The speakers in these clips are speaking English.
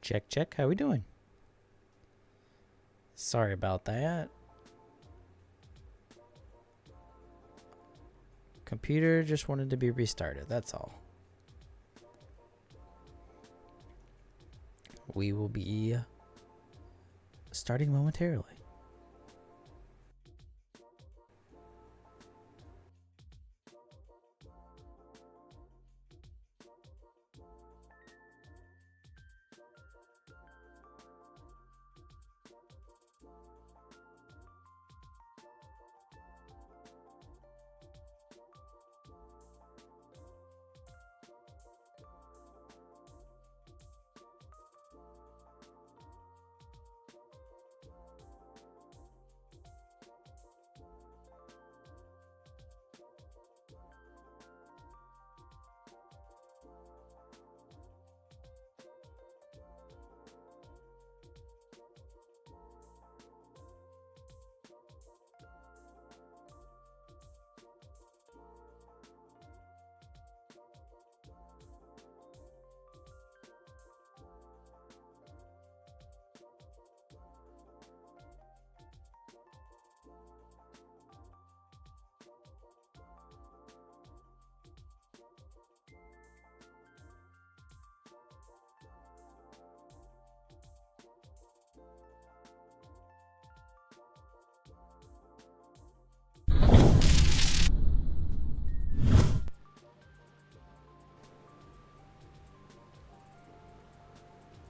Check, check. How we doing? Sorry about that. Computer just wanted to be restarted. That's all. We will be starting momentarily.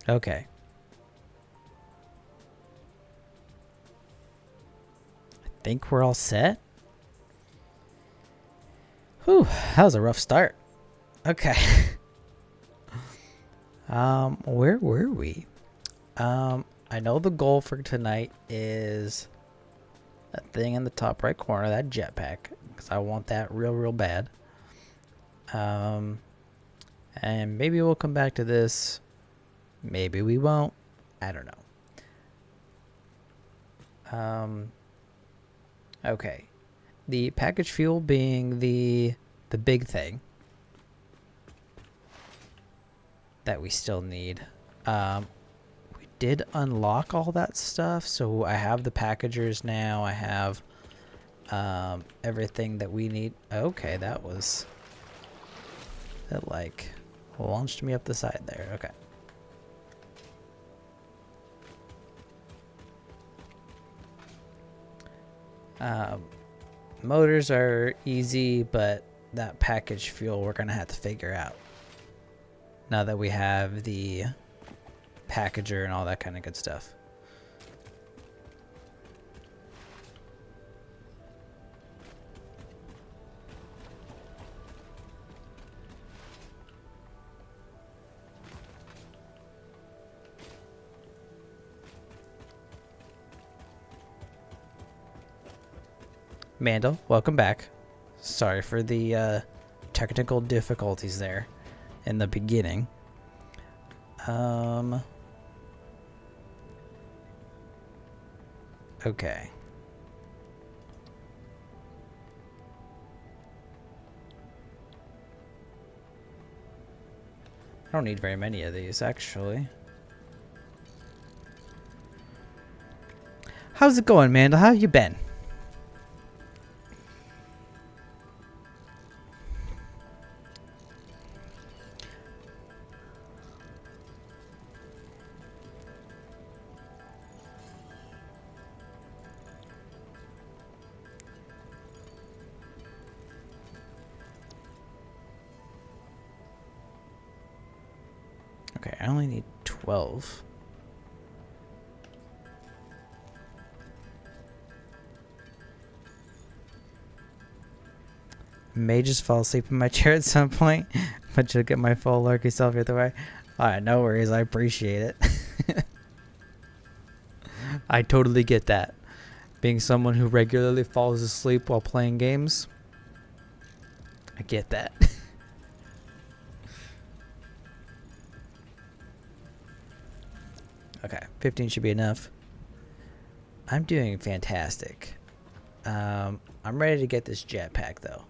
Okay. I think we're all set. Whew, that was a rough start. Okay. Where were we? I know the goal for tonight is that thing in the top right corner, that jetpack, because I want that real bad. And maybe we'll come back to this. Maybe we won't. I don't know. Okay. The package fuel being the big thing that we still need. We did unlock all that stuff, so I have the packagers now. I have everything that we need. Okay, that like launched me up the side there. Okay. Motors are easy, but that package fuel we're gonna have to figure out now that we have the packager and all that kind of good stuff. Mandel, welcome back. Sorry for the technical difficulties there in the beginning. Okay. I don't need very many of these, actually. How's it going, Mandel? How have you been? Okay, I only need 12. May just fall asleep in my chair at some point, but you'll get my full lurky self either way. Alright, no worries. I appreciate it. I totally get that. Being someone who regularly falls asleep while playing games, I get that. Okay, 15 should be enough. I'm doing fantastic. I'm ready to get this jetpack, though.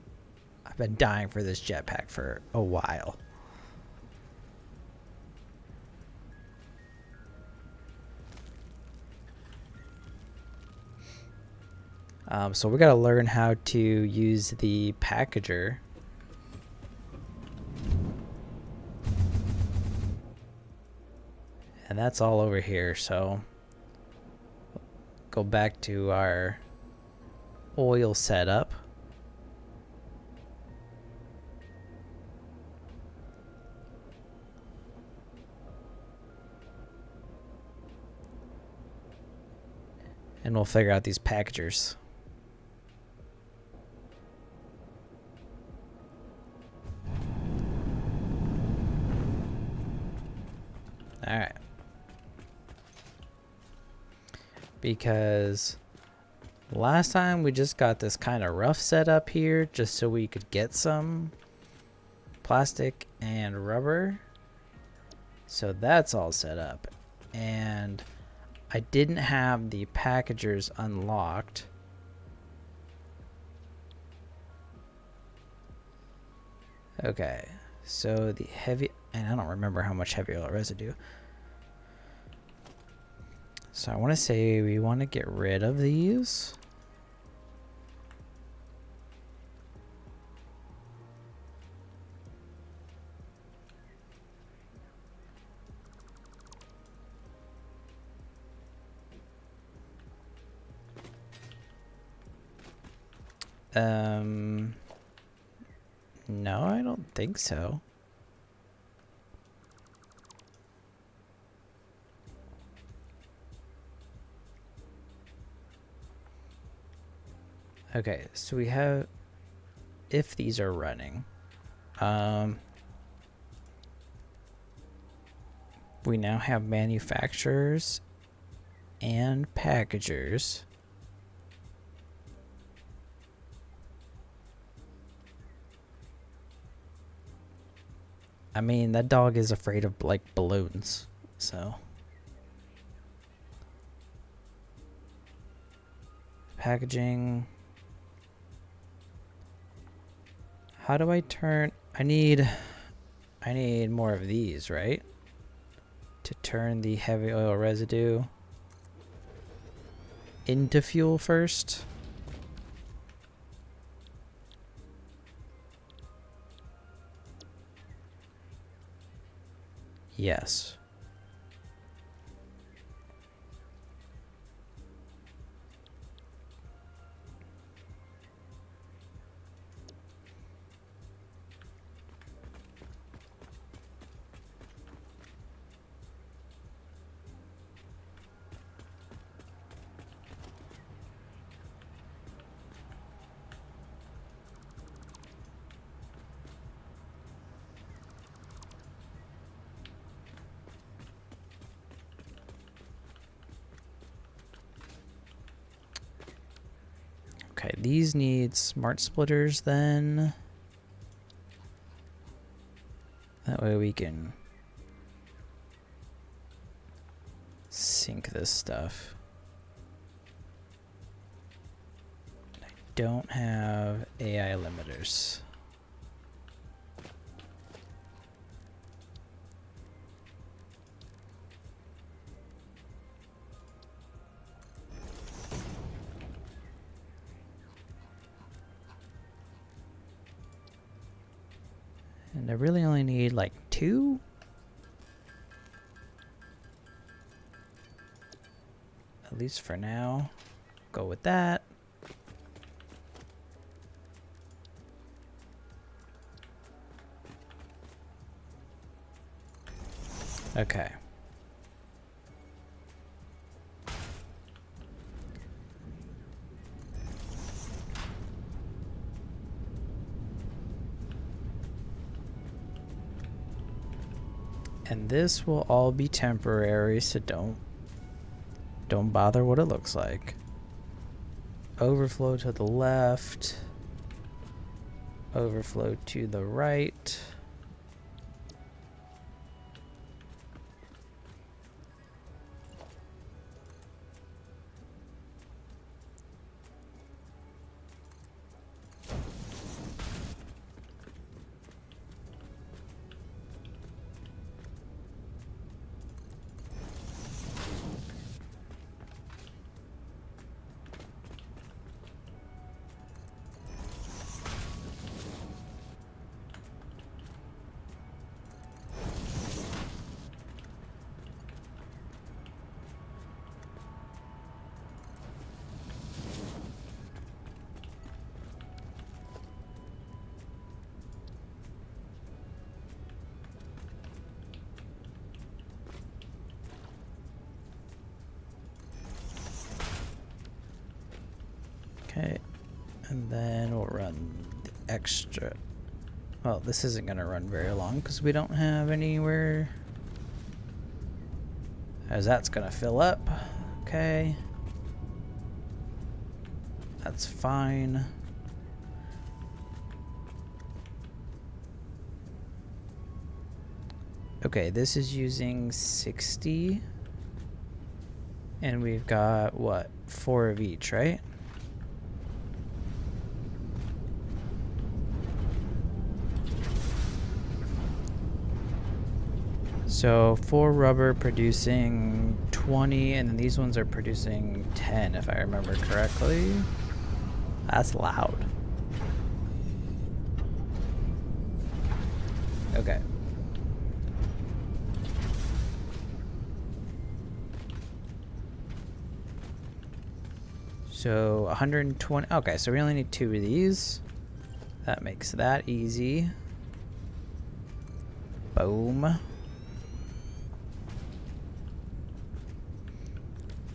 I've been dying for this jetpack for a while. So we got to learn how to use the packager. And that's all over here, so go back to our oil setup. And we'll figure out these packagers. Alright. Because last time we just got this kind of rough setup here just so we could get some plastic and rubber. So that's all set up. And I didn't have the packagers unlocked. Okay, so the heavy, and I don't remember how much heavy oil residue. So I want to say we want to get rid of these. No, I don't think so. Okay, so we have, if these are running, we now have manufacturers and packagers. I mean, that dog is afraid of like balloons, so. Packaging. How do I turn? I need more of these, right? To turn the heavy oil residue into fuel first. Yes. Okay, these need smart splitters then. That way we can sync this stuff. I don't have AI limiters. And I really only need like 2. At least for now. Go with that. Okay. And this will all be temporary, so don't bother what it looks like. Overflow to the left. Overflow to the right. Okay, and then we'll run the extra. Well, this isn't going to run very long because we don't have anywhere. As that's going to fill up. Okay. That's fine. Okay, this is using 60. And we've got, what, 4 of each, right? So 4 rubber producing 20, and then these ones are producing 10, if I remember correctly. That's loud. Okay. So 120. Okay, so we only need 2 of these. That makes that easy. Boom.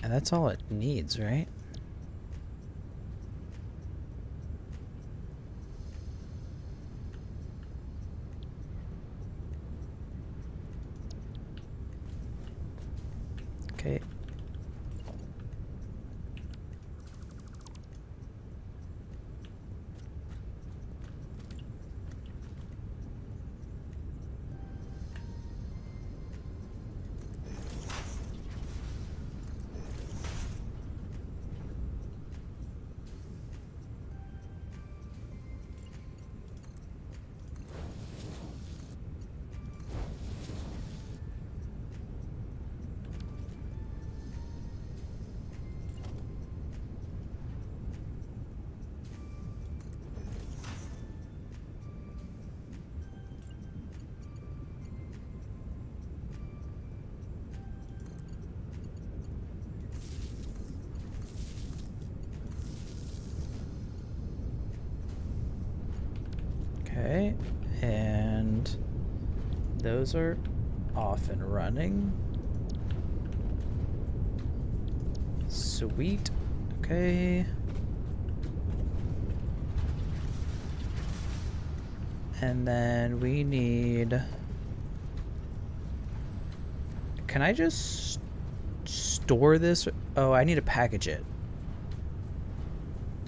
And that's all it needs, right? Okay. Okay, and those are off and running. Sweet. Okay. And then we need... Can I just store this? Oh, I need to package it.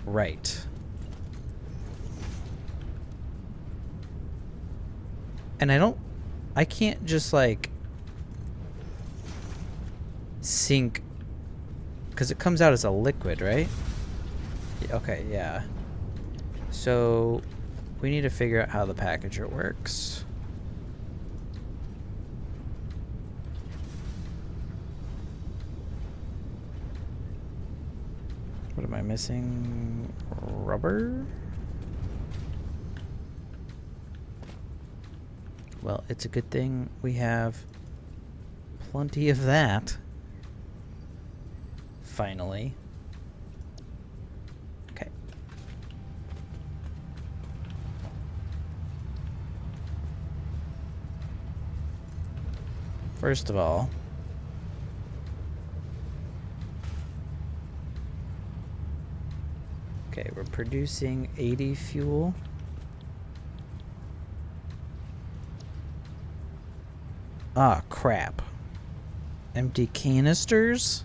Right. And I can't just like sink, because it comes out as a liquid, right? Okay, yeah. So we need to figure out how the packager works. What am I missing? Rubber? Well, it's a good thing we have plenty of that. Finally. Okay. First of all, okay, we're producing 80 fuel. Ah, crap. Empty canisters?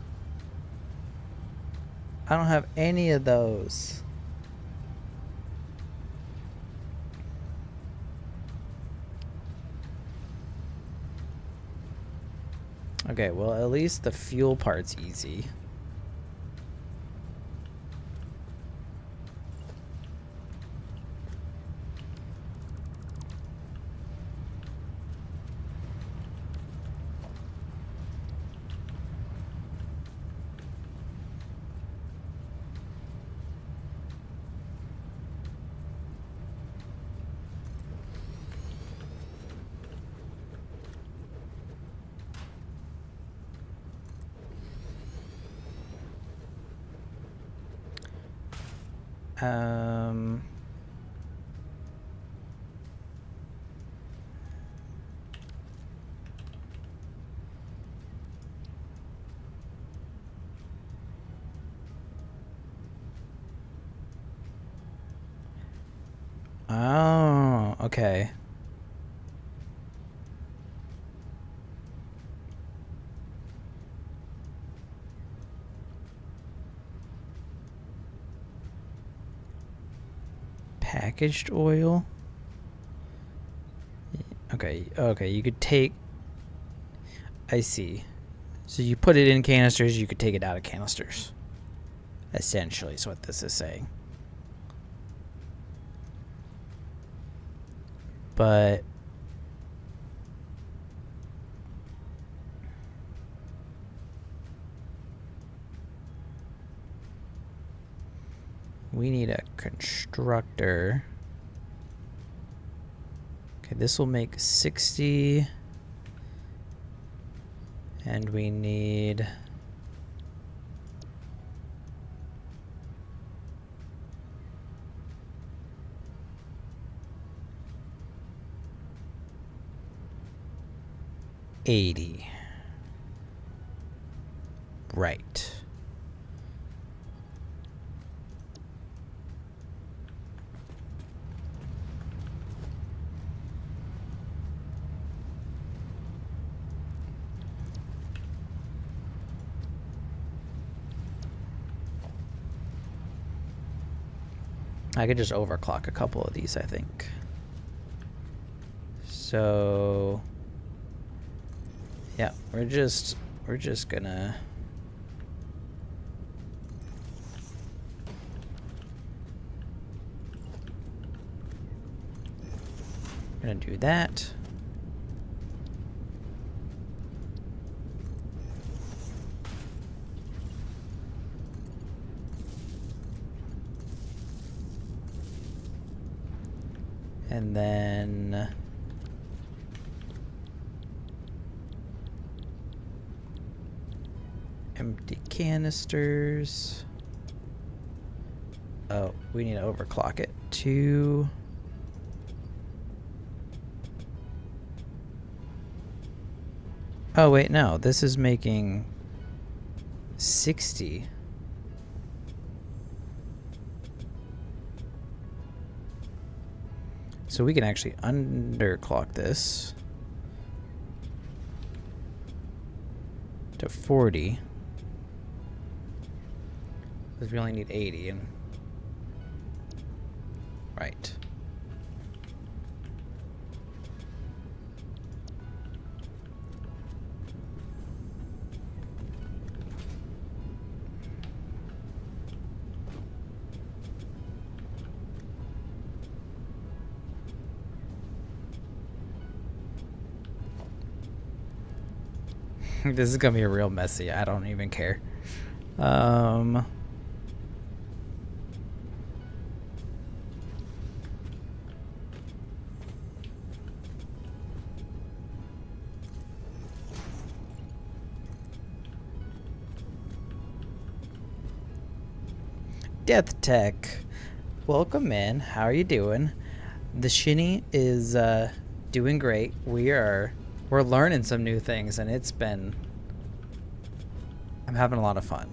I don't have any of those. Okay, well, at least the fuel part's easy. Um... Oh, okay. Packaged oil. Okay, okay, you could take... I see. So you put it in canisters, you could take it out of canisters. Essentially is what this is saying. But... we need a constructor. Okay, this will make 60. And we need... $80. Right. I could just overclock a couple of these, I think. So yeah, we're just gonna do that. And then empty canisters. Oh, we need to overclock it to... oh wait, no, this is making 60. So we can actually underclock this to 40. Because we only need 80. And right. This is gonna be real messy. I don't even care. Death Tech, welcome in. How are you doing? The Shinny is doing great. We're learning some new things, and I'm having a lot of fun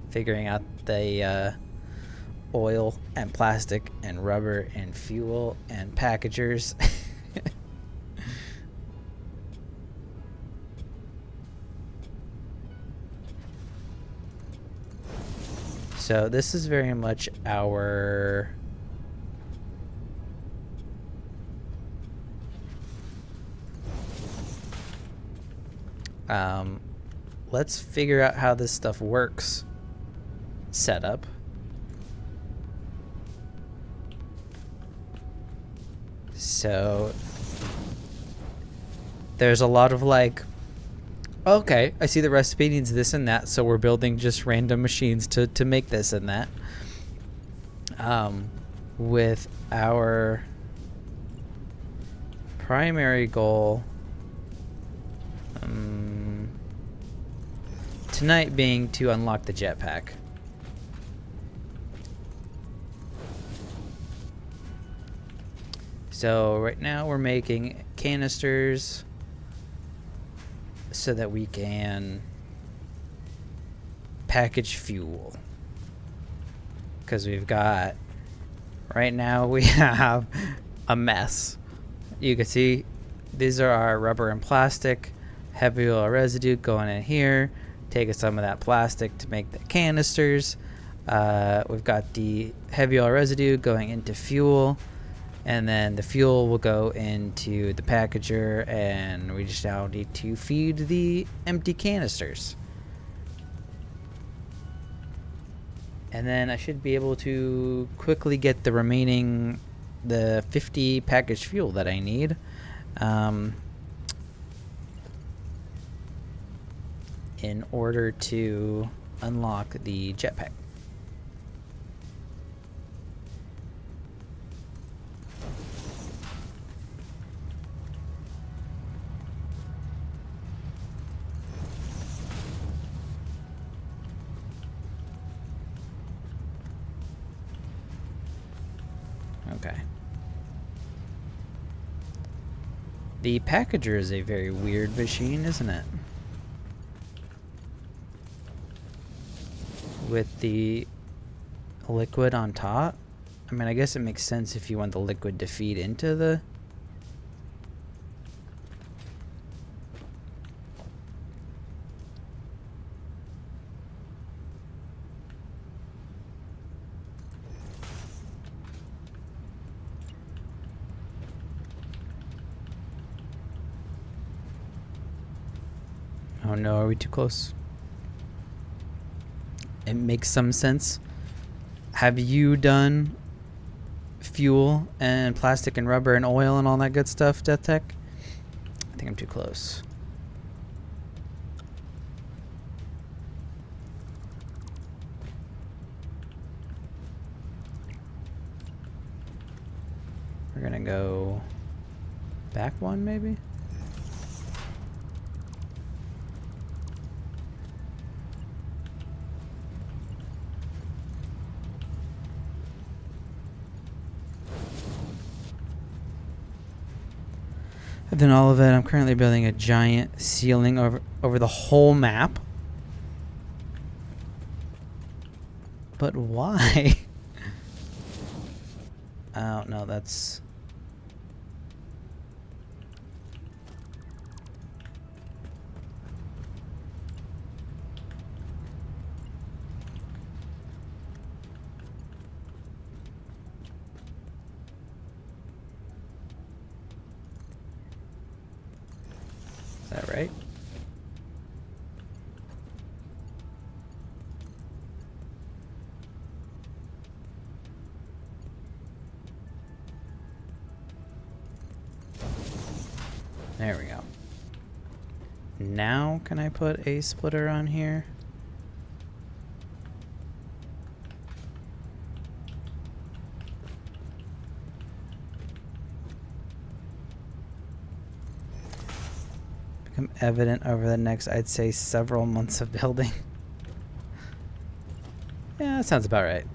figuring out the oil and plastic and rubber and fuel and packagers. So this is very much our let's figure out how this stuff works setup. So there's a lot of like, okay, I see the recipe needs this and that, so we're building just random machines to make this and that. With our primary goal tonight being to unlock the jetpack. So right now we're making canisters so that we can package fuel, because we've got Right now we have a mess. You can see these are our rubber and plastic, heavy oil residue going in here, taking some of that plastic to make the canisters. We've got the heavy oil residue going into fuel, and then the fuel will go into the packager, and we just now need to feed the empty canisters. And then I should be able to quickly get the remaining, the 50 packaged fuel that I need. In order to unlock the jetpack. Okay. The packager is a very weird machine, isn't it? With the liquid on top. I mean, I guess it makes sense if you want the liquid to feed into the... Oh no, are we too close? It makes some sense. Have you done fuel and plastic and rubber and oil and all that good stuff, Death Tech? I think I'm too close. We're gonna go back one, maybe? I've done all of it. I'm currently building a giant ceiling over the whole map. But why? Oh, no, that's... Is that right? There we go. Now can I put a splitter on here? Become evident over the next, I'd say, several months of building. Yeah, that sounds about right.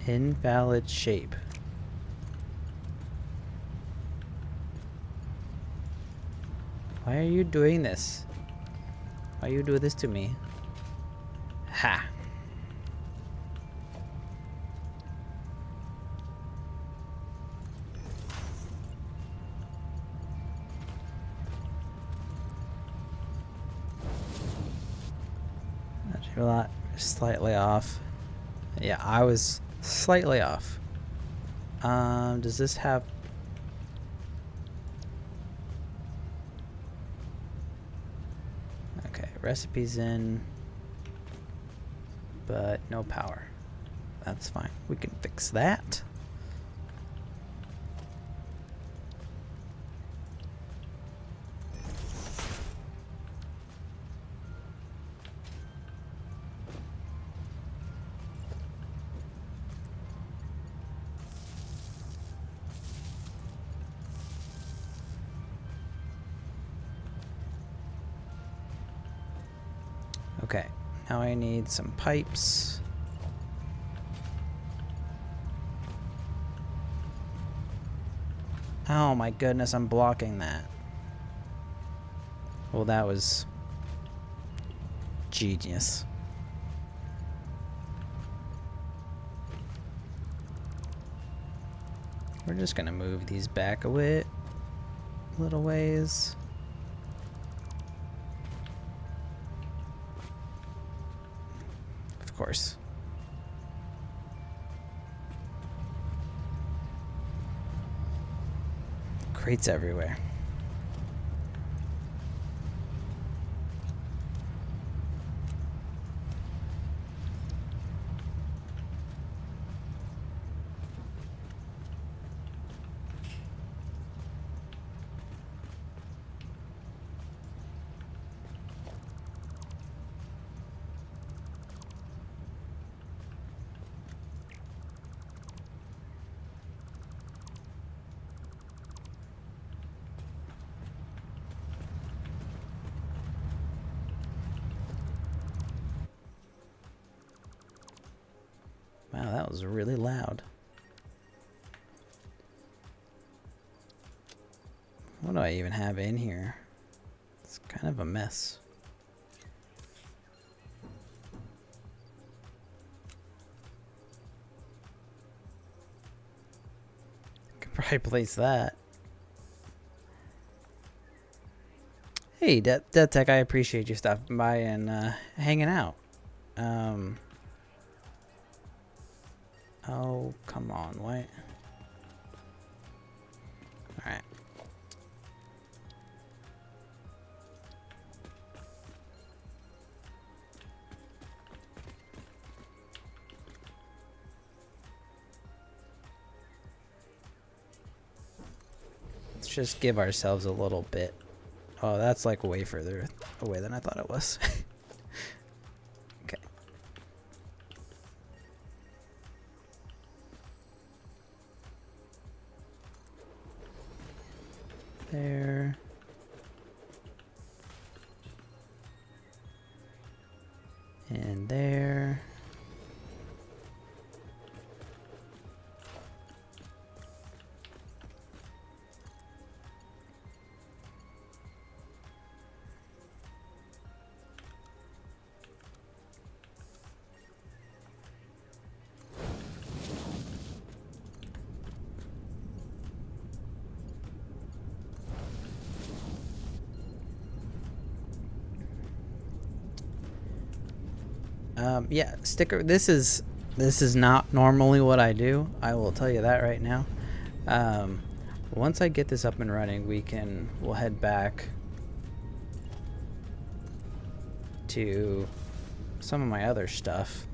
Invalid shape. Why are you doing this? Why you do this to me? Ha! A lot slightly off. Yeah, I was slightly off. Does this have... Okay, recipes in, but no power. That's fine. We can fix that. Okay, now I need some pipes. Oh my goodness, I'm blocking that. Well, that was genius. We're just gonna move these back a bit, little ways. Of course. Crates everywhere. Wow, that was really loud. What do I even have in here? It's kind of a mess. Could probably place that. Hey, Tech, I appreciate you stopping by and hanging out. Oh, come on, wait. Alright. Let's just give ourselves a little bit. Oh, that's like way further away than I thought it was. Okay. There. And there. Yeah, sticker. This is not normally what I do. I will tell you that right now. Once I get this up and running, we'll head back to some of my other stuff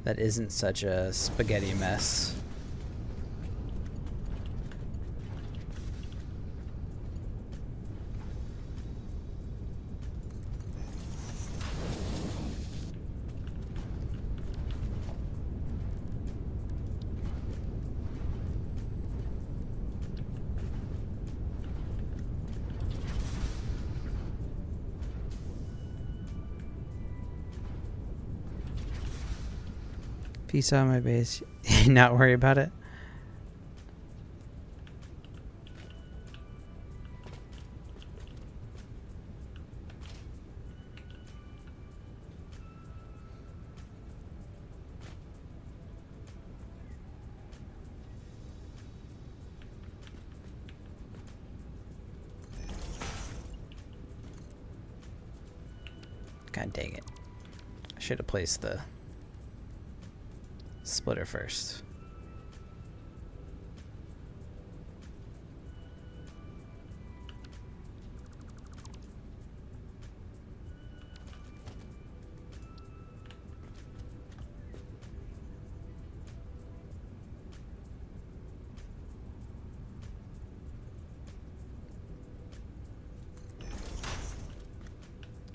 that isn't such a spaghetti mess. Peace out, my base. Not worry about it. God dang it. I should have placed the splitter first.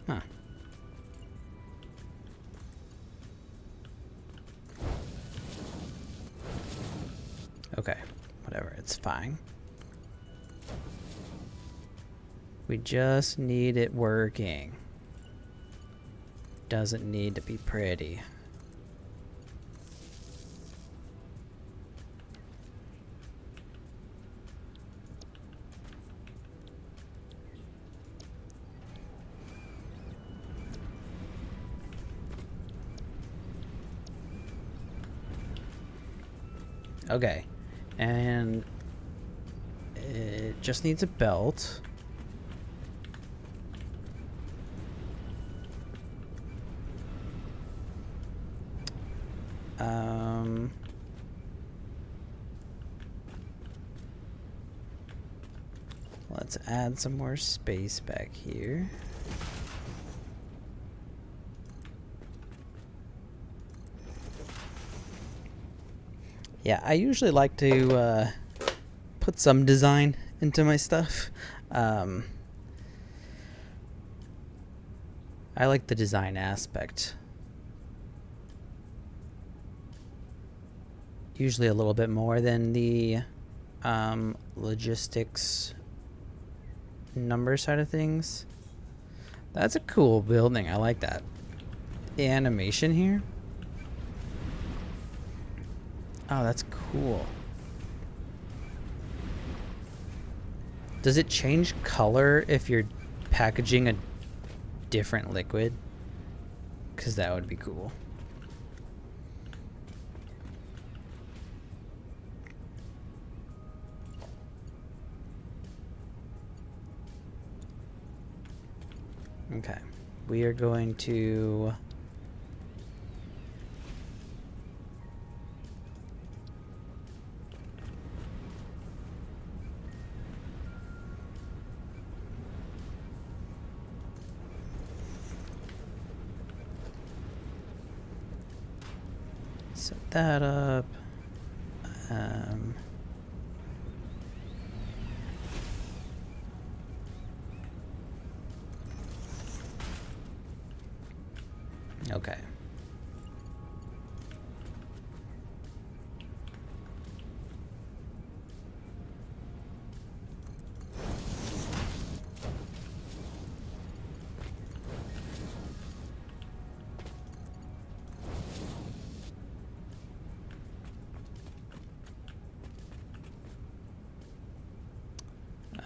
Huh. Okay, whatever, it's fine. We just need it working. Doesn't need to be pretty. Okay, And it just needs a belt. Let's add some more space back here. Yeah, I usually like to put some design into my stuff. I like the design aspect. Usually a little bit more than the logistics number side of things. That's a cool building. I like that. The animation here. Oh, that's cool. Does it change color if you're packaging a different liquid? Because that would be cool. Okay, we are going to set that up. Okay.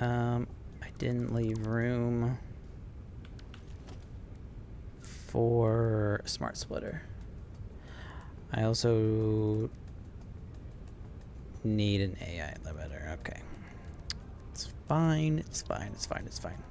I didn't leave room for a smart splitter. I also need an AI limiter. Okay. It's fine. It's fine. It's fine. It's fine.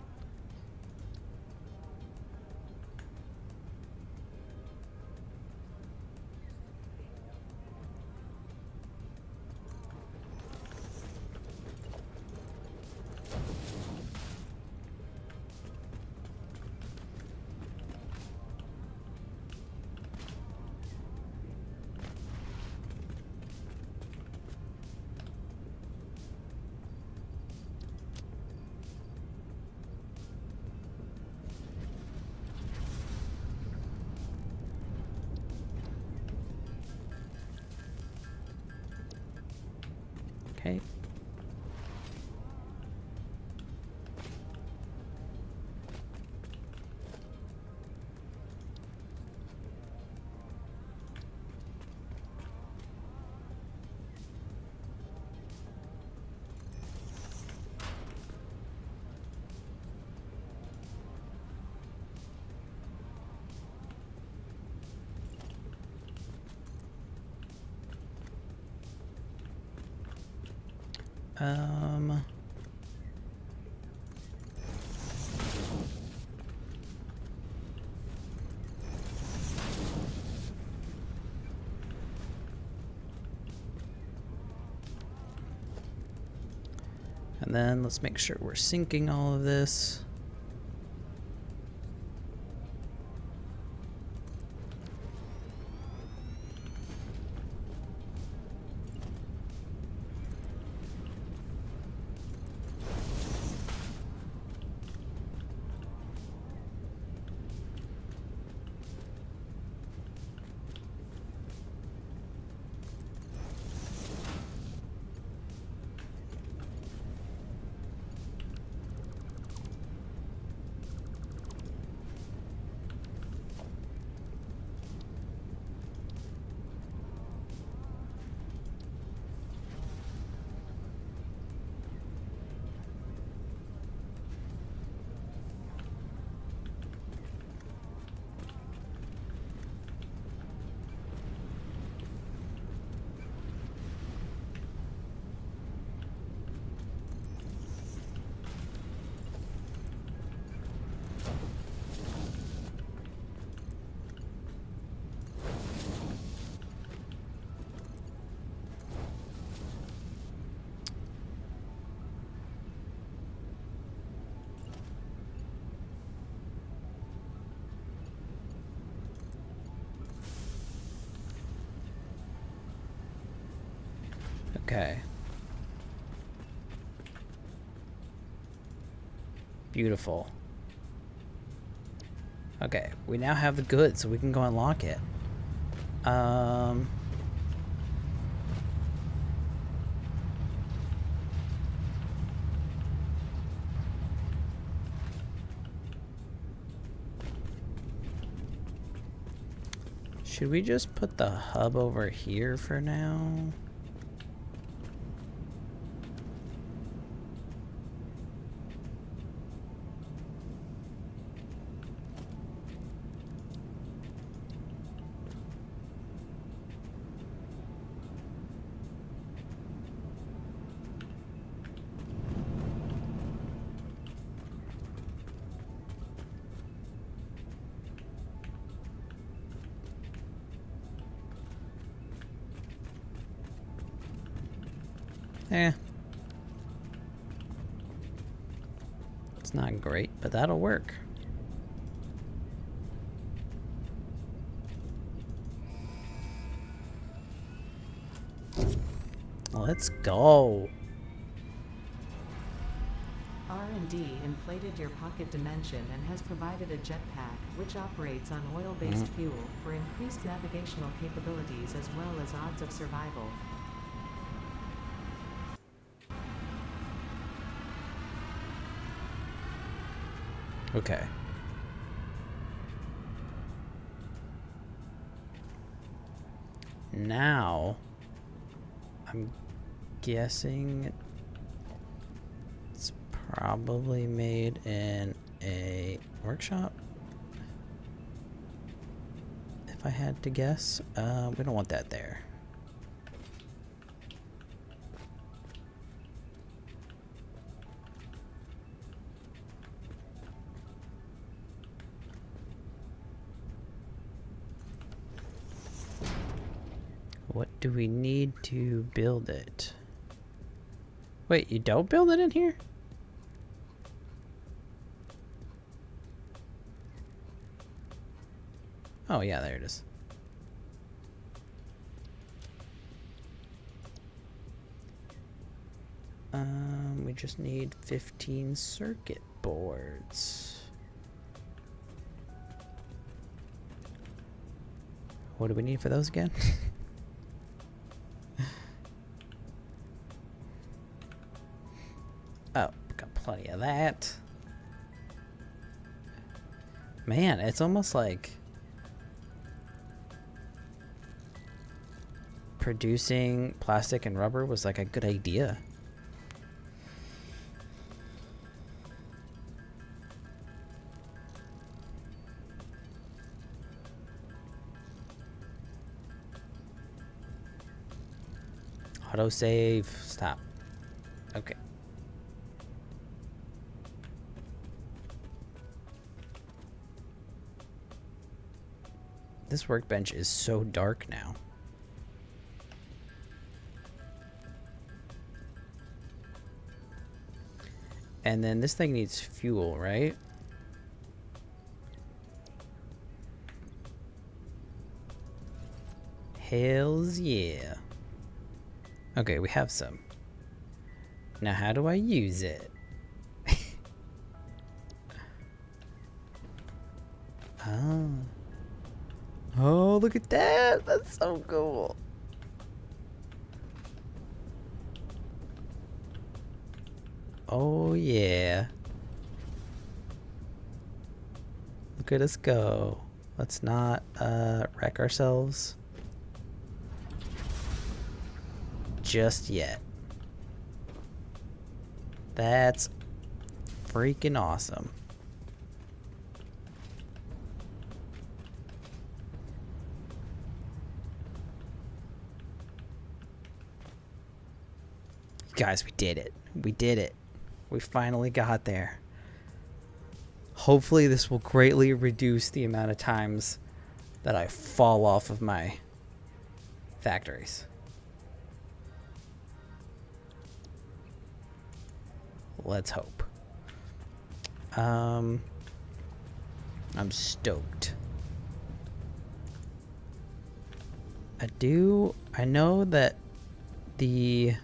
Okay. And then let's make sure we're syncing all of this. Okay. Beautiful. Okay, we now have the goods, so we can go unlock it. Should we just put the hub over here for now? Eh. It's not great, but that'll work. Let's go. R&D inflated your pocket dimension and has provided a jetpack, which operates on oil-based fuel, for increased navigational capabilities as well as odds of survival. Okay. Now, I'm guessing it's probably made in a workshop. If I had to guess, we don't want that there. What do we need to build it? Wait, you don't build it in here? Oh yeah, there it is. We just need 15 circuit boards. What do we need for those again? Oh, got plenty of that. Man, it's almost like producing plastic and rubber was like a good idea. Autosave. Stop. Okay. This workbench is so dark now. And then this thing needs fuel, right? Hells yeah. Okay, we have some. Now how do I use it? Oh. Oh, look at that. That's so cool. Oh, yeah. Look at us go. Let's not wreck ourselves just yet. That's freaking awesome. Guys, we did it. We did it. We finally got there. Hopefully this will greatly reduce the amount of times that I fall off of my factories. Let's hope. I'm stoked. I know that the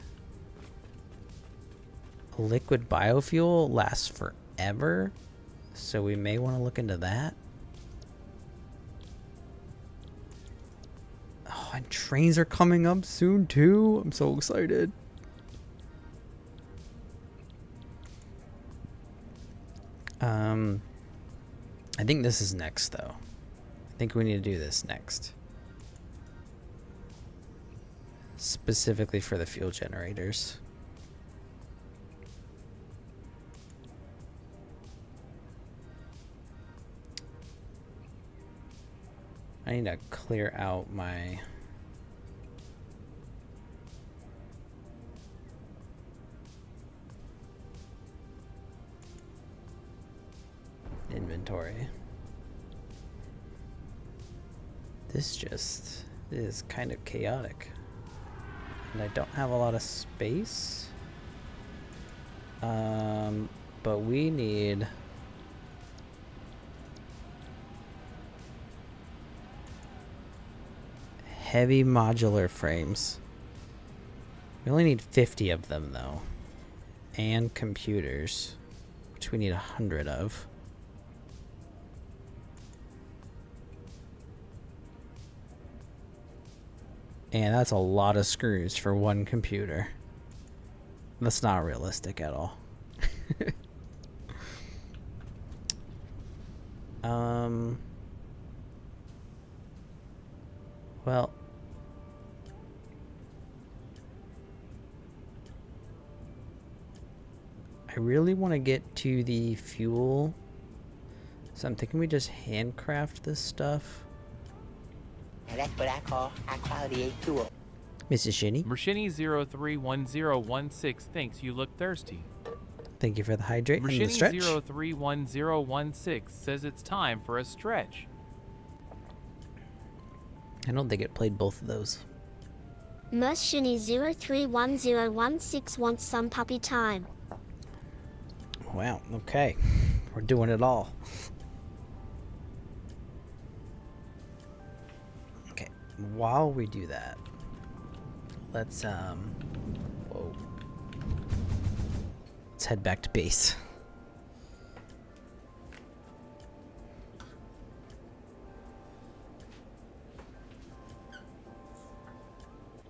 liquid biofuel lasts forever, so we may want to look into that. Oh, and trains are coming up soon too. I'm so excited. I think this is next though. I think we need to do this next. Specifically for the fuel generators. I need to clear out my inventory. This just is kind of chaotic. And I don't have a lot of space. But we need heavy modular frames. We only need 50 of them though. And computers, which we need 100 of. And that's a lot of screws for one computer. That's not realistic at all. Well, I really want to get to the fuel, so I'm thinking we just handcraft this stuff. And that's what I call high quality A2. Mrs. Shinny, Mershini031016 thinks you look thirsty. thank you for the hydrate and the stretch. Mershini031016 says it's time for a stretch. I don't think it played both of those. Mershini031016 wants some puppy time. Wow, okay. We're doing it all. Okay, while we do that, let's whoa. Let's head back to base.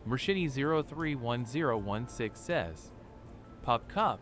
Mershini031016 says, Pup Cup.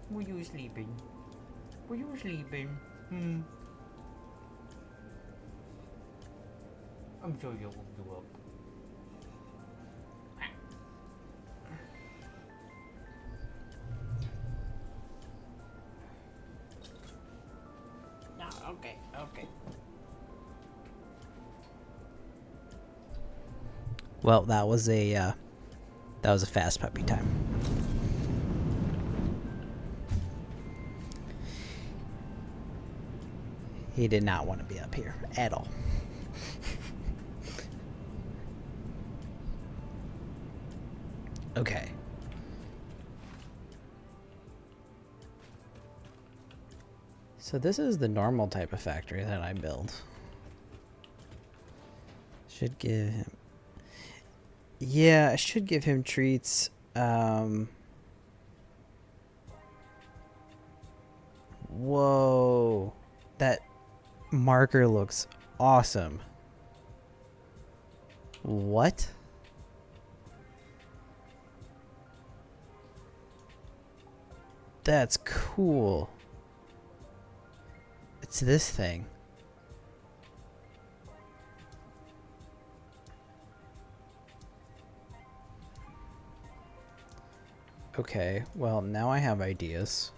Were you sleeping? Were you sleeping? I'm sure you woke you up. No, okay. Well, that was a fast puppy time. He did not want to be up here at all. Okay. So this is the normal type of factory that I build. Should give him... Yeah, I should give him treats. Whoa. That marker looks awesome. What? That's cool. It's this thing. Okay, well, now I have ideas.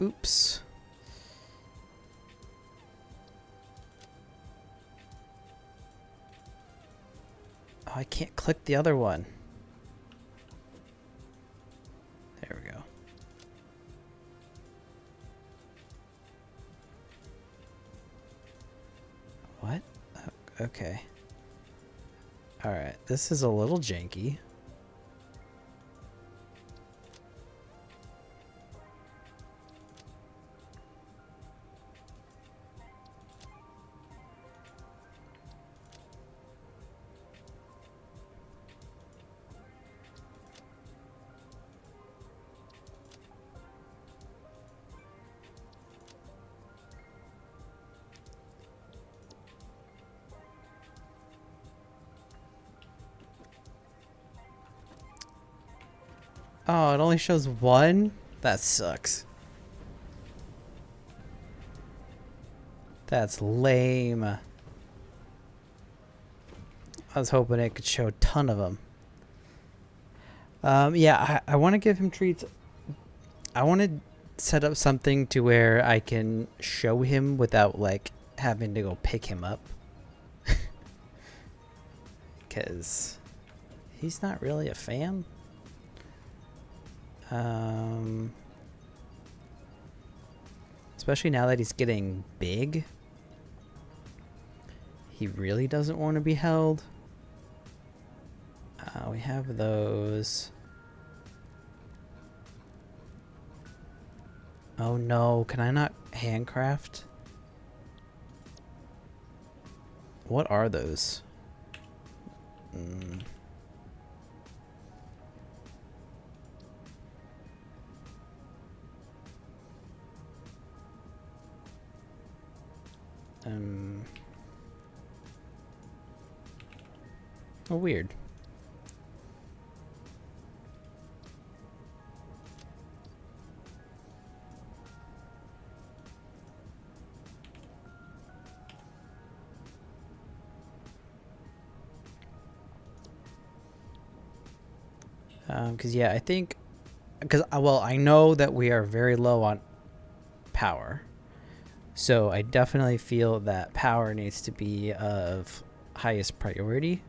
Oops. Oh, I can't click the other one. There we go. What? Oh, okay. Alright, this is a little janky. Oh, it only shows one? That sucks. That's lame. I was hoping it could show a ton of them. Yeah, I want to give him treats. I want to set up something to where I can show him without, like, having to go pick him up. Because he's not really a fan. Especially now that he's getting big. He really doesn't want to be held. We have those. Oh no, can I not handcraft? What are those? Oh, weird. Because yeah, I think, because well, I know that we are very low on power, so I definitely feel that power needs to be of highest priority.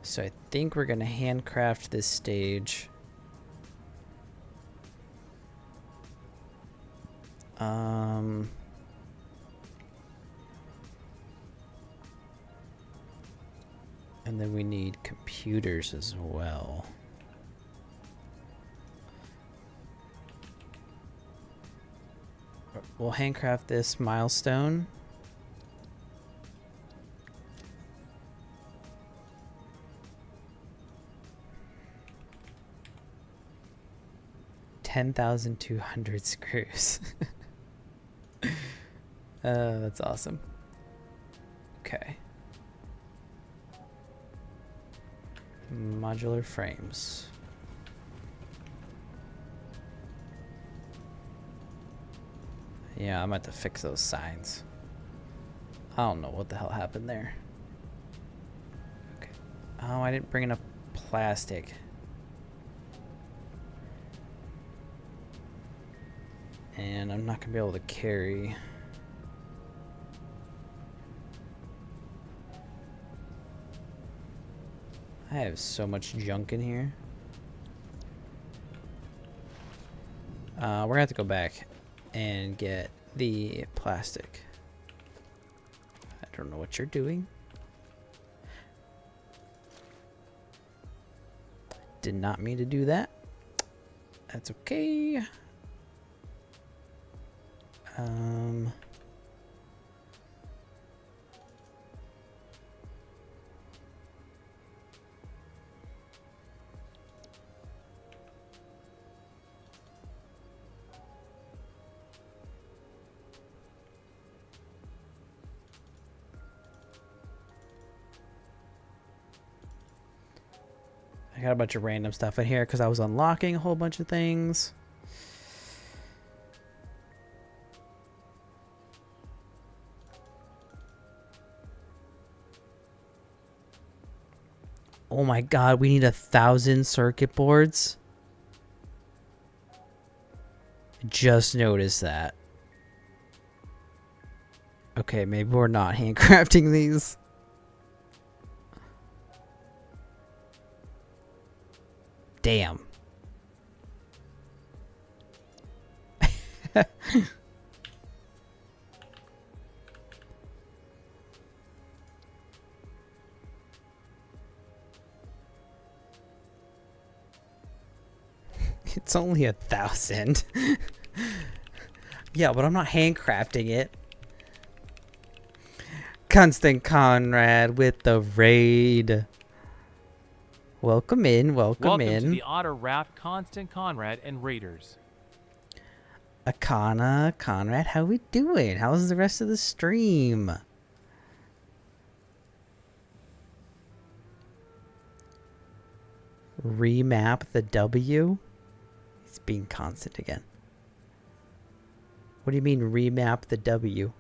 So I think we're gonna handcraft this stage. And then we need computers as well. We'll handcraft this milestone. $10,200 screws. That's awesome. Okay. Modular frames. Yeah, I'm about to fix those signs. I don't know what the hell happened there. Okay. Oh, I didn't bring enough plastic. And I'm not gonna be able to carry. I have so much junk in here. We're gonna have to go back and get the plastic. I don't know what you're doing. Did not mean to do that. That's okay. I got a bunch of random stuff in here because I was unlocking a whole bunch of things. Oh my god, we need 1,000 circuit boards. Just noticed that. Okay, maybe we're not handcrafting these. Damn. It's only 1,000. Yeah, but I'm not handcrafting it. Constant Conrad with the raid. Welcome in, welcome in. to the Otter Raft, Constant Conrad, and Raiders. Akana, Conrad, how we doing? How's the rest of the stream? Remap the W? He's being constant again. What do you mean remap the W?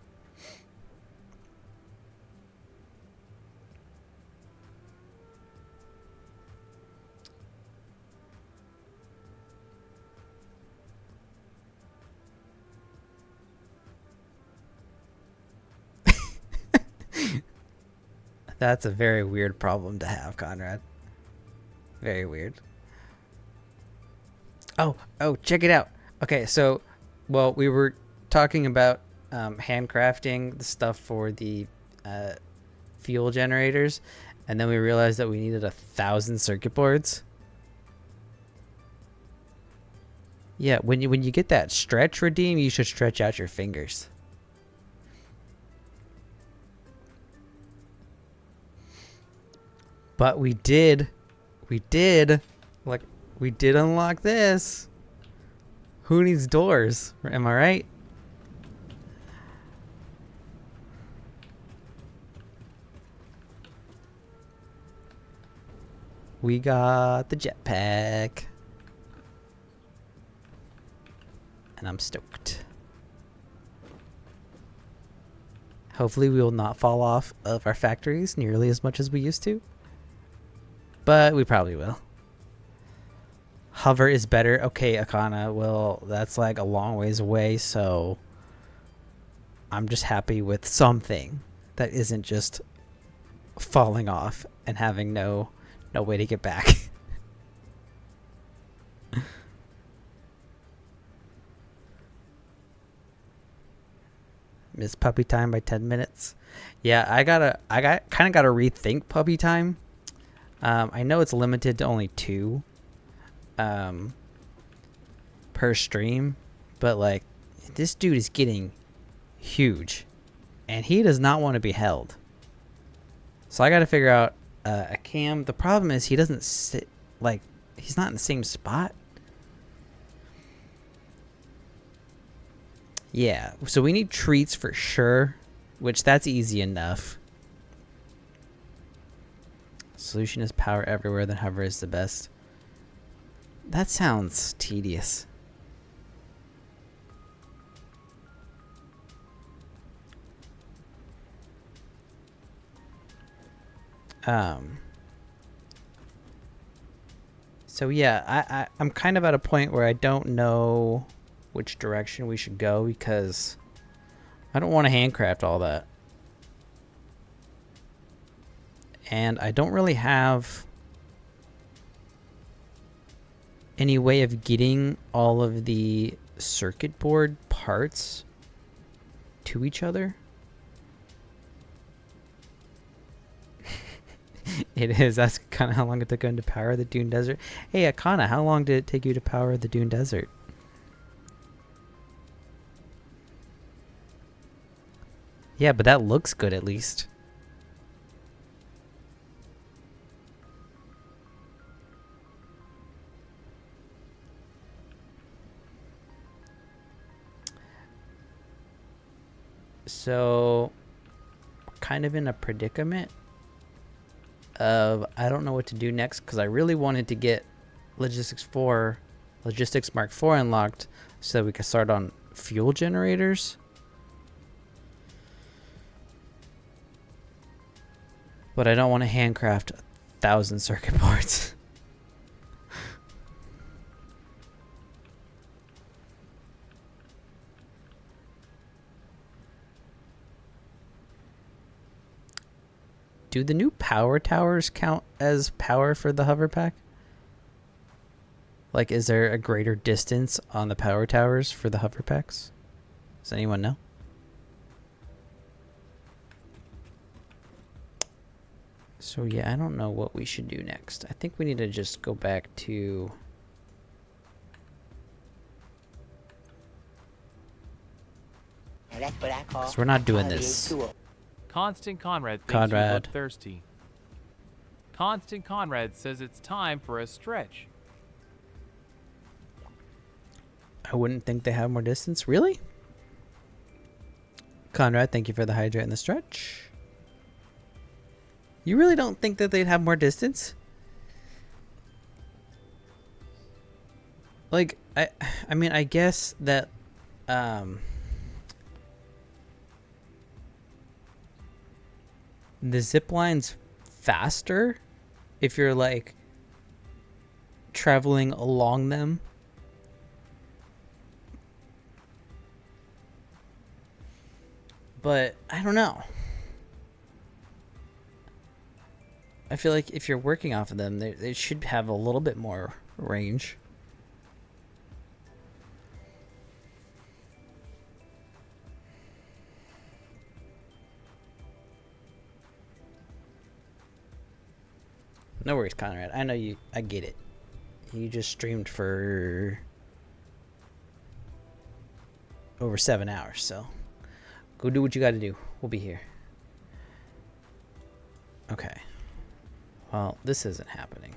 That's a very weird problem to have, Conrad. Very weird. Oh, check it out. Okay, so, well, we were talking about handcrafting the stuff for the fuel generators, and then we realized that we needed 1,000 circuit boards. Yeah, when you get that stretch redeem, you should stretch out your fingers. But we did unlock this. Who needs doors? Am I right? We got the jetpack. And I'm stoked. Hopefully we will not fall off of our factories nearly as much as we used to. But we probably will. Hover is better. Okay, Akana. Well, that's like a long ways away, so I'm just happy with something that isn't just falling off and having no way to get back. Miss puppy time by 10 minutes. Yeah, I kind of gotta rethink puppy time. I know it's limited to only 2 per stream, but like this dude is getting huge and he does not want to be held. So I got to figure out a cam. The problem is he doesn't sit, like he's not in the same spot. Yeah, so we need treats for sure, which that's easy enough. Solution is power everywhere, then hover is the best. That sounds tedious. So yeah, I'm kind of at a point where I don't know which direction we should go because I don't want to handcraft all that. And I don't really have any way of getting all of the circuit board parts to each other. It is. That's kind of how long it took him to power the Dune Desert. Hey, Akana, how long did it take you to power the Dune Desert? Yeah, but that looks good at least. So, kind of in a predicament of I don't know what to do next because I really wanted to get Logistics Mark IV unlocked so that we could start on fuel generators. But I don't want to handcraft 1,000 circuit boards. Do the new power towers count as power for the hover pack? Like, is there a greater distance on the power towers for the hover packs? Does anyone know? So yeah, I don't know what we should do next. I think we need to just go back to... That's what I call. 'cause we're not doing this. Constant Conrad thinks you Conrad. look thirsty. Constant Conrad says it's time for a stretch. I wouldn't think they have more distance. Really? Conrad, thank you for the hydrate and the stretch. You really don't think that they'd have more distance? Like, I mean, I guess that, the zip line's faster if you're, like, traveling along them. But I don't know. I feel like if you're working off of them, they should have a little bit more range. No worries, Conrad. I know you. I get it. You just streamed for over 7 hours, so go do what you got to do. We'll be here. Okay. Well, this isn't happening.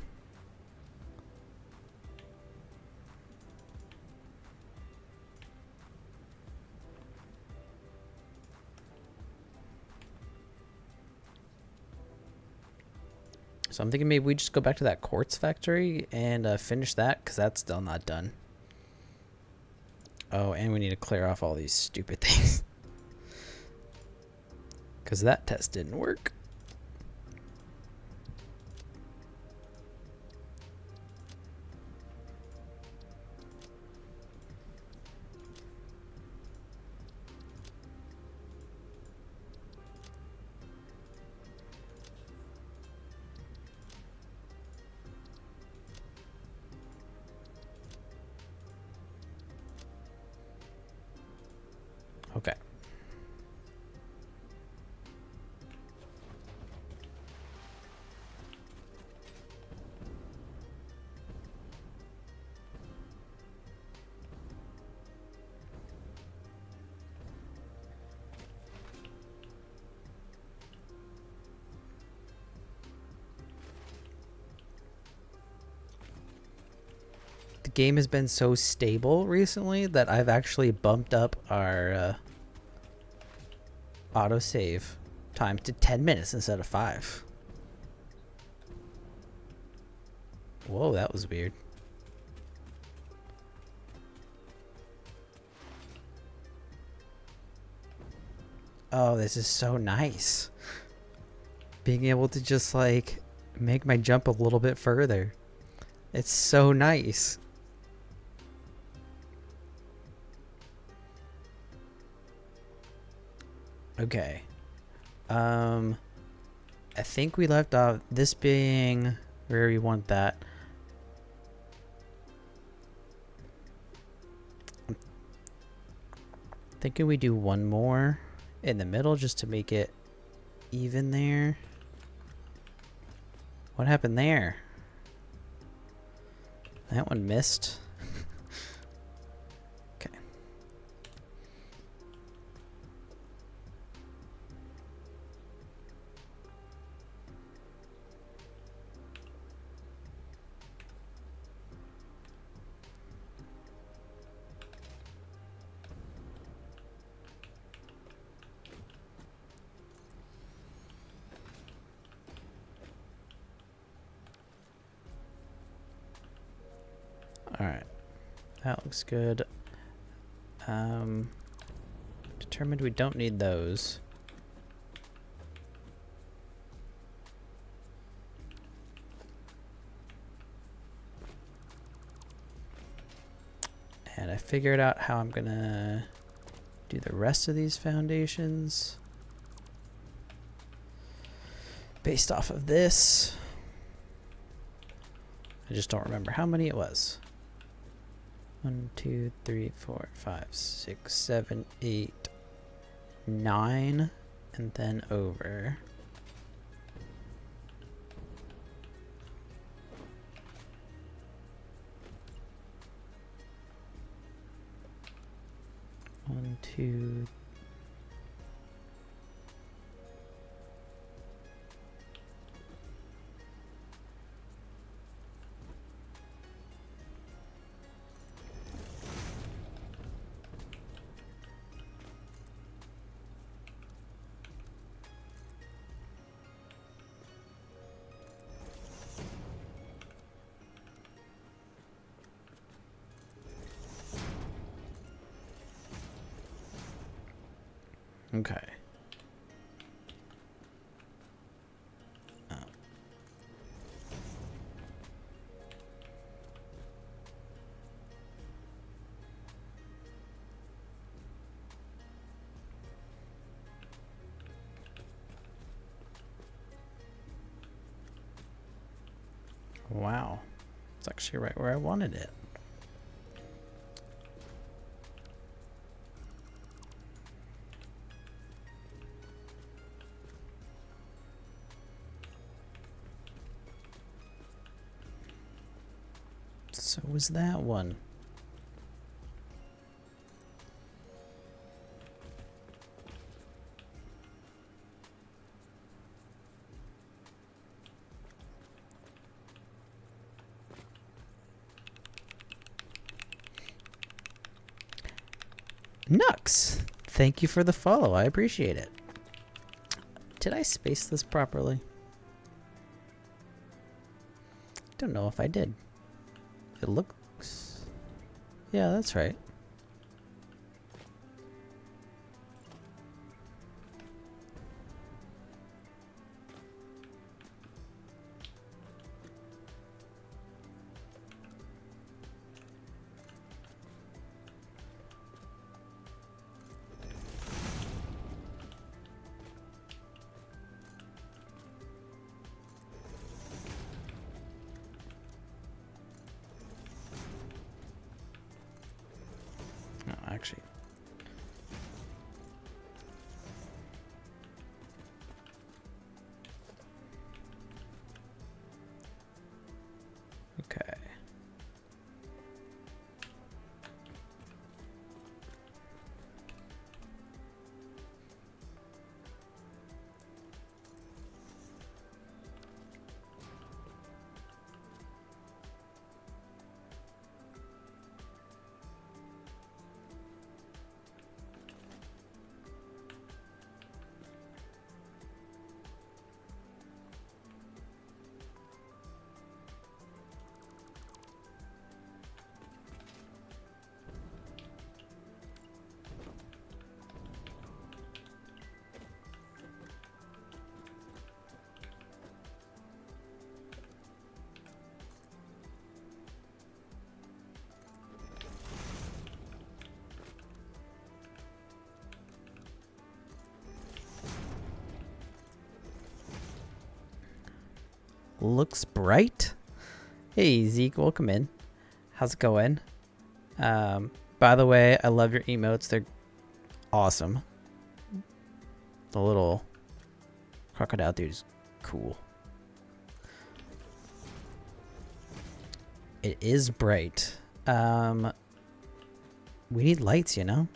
So I'm thinking maybe we just go back to that quartz factory and finish that, because that's still not done. Oh, and we need to clear off all these stupid things. Because that test didn't work. Okay. The game has been so stable recently that I've actually bumped up our autosave time to 10 minutes instead of 5. Whoa, that was weird. Oh, this is so nice. Being able to just like make my jump a little bit further. It's so nice. Okay. I think we left off this being where we want that. I'm thinking we do one more in the middle just to make it even there. What happened there? That one missed. Okay. Alright, that looks good. Determined we don't need those. And I figured out how I'm gonna do the rest of these foundations. based off of this. I just don't remember how many it was. 1, 2, 3, 4, 5, 6, 7, 8, 9, and then over. One, two. Okay. Wow. It's actually right where I wanted it. So was that one. Nux, thank you for the follow. I appreciate it. Did I space this properly? Don't know if I did. It looks... Yeah, that's right. No, actually. Okay. Looks bright. Hey Zeke, welcome in. How's it going? By the way, I love your emotes. They're awesome. The little crocodile dude is cool. It is bright. We need lights, you know?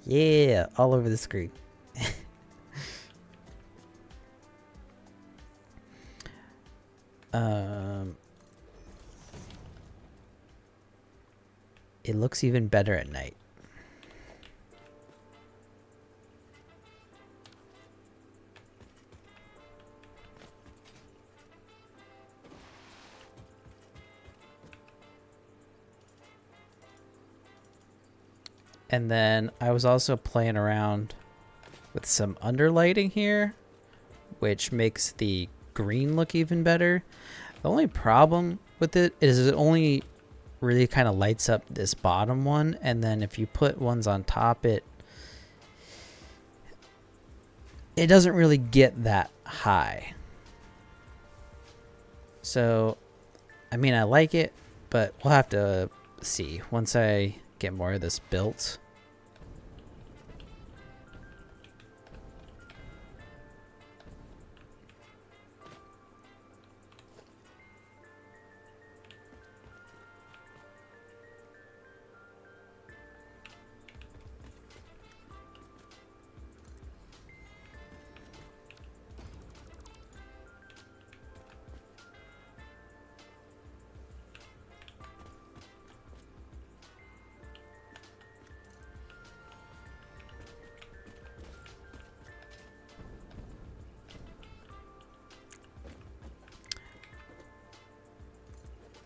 Yeah, all over the screen. It looks even better at night. And then I was also playing around with some underlighting here, which makes the green look even better. The only problem with it is it only really kind of lights up this bottom one, and then if you put ones on top, it doesn't really get that high. So, I mean, I like it, but we'll have to see once I get more of this built.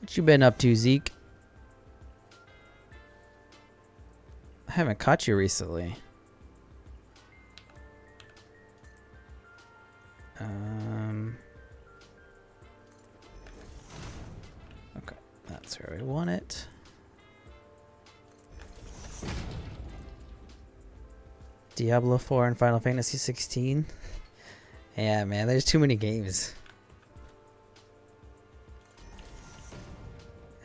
What you been up to, Zeke? I haven't caught you recently. Okay, that's where we want it. Diablo 4 and Final Fantasy 16. Yeah, man, there's too many games.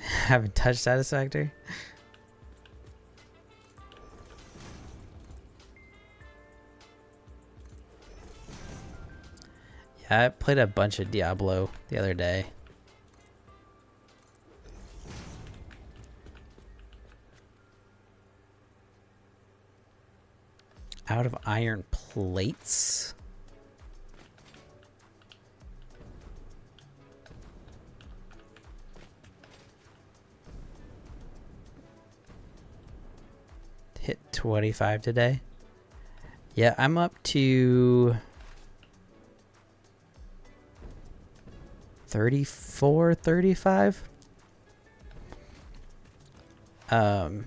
Haven't touched Satisfactory. Yeah, I played a bunch of Diablo the other day. Out of iron plates? Hit 25 today. Yeah, I'm up to 34, 35. And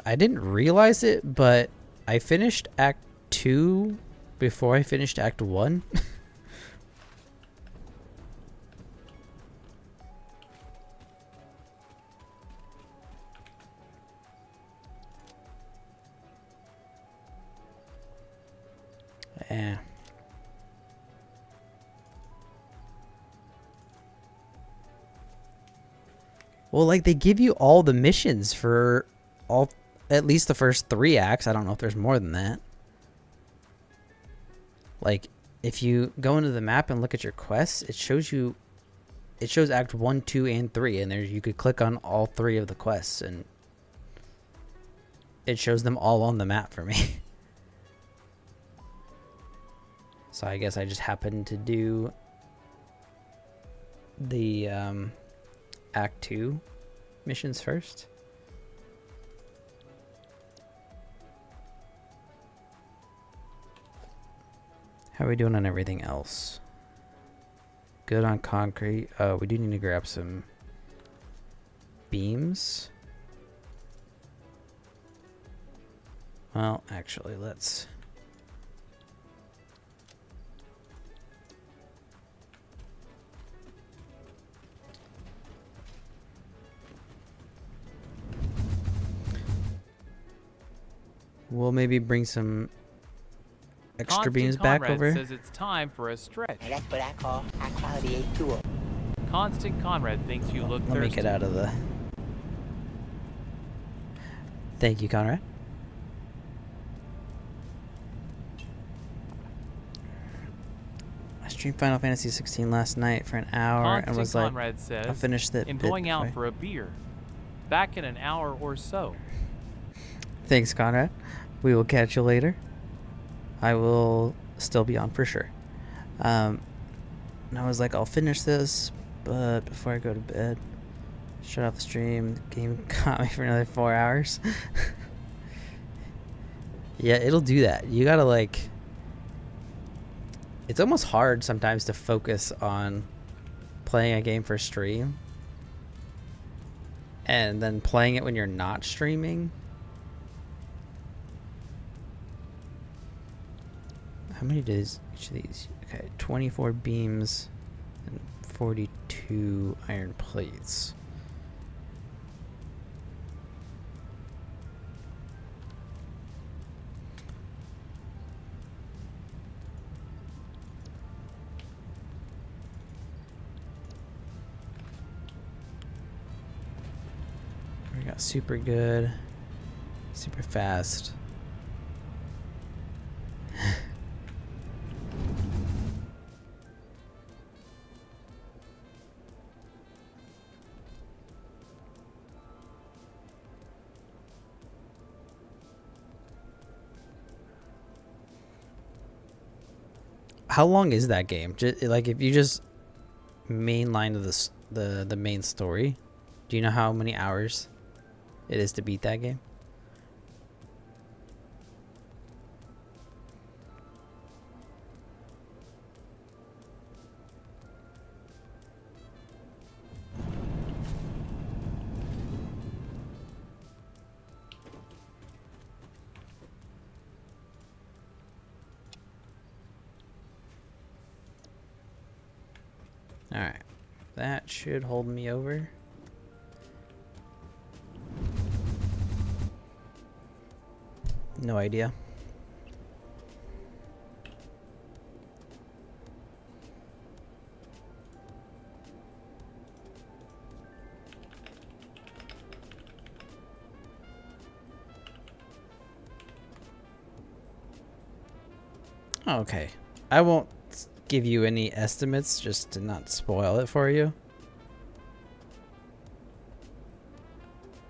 I didn't realize it, but I finished Act 2 before I finished Act 1. Yeah. Well, like, they give you all the missions for all, at least the first 3 acts. I don't know if there's more than that. Like, if you go into the map and look at your quests, it shows Act 1, 2, and 3, and there you could click on all 3 of the quests, and it shows them all on the map for me. So I guess I just happened to do the Act 2 missions first. How are we doing on everything else? Good on concrete. Oh, we do need to grab some beams. Well, actually, let's... We'll maybe bring some extra Constant beams back Conrad over. says it's time for a stretch. And that's what I call high quality A2. Constant Conrad thinks you look Let me thirsty. get out of the... Thank you, Conrad. I streamed Final Fantasy 16 last night for an hour Constant and was like, Conrad says, I'll finish that and bit going out before- for a beer. Back in an hour or so. Thanks, Conrad. We will catch you later. I will still be on for sure. And I was like, I'll finish this, but before I go to bed, shut off the stream. The game got me for another 4 hours. Yeah, it'll do that. You gotta, like... It's almost hard sometimes to focus on playing a game for stream and then playing it when you're not streaming. How many does each of these? Okay, 24 beams and 42 iron plates. Got super good, super fast. How long is that game? Like, if you just mainline the main story, do you know how many hours it is to beat that game? Alright. That should hold me over. No idea. Okay. I won't give you any estimates just to not spoil it for you.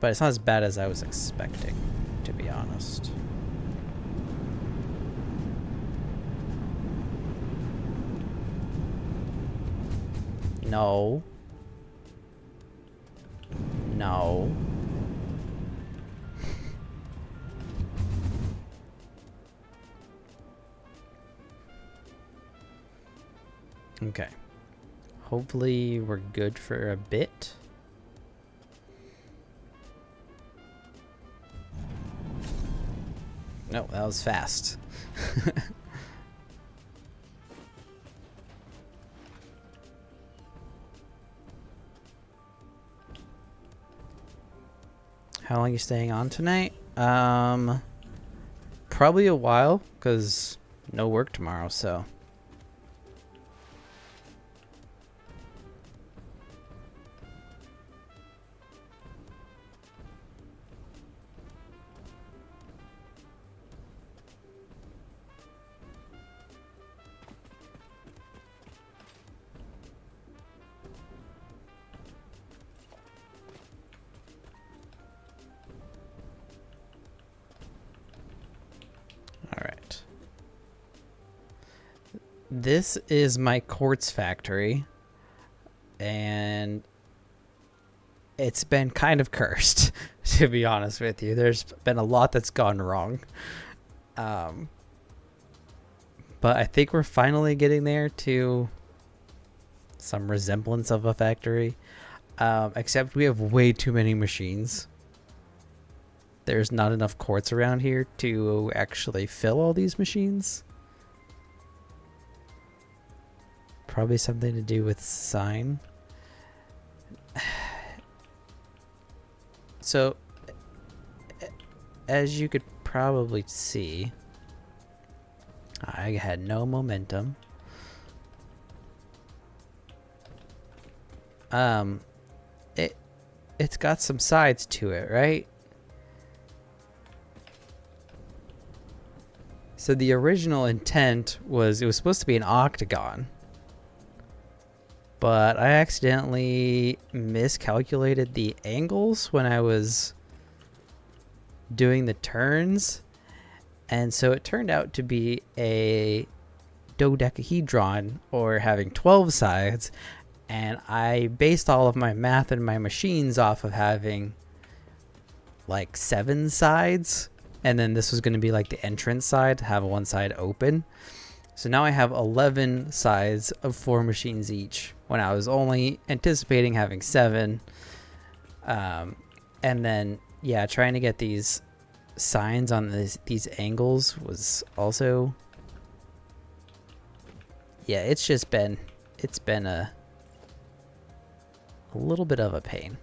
But it's not as bad as I was expecting, to be honest. No. No. Okay. Hopefully we're good for a bit. No, that was fast. How long are you staying on tonight? Probably a while, because no work tomorrow, so. Alright. This is my quartz factory, and it's been kind of cursed, to be honest with you. There's been a lot that's gone wrong. But I think we're finally getting there to some resemblance of a factory. Except we have way too many machines. There's not enough quartz around here to actually fill all these machines. Probably something to do with sign. So, as you could probably see, I had no momentum. It's got some sides to it, right? So the original intent was it was supposed to be an octagon, but I accidentally miscalculated the angles when I was doing the turns, and so it turned out to be a dodecahedron, or having 12 sides, and I based all of my math and my machines off of having like 7 sides, and then this was going to be like the entrance side to have one side open. So now I have 11 sides of 4 machines each when I was only anticipating having 7. And then, yeah, trying to get these signs on these angles was also, yeah, it's been a little bit of a pain.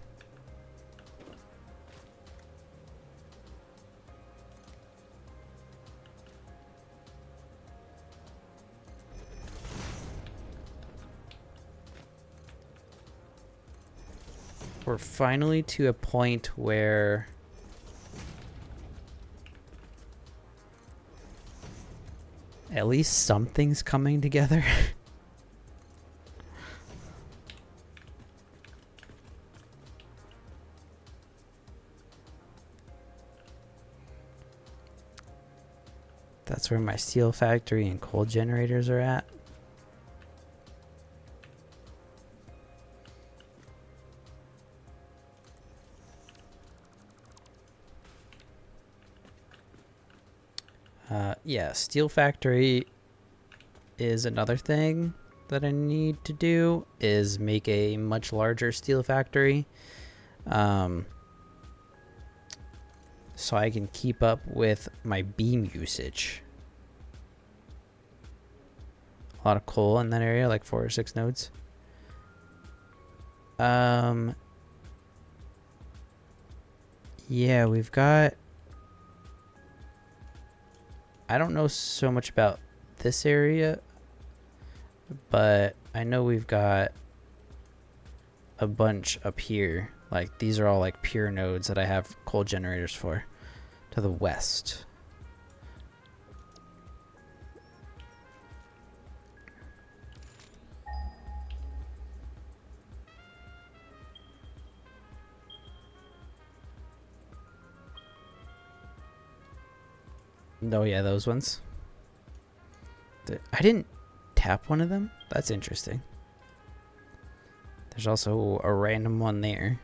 we're finally to a point where at least something's coming together. That's where my steel factory and coal generators are at. Yeah, steel factory is another thing that I need to do, is make a much larger steel factory. So I can keep up with my beam usage. A lot of coal in that area, like 4 or 6 nodes. Yeah, we've got... I don't know so much about this area, but I know we've got a bunch up here. Like, these are all like pure nodes that I have coal generators for to the west. Oh yeah, those ones. I didn't tap one of them. That's interesting. There's also a random one there.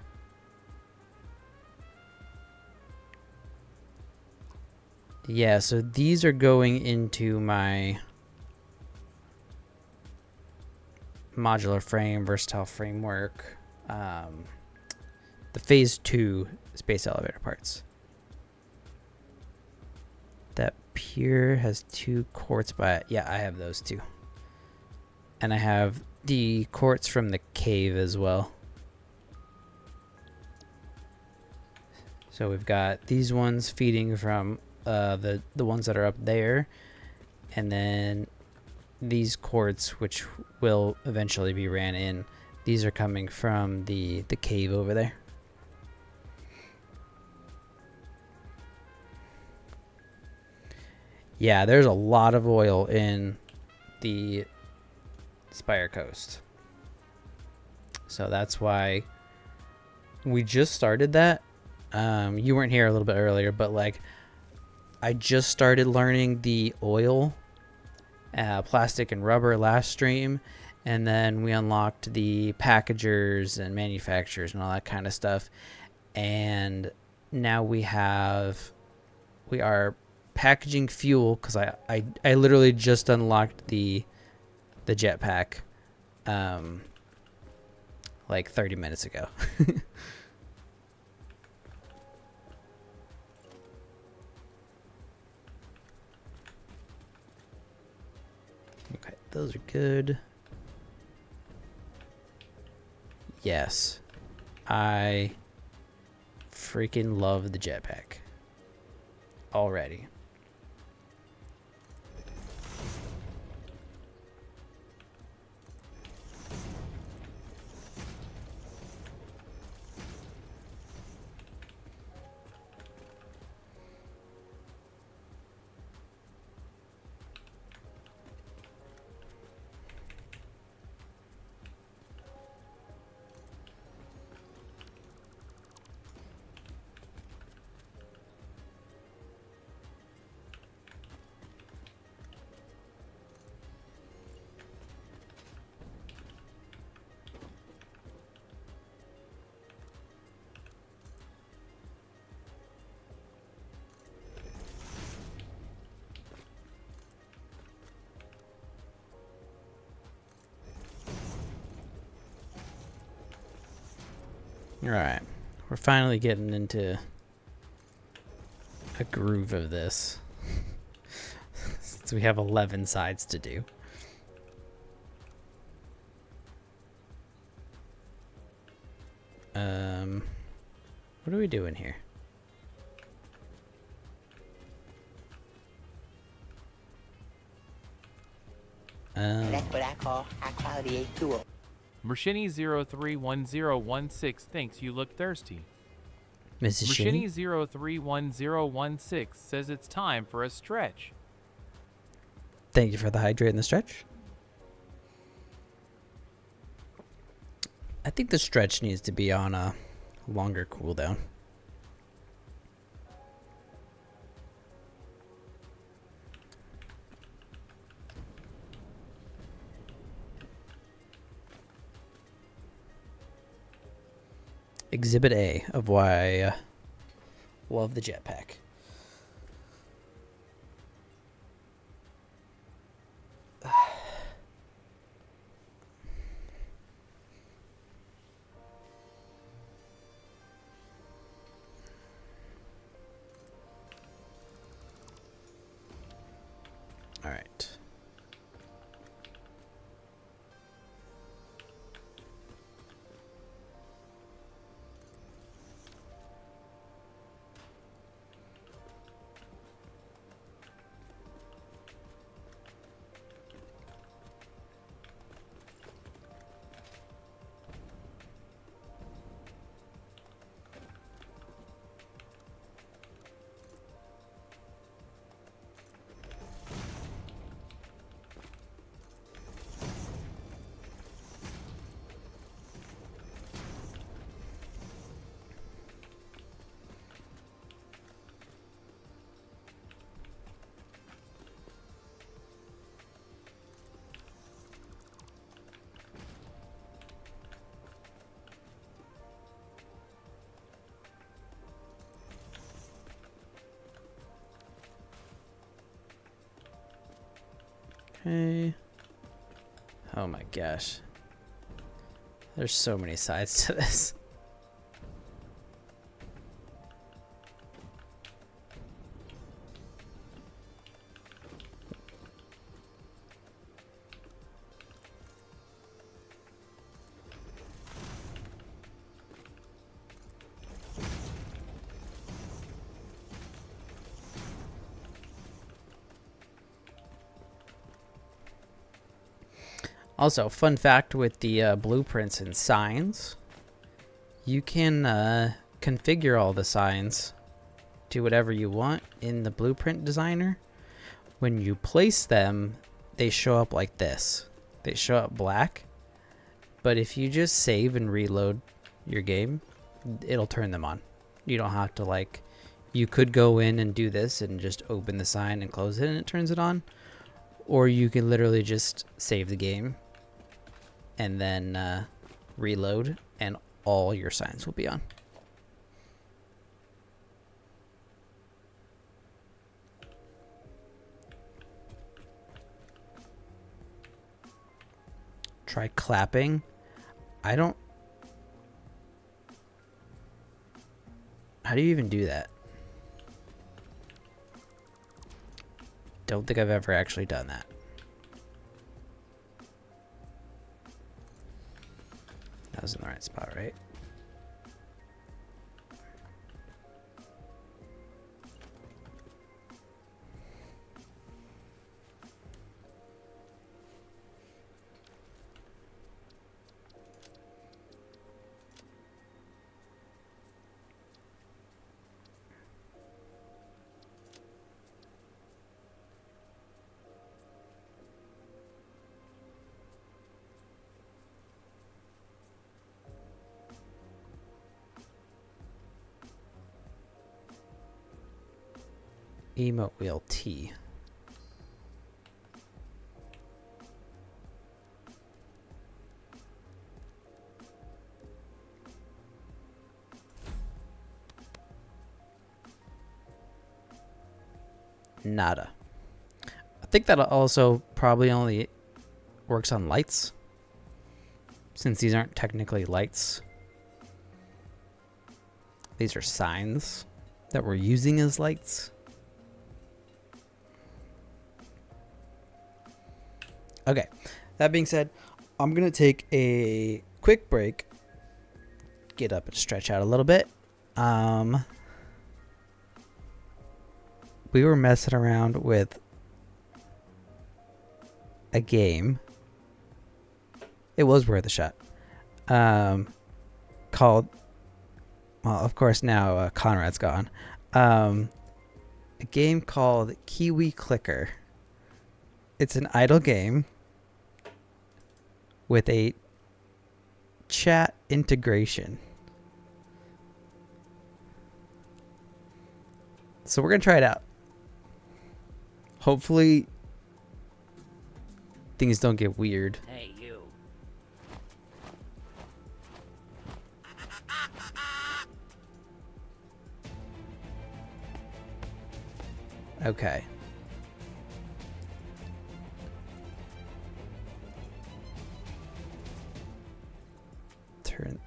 Yeah, so these are going into my modular frame, versatile framework, the phase 2 space elevator parts. That pier has 2 quartz, but yeah, I have those too. And I have the quartz from the cave as well. So we've got these ones feeding from the ones that are up there, and then these quartz, which will eventually be ran in. These are coming from the cave over there. Yeah, there's a lot of oil in the Spire Coast. So that's why we just started that. You weren't here a little bit earlier, but like I just started learning the oil, plastic and rubber last stream, and then we unlocked the packagers and manufacturers and all that kind of stuff. And now we are packaging fuel, because I literally just unlocked the jetpack like 30 minutes ago. Okay, those are good. Yes, I freaking love the jetpack already. Alright, we're finally getting into a groove of this. Since we have 11 sides to do. What are we doing here? That's what I call high quality A2. Mershini031016 thinks you look thirsty. Mrs. Shinny? Mershini031016 says it's time for a stretch. Thank you for the hydrate and the stretch. I think the stretch needs to be on a longer cooldown. Exhibit A of why I love the jetpack. All right. Okay. Oh my gosh. There's so many sides to this. Also, fun fact with the blueprints and signs, you can configure all the signs to whatever you want in the blueprint designer. When you place them, they show up like this. They show up black, but if you just save and reload your game, it'll turn them on. You don't have to, like, you could go in and do this and just open the sign and close it and it turns it on, or you can literally just save the game and then reload and all your signs will be on. Try clapping. I don't... How do you even do that? Don't think I've ever actually done that. That was in the right spot, right? Emote wheel T. Nada. I think that also probably only works on lights, since these aren't technically lights. These are signs that we're using as lights. Okay, that being said, I'm going to take a quick break, get up and stretch out a little bit. We were messing around with a game It was worth a shot. Called, well, of course now Conrad's gone. A game called Kiwi Clicker. It's an idle game with a chat integration. So we're going to try it out. Hopefully things don't get weird. Hey, you. Okay. Turn.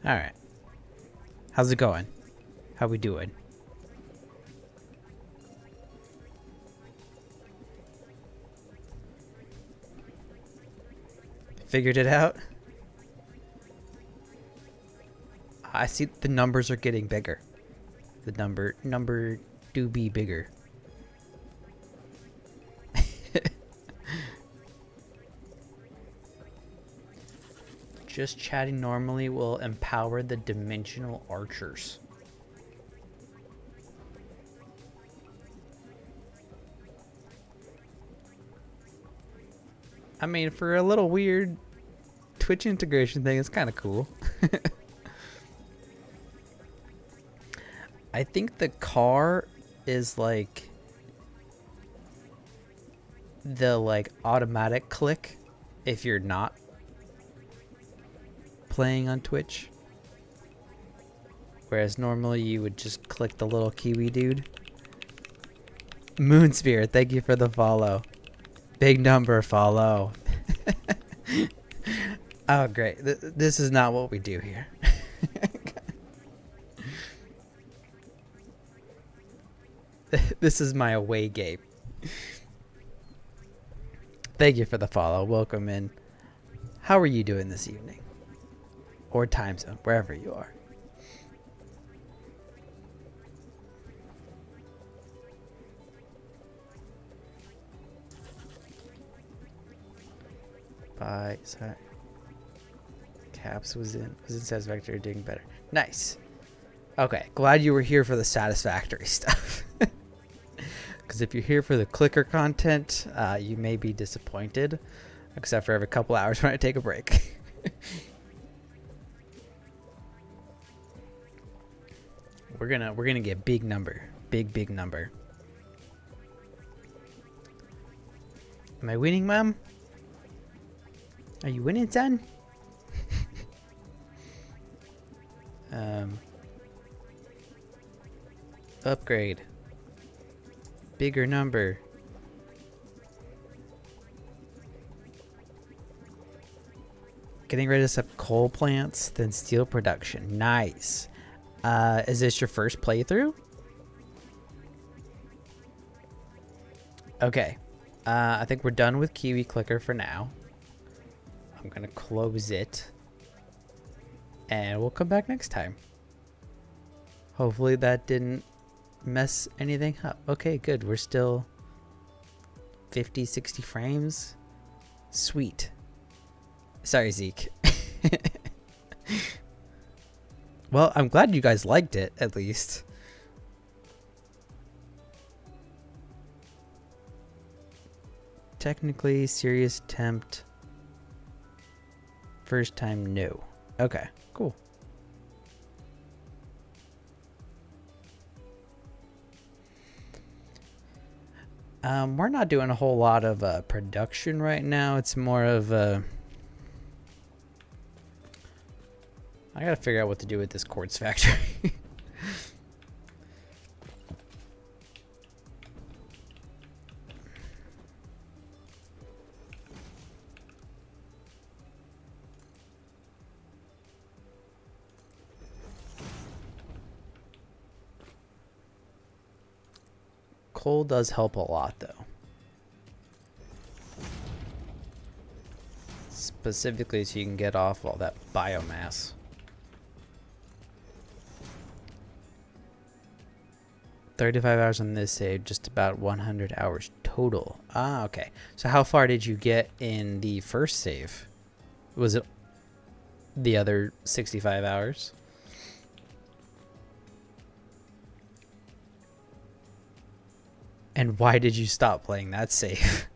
All right. How's it going? How we doing? Figured it out? I see the numbers are getting bigger. The number do be bigger. Just chatting normally will empower the dimensional archers. I mean, for a little weird Twitch integration thing, it's kind of cool. I think the car is like the automatic click if you're not playing on Twitch, whereas normally you would just click the little kiwi dude. Moonspear, thank you for the follow. Big number follow. Oh great, this is not what we do here. This is my away game. Thank you for the follow. Welcome in. How are you doing this evening? Or time zone, wherever you are. Bye. Sorry. Caps was in Satisfactory, doing better. Nice. Okay, glad you were here for the Satisfactory stuff. Because if you're here for the clicker content, you may be disappointed, except for every couple hours when I take a break. We're gonna get big number, big number. Am I winning, Mom? Are you winning, son? Upgrade. Bigger number. Getting rid of some coal plants, then steel production. Nice. Is this your first playthrough? Okay. I think we're done with Kiwi Clicker for now. I'm gonna close it. And we'll come back next time. Hopefully that didn't mess anything up. Okay, good. We're still 50, 60 frames. Sweet. Sorry, Zeke. Well, I'm glad you guys liked it, at least. Technically, serious attempt. First time, no. Okay, cool. We're not doing a whole lot of production right now. It's more of a... I gotta figure out what to do with this quartz factory. Coal does help a lot, though. Specifically so you can get off all that biomass. 35 hours on this save, just about 100 hours total. Ah, okay. So how far did you get in the first save? Was it the other 65 hours? And why did you stop playing that save?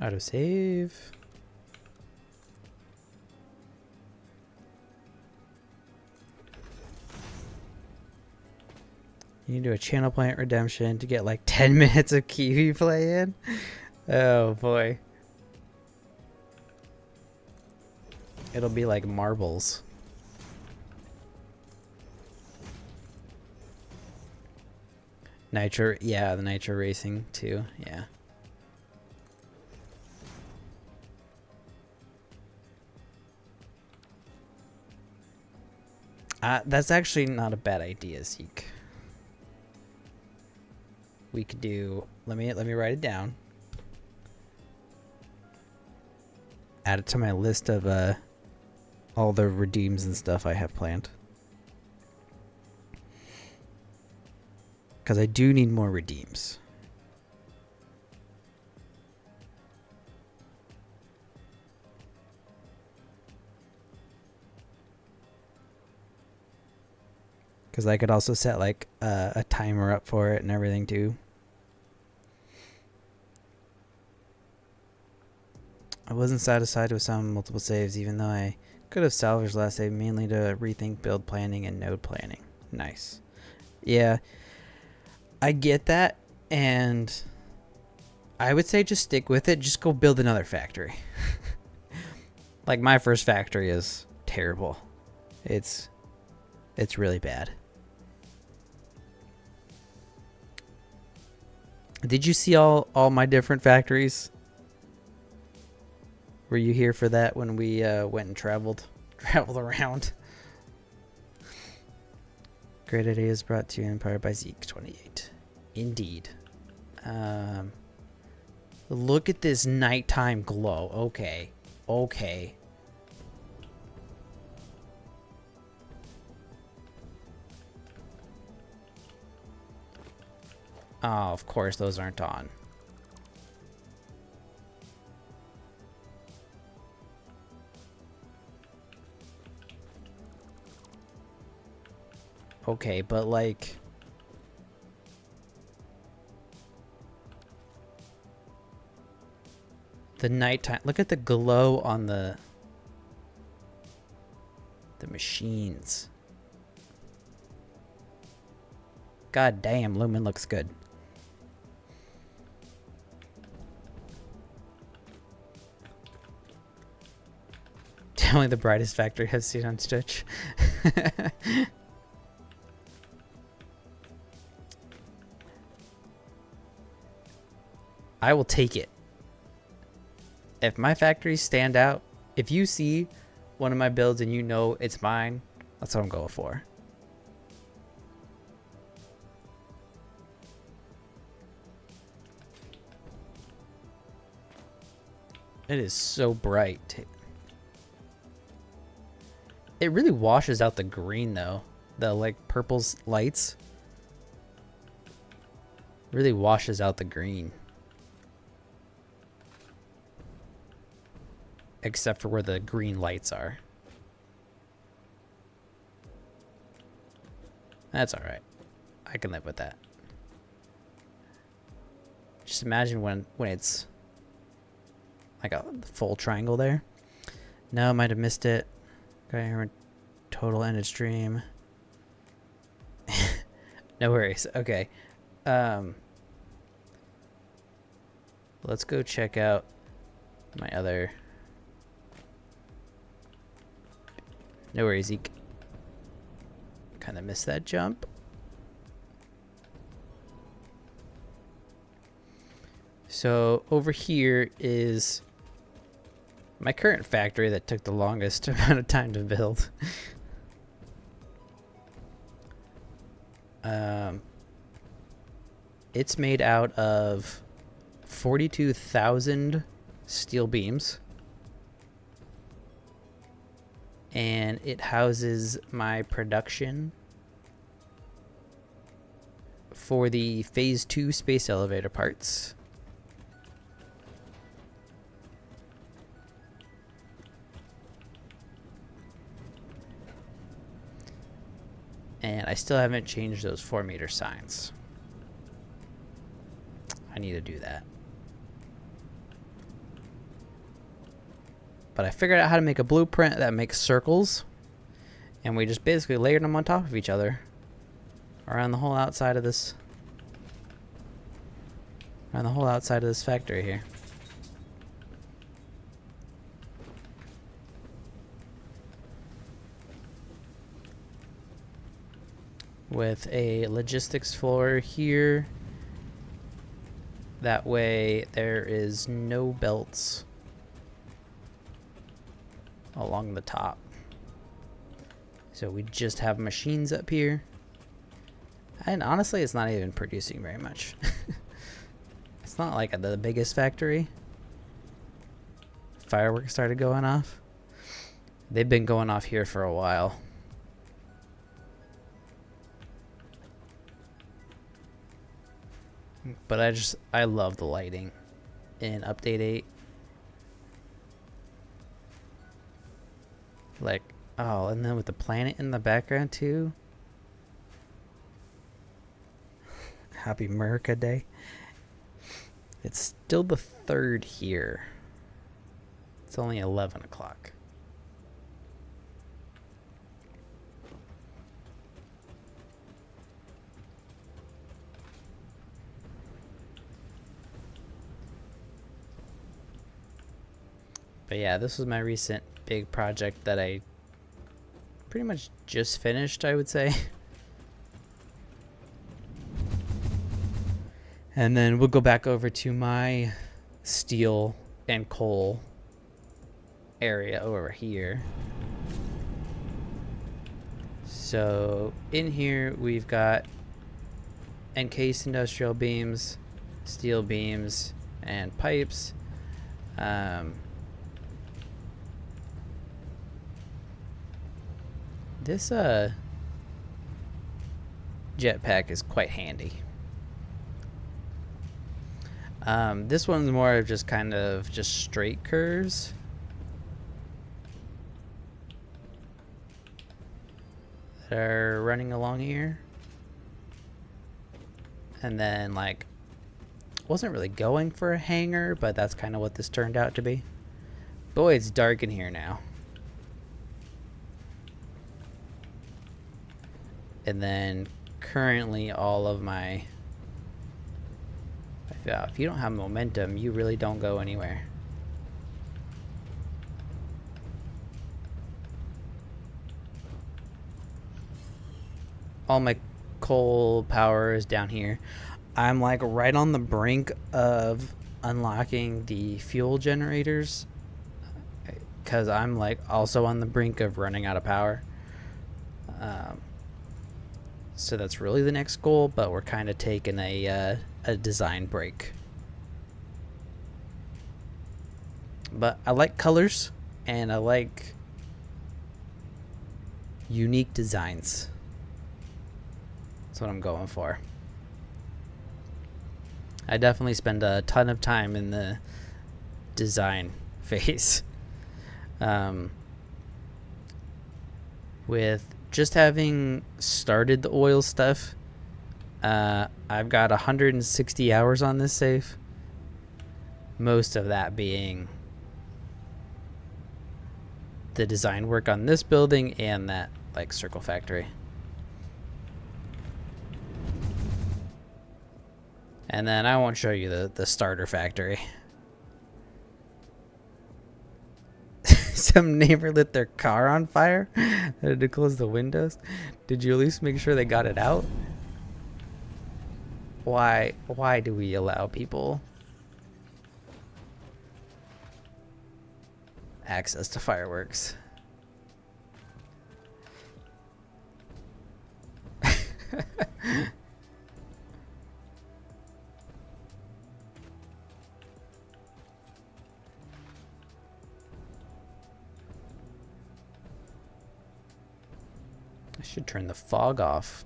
Auto save. You need to do a channel plant redemption to get like 10 minutes of Kiwi play in. Oh boy. It'll be like marbles. Nitro, yeah, the Nitro Racing too, yeah. That's actually not a bad idea, Zeke. We could do, let me write it down. Add it to my list of all the redeems and stuff I have planned. Because I do need more redeems. Because I could also set like a timer up for it and everything too. I wasn't satisfied with some multiple saves, even though I could have salvaged last save mainly to rethink build planning and node planning. Nice. Yeah, I get that, and I would say just stick with it. Just go build another factory. Like my first factory is terrible. It's really bad. Did you see all my different factories? Were you here for that when we went and traveled around? Great ideas brought to you in part by Zeke 28. Indeed. Look at this nighttime glow. Okay. Okay. Oh, of course those aren't on. Okay, but like... the nighttime... Look at the glow on the machines. God damn, Lumen looks good. Definitely the brightest factory I've seen on Stitch. I will take it. If my factories stand out, if you see one of my builds and you know it's mine, that's what I'm going for. It is so bright. It really washes out the green though. The like purple's lights really washes out the green. Except for where the green lights are. That's alright. I can live with that. Just imagine when it's like a full triangle there. No, I might have missed it. Okay, here total ended stream. No worries. Okay. Let's go check out my other... No worries, Zeke. Kind of missed that jump. So over here is my current factory that took the longest amount of time to build. It's made out of 42,000 steel beams. And it houses my production for the Phase 2 space elevator parts. And I still haven't changed those 4-meter signs. I need to do that. But I figured out how to make a blueprint that makes circles. And we just basically layered them on top of each other. Around the whole outside of this. Around the whole outside of this factory here. With a logistics floor here. That way there is no belts along the top. So we just have machines up here. And honestly, it's not even producing very much. It's not like the biggest factory. Fireworks started going off. They've been going off here for a while. But I love the lighting in Update 8. Like, oh, and then with the planet in the background too. Happy America Day. It's still the 3rd here. It's only 11 o'clock. But yeah, this was my recent big project that I pretty much just finished, I would say. And then we'll go back over to my steel and coal area over here. So in here we've got encased industrial beams, steel beams, and pipes. This jetpack is quite handy. This one's more of just kind of just straight curves. That are running along here. And then like, wasn't really going for a hangar, but that's kind of what this turned out to be. Boy, it's dark in here now. And then currently all of my, if you don't have momentum, you really don't go anywhere. All my coal power is down here. I'm like right on the brink of unlocking the fuel generators, because I'm like also on the brink of running out of power. So that's really the next goal, but we're kind of taking a design break. But I like colors, and I like unique designs. That's what I'm going for. I definitely spend a ton of time in the design phase. With just having started the oil stuff, I've got 160 hours on this save. Most of that being the design work on this building and that like circle factory. And then I won't show you the starter factory. Some neighbor lit their car on fire. I had to close the windows. Did you at least make sure they got it out? Why do we allow people access to fireworks? I should turn the fog off.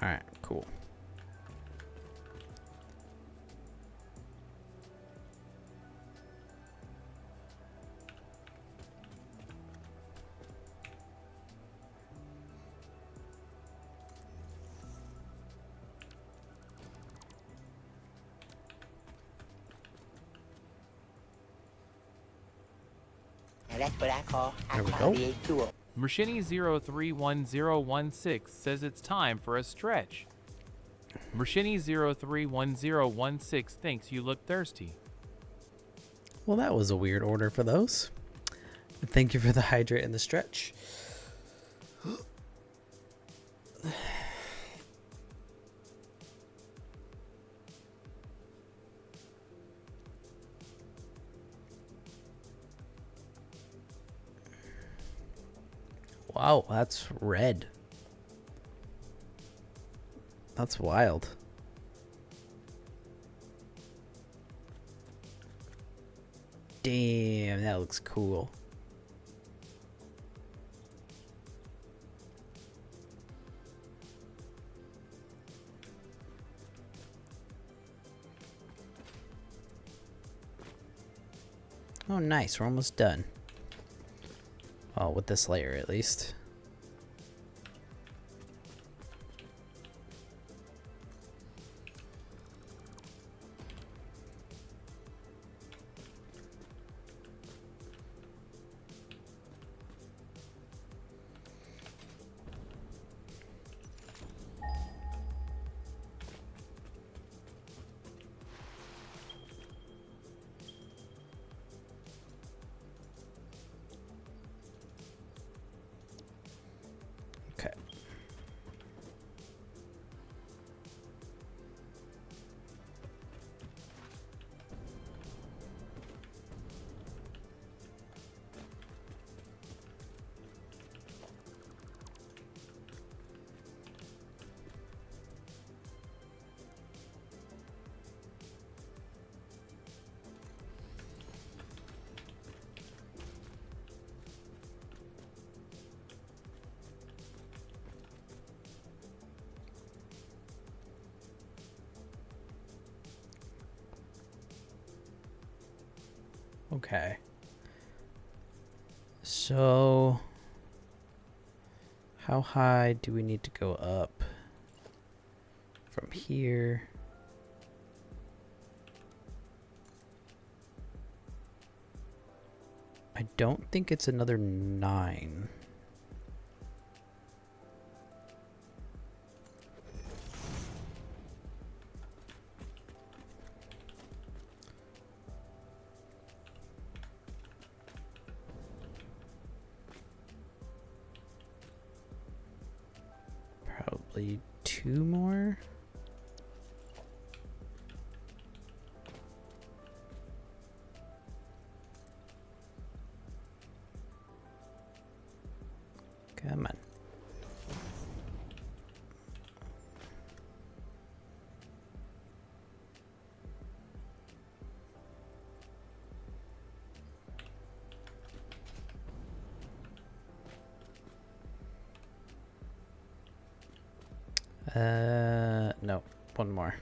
Alright, cool. That's what I call There we go. the tool. Mershini031016 says it's time for a stretch. Mershini031016 thinks you look thirsty. Well, that was a weird order for those. Thank you for the hydrate and the stretch. Wow, that's red. That's wild. Damn, that looks cool. Oh, nice. We're almost done. Well, with this layer at least. Okay. Okay. So, how high do we need to go up from here? I don't think it's another 9. Probably 2 more. Come on. No, one more.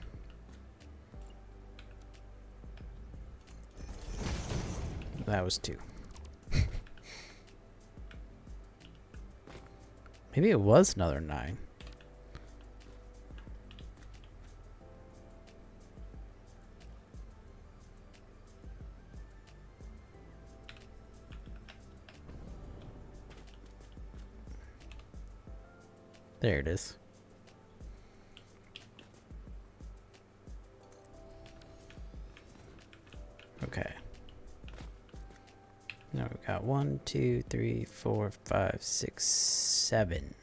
That was 2. Maybe it was another 9. There it is. Okay. Now we've got 1, 2, 3, 4, 5, 6, 7.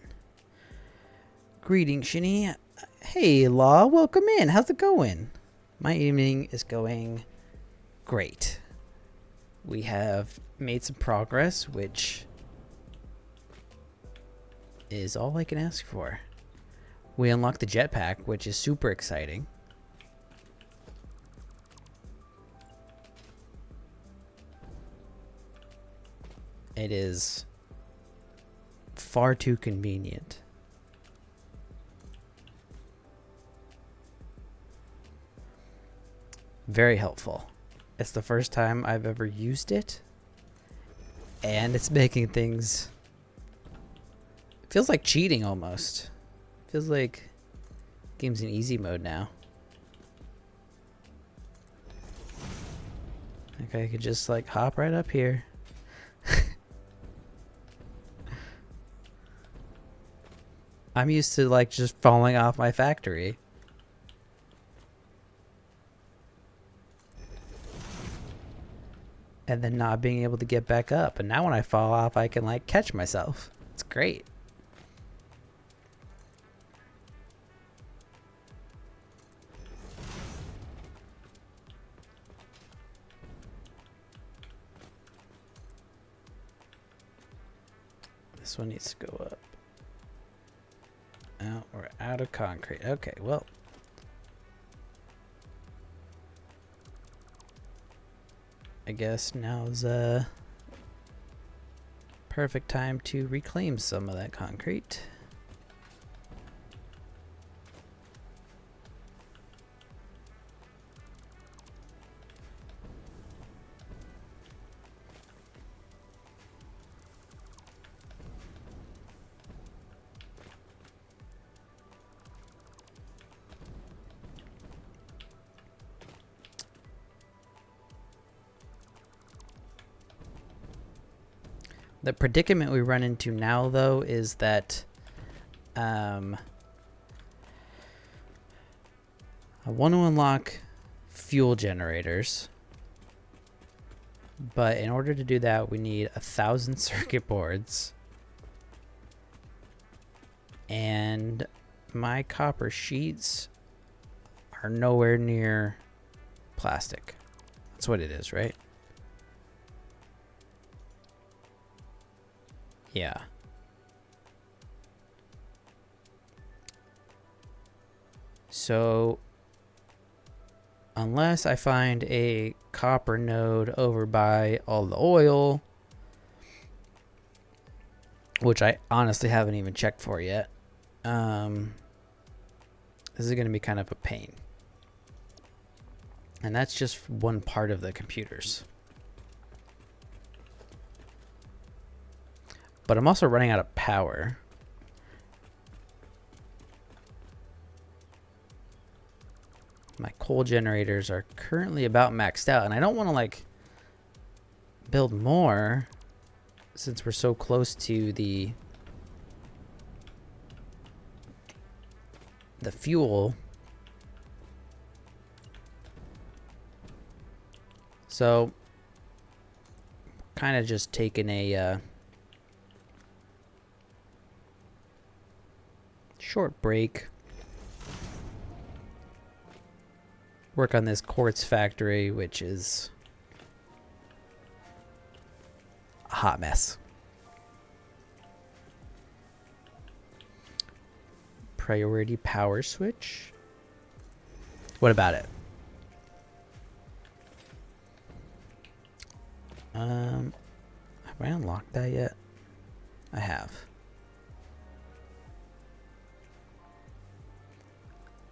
Greetings, Shini. Hey, Law. Welcome in. How's it going? My evening is going great. We have made some progress, which is all I can ask for. We unlocked the jetpack, which is super exciting. It is far too convenient. Very helpful. It's the first time I've ever used it, and it's making things... It feels like cheating almost. It feels like game's in easy mode now. Okay, I could just like hop right up here. I'm used to like just falling off my factory. And then not being able to get back up. And now when I fall off, I can like catch myself. It's great. This one needs to go up. Oh, we're out of concrete. Okay, well. I guess now's a perfect time to reclaim some of that concrete. The predicament we run into now, though, is that I want to unlock fuel generators, but in order to do that, we need 1,000 circuit boards, and my copper sheets are nowhere near plastic. That's what it is, right? Yeah. So, unless I find a copper node over by all the oil, which I honestly haven't even checked for yet, this is going to be kind of a pain. And that's just one part of the computers. But I'm also running out of power. My coal generators are currently about maxed out, and I don't want to like build more since we're so close to the fuel. So kind of just taking a short break. Work on this quartz factory, which is a hot mess. Priority power switch. What about it? Have I unlocked that yet? I have.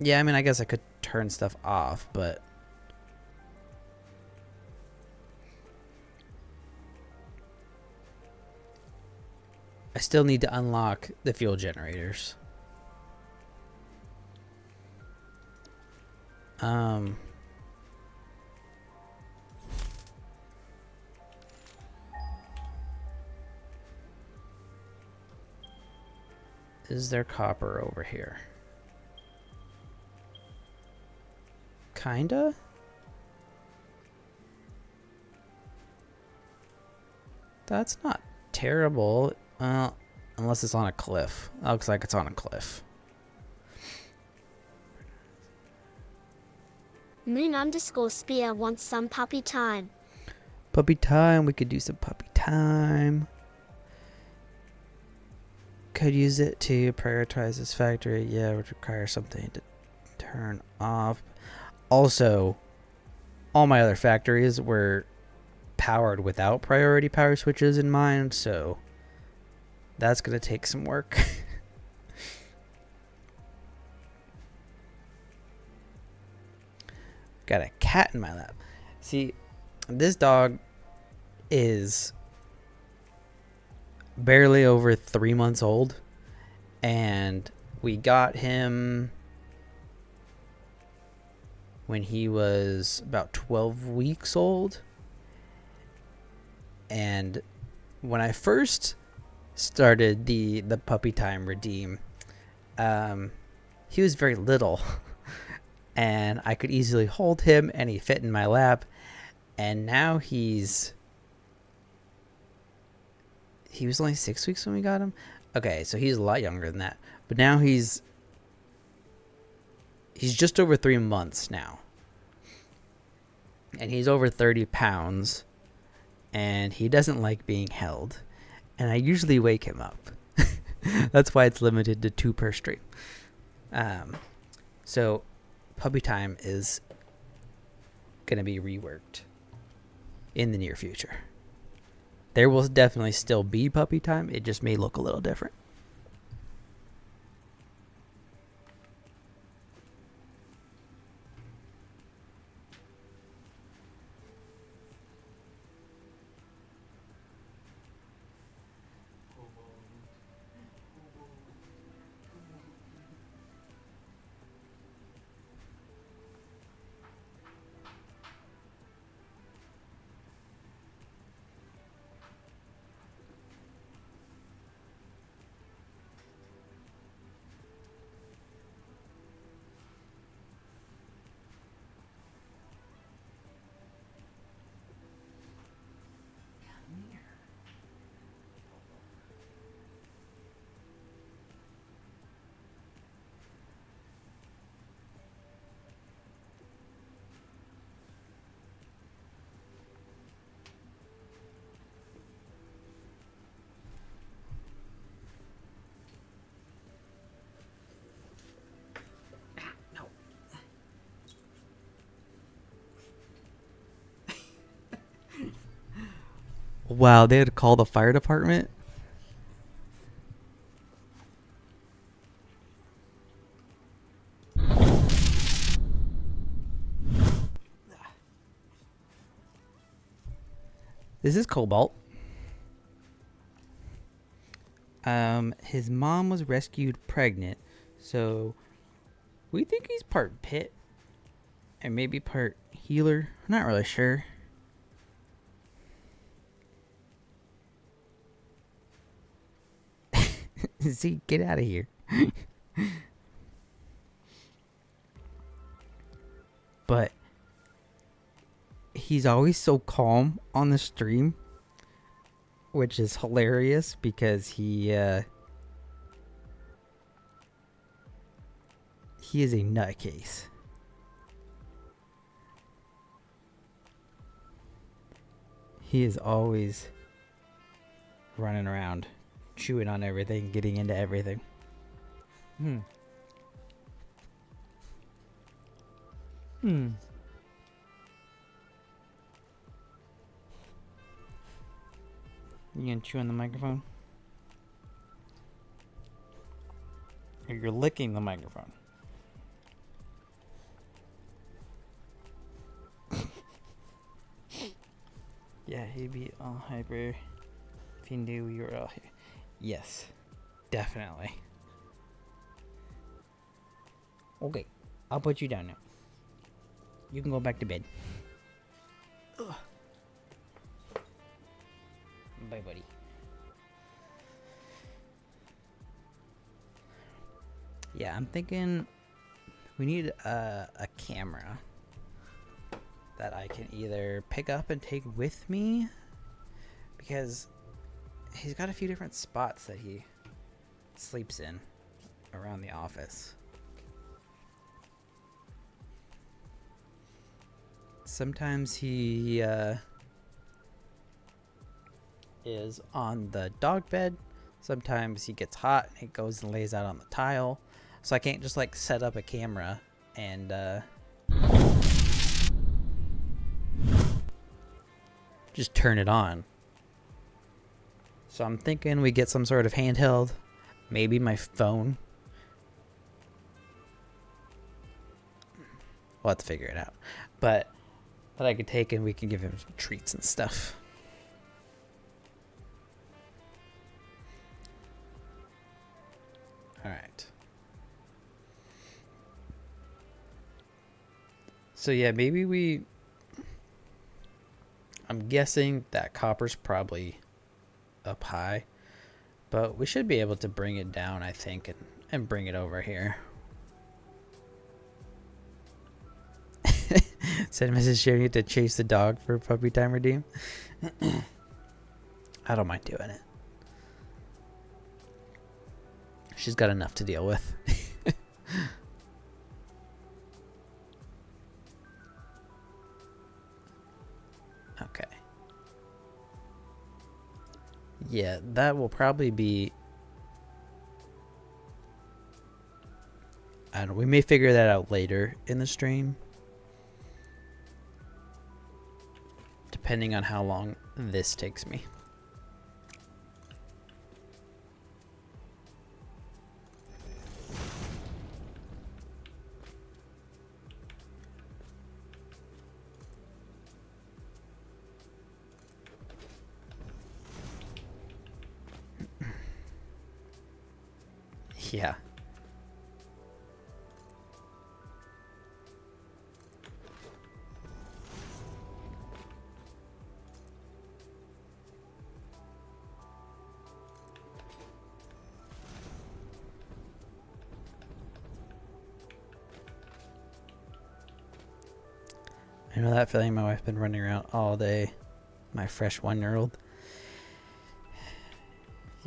Yeah, I mean, I guess I could turn stuff off, but I still need to unlock the fuel generators. Is there copper over here? Kinda? That's not terrible. Unless it's on a cliff. That looks like it's on a cliff. Moon_spear wants some puppy time. Puppy time. We could do some puppy time. Could use it to prioritize this factory. Yeah, it would require something to turn off. Also, all my other factories were powered without priority power switches in mind, so that's going to take some work. got a cat in my lap. See, this dog is barely over 3 months old, and we got him when he was about 12 weeks old. And when I first started the puppy time redeem, he was very little and I could easily hold him and he fit in my lap. And now he was only 6 weeks when we got him. Okay, so he's a lot younger than that, but now he's just over 3 months now, and he's over 30 pounds, and he doesn't like being held, and I usually wake him up. That's why it's limited to 2 per stream. So puppy time is gonna be reworked in the near future. There will definitely still be puppy time. It just may look a little different. Wow, they had to call the fire department? This is Cobalt. His mom was rescued pregnant, so we think he's part pit and maybe part healer. I'm not really sure. See, get out of here. But he's always so calm on the stream, which is hilarious because he is a nutcase. He is always running around, chewing on everything, getting into everything. You gonna chew on the microphone? Or you're licking the microphone? Yeah, he'd be all hyper if he knew you were all here. Yes, definitely. Okay, I'll put you down now. You can go back to bed. Ugh. Bye, buddy. Yeah, I'm thinking we need a camera that I can either pick up and take with me, because he's got a few different spots that he sleeps in around the office. Sometimes he is on the dog bed. Sometimes he gets hot and he goes and lays out on the tile. So I can't just like set up a camera and just turn it on. So I'm thinking we get some sort of handheld, maybe my phone. We'll have to figure it out. but that I could take and we can give him some treats and stuff. All right. So yeah, maybe I'm guessing that copper's probably up high, but we should be able to bring it down, I think, and bring it over here. Said Mrs. Sharon, you have to chase the dog for puppy time redeem. I don't mind doing it. She's got enough to deal with. Okay. Yeah, that will probably be... I don't know. We may figure that out later in the stream. Depending on how long this takes me. Yeah. I know that feeling. My wife's been running around all day. My fresh 1-year-old.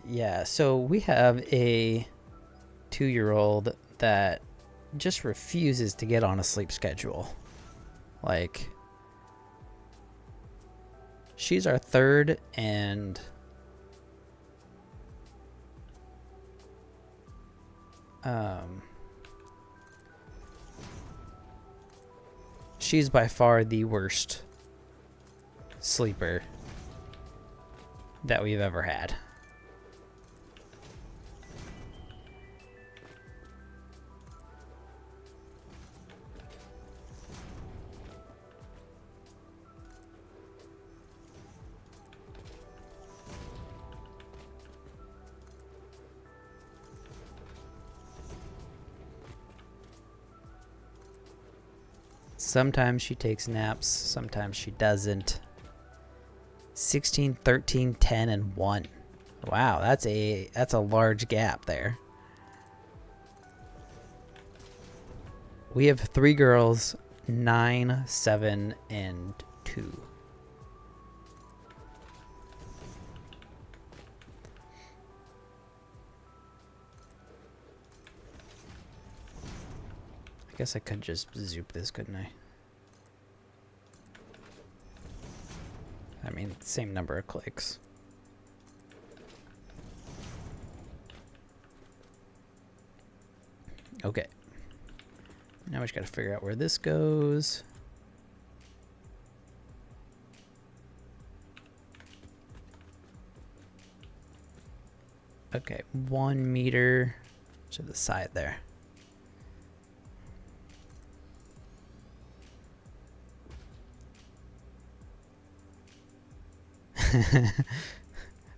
Yeah, so we have a 2-year-old that just refuses to get on a sleep schedule. Like, she's our third, and she's by far the worst sleeper that we've ever had. Sometimes she takes naps, sometimes she doesn't. 16, 13, 10, and 1. Wow, that's a large gap there. We have 3 girls, 9, 7, and 2. I guess I could just zoop this, couldn't I? I mean, same number of clicks. Okay. Now we just gotta figure out where this goes. Okay, 1 meter to the side there.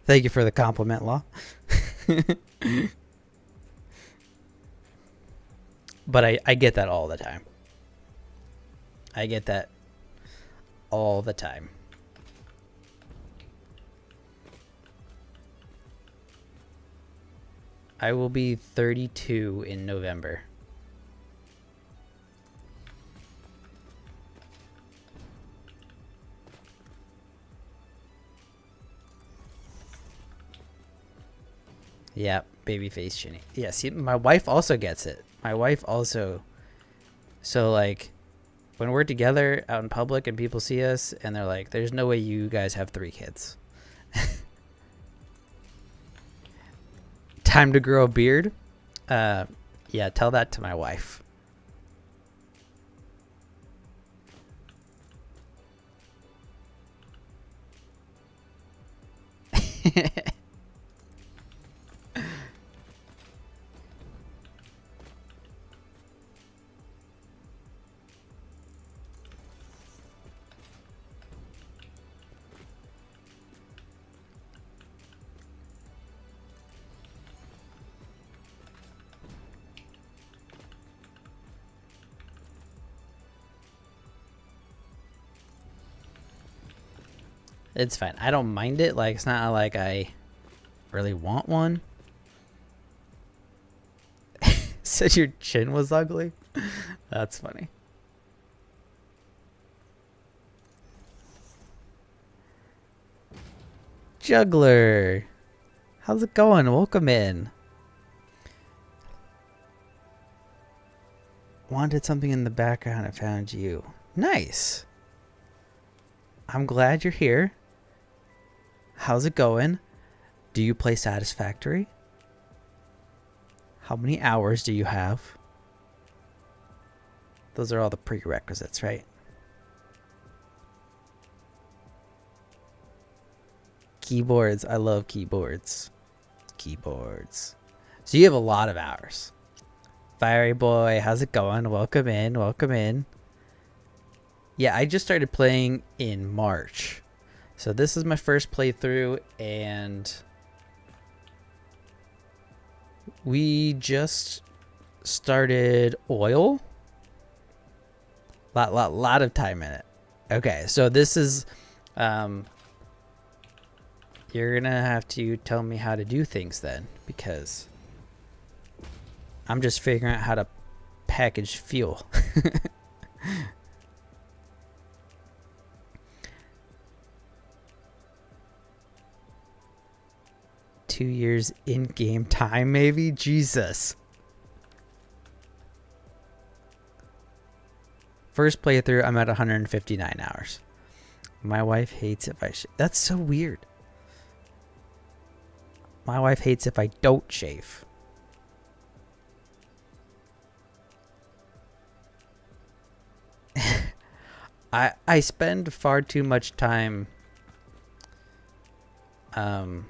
Thank you for the compliment, Law. But I get that all the time. I get that all the time. I will be 32 in November. Yeah, babyface Shinny. Yeah, see, my wife also gets it. My wife also. So, like, when we're together out in public and people see us and they're like, there's no way you guys have 3 kids. Time to grow a beard? Yeah, tell that to my wife. It's fine. I don't mind it. Like, it's not like I really want one. Said your chin was ugly? That's funny. Juggler. How's it going? Welcome in. Wanted something in the background. I found you. Nice. I'm glad you're here. How's it going? Do you play Satisfactory? How many hours do you have? Those are all the prerequisites, right? Keyboards. I love keyboards. Keyboards. So you have a lot of hours. Fiery boy, how's it going? Welcome in. Welcome in. Yeah, I just started playing in March. So this is my first playthrough, and we just started oil. Lot of time in it. Okay, so this is you're gonna have to tell me how to do things then, because I'm just figuring out how to package fuel. 2 years in-game time, maybe? Jesus. First playthrough, I'm at 159 hours. My wife hates if I that's so weird. My wife hates if I don't shave. I spend far too much time trying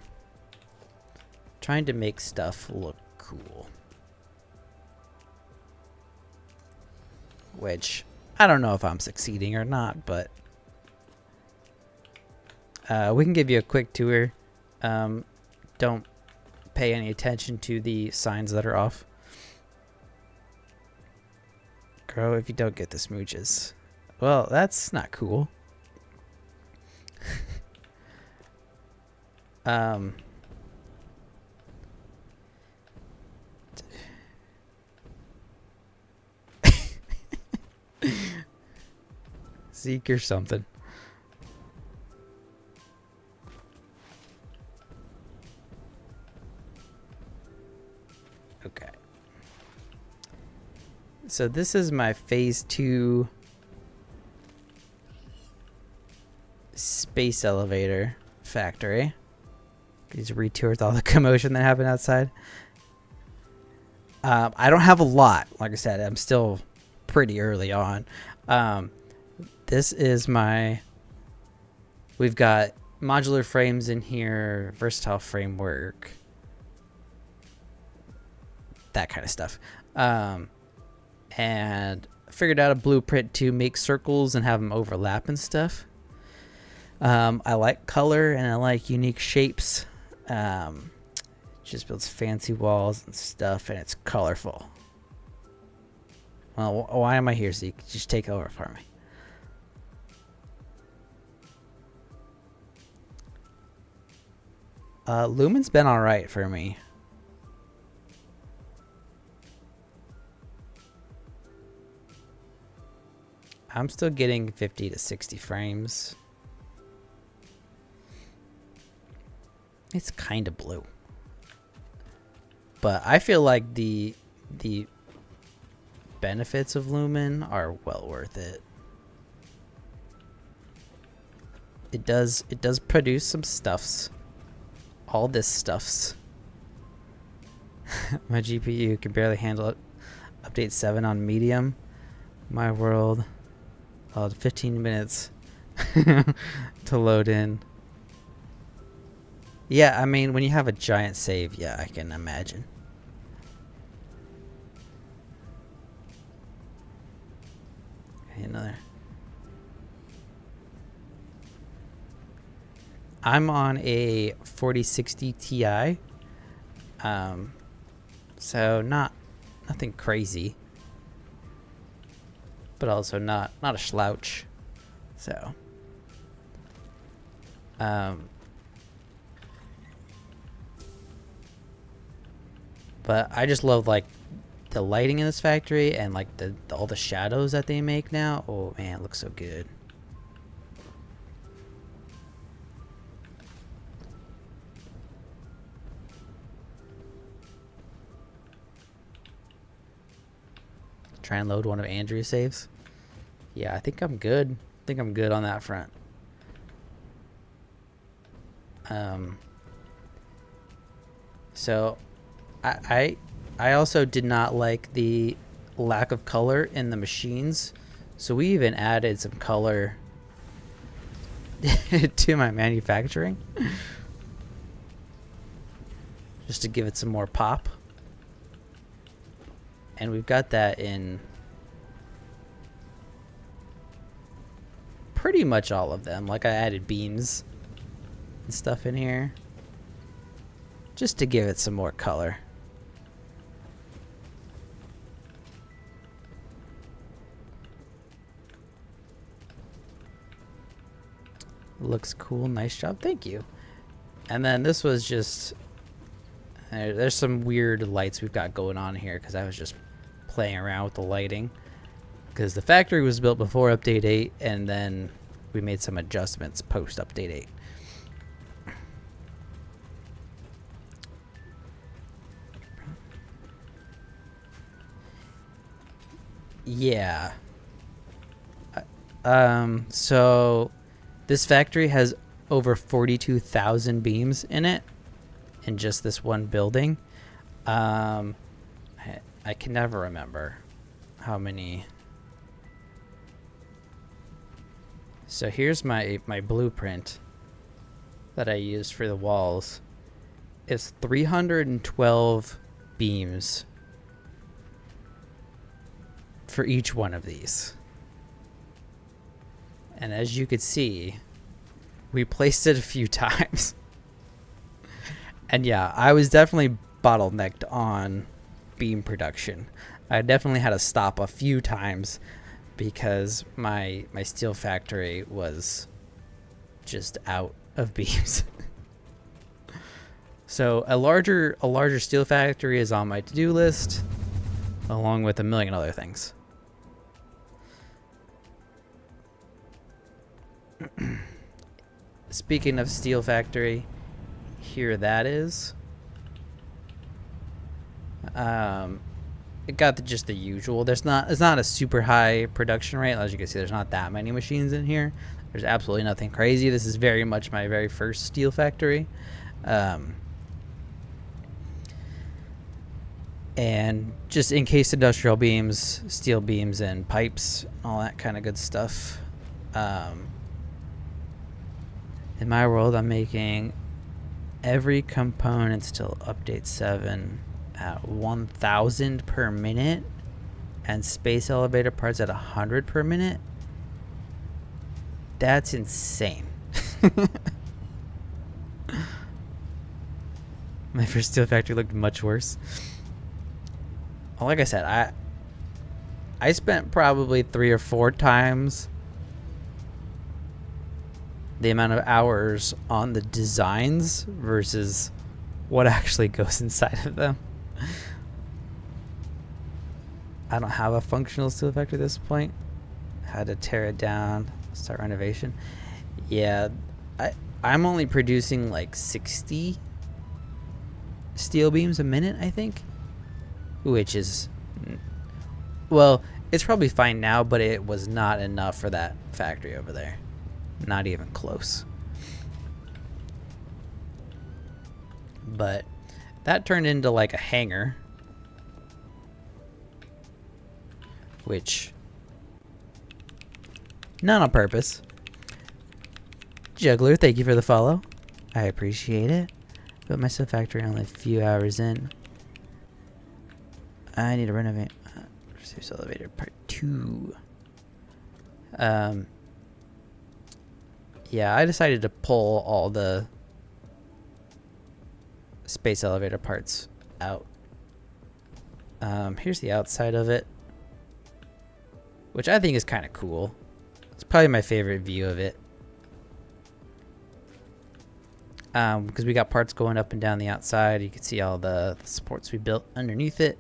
to make stuff look cool. Which I don't know if I'm succeeding or not, but we can give you a quick tour. Don't pay any attention to the signs that are off. Grow if you don't get the smooches. Well, that's not cool. Zeke or something. Okay. So this is my phase 2 space elevator factory. These retours all the commotion that happened outside. I don't have a lot. Like I said, I'm still pretty early on. This is my... We've got modular frames in here, versatile framework, that kind of stuff. And figured out a blueprint to make circles and have them overlap and stuff. I like color and I like unique shapes. Just builds fancy walls and stuff, and it's colorful. Well, why am I here, Zeke? Just take over for me. Lumen's been alright for me. I'm still getting 50 to 60 frames. It's kind of blue. But I feel like the benefits of Lumen are well worth it. It does produce some stuffs. All this stuffs. My GPU can barely handle it. Update 7 on medium. My world. 15 minutes to load in. Yeah, I mean, when you have a giant save, yeah, I can imagine. Okay, another. I'm on a 4060 Ti. So nothing crazy. But also not a slouch. So But I just love like the lighting in this factory and like all the shadows that they make now. Oh man, it looks so good. Try and load one of Andrew's saves. Yeah, I think I'm good. I think I'm good on that front. So I also did not like the lack of color in the machines. So we even added some color to my manufacturing. Just to give it some more pop. And we've got that in pretty much all of them. Like I added beams and stuff in here just to give it some more color. Looks cool. Nice job. Thank you. And then this was just there's some weird lights we've got going on here because I was just playing around with the lighting because the factory was built before update 8 and then we made some adjustments post update 8. Yeah. So this factory has over 42,000 beams in it in just this one building. I can never remember how many. So here's my blueprint that I used for the walls. It's 312 beams for each one of these. And as you could see, we placed it a few times. And yeah, I was definitely bottlenecked on beam production. I definitely had to stop a few times because my steel factory was just out of beams. So a larger steel factory is on my to-do list, along with a million other things. Speaking of steel factory, here that is. It got just the usual. It's not a super high production rate. As you can see, there's not that many machines in here. There's absolutely nothing crazy. This is very much my very first steel factory. And just in case industrial beams, steel beams, and pipes, all that kind of good stuff. In my world, I'm making every component till update 7 at 1,000 per minute and space elevator parts at 100 per minute. That's insane. My first steel factory looked much worse. Well, like I said, I spent probably 3 or 4 times the amount of hours on the designs versus what actually goes inside of them. I don't have a functional steel factory at this point. Had to tear it down, start renovation. Yeah, I'm only producing like 60 steel beams a minute, I think, which is, well, it's probably fine now, but it was not enough for that factory over there. Not even close. But that turned into like a hangar, which, not on purpose. Juggler, thank you for the follow. I appreciate it. But my steel factory only a few hours in. I need to renovate. Space elevator part 2. Yeah, I decided to pull all the space elevator parts out. Here's the outside of it, which I think is kind of cool. It's probably my favorite view of it. because we got parts going up and down the outside. You can see all the supports we built underneath it.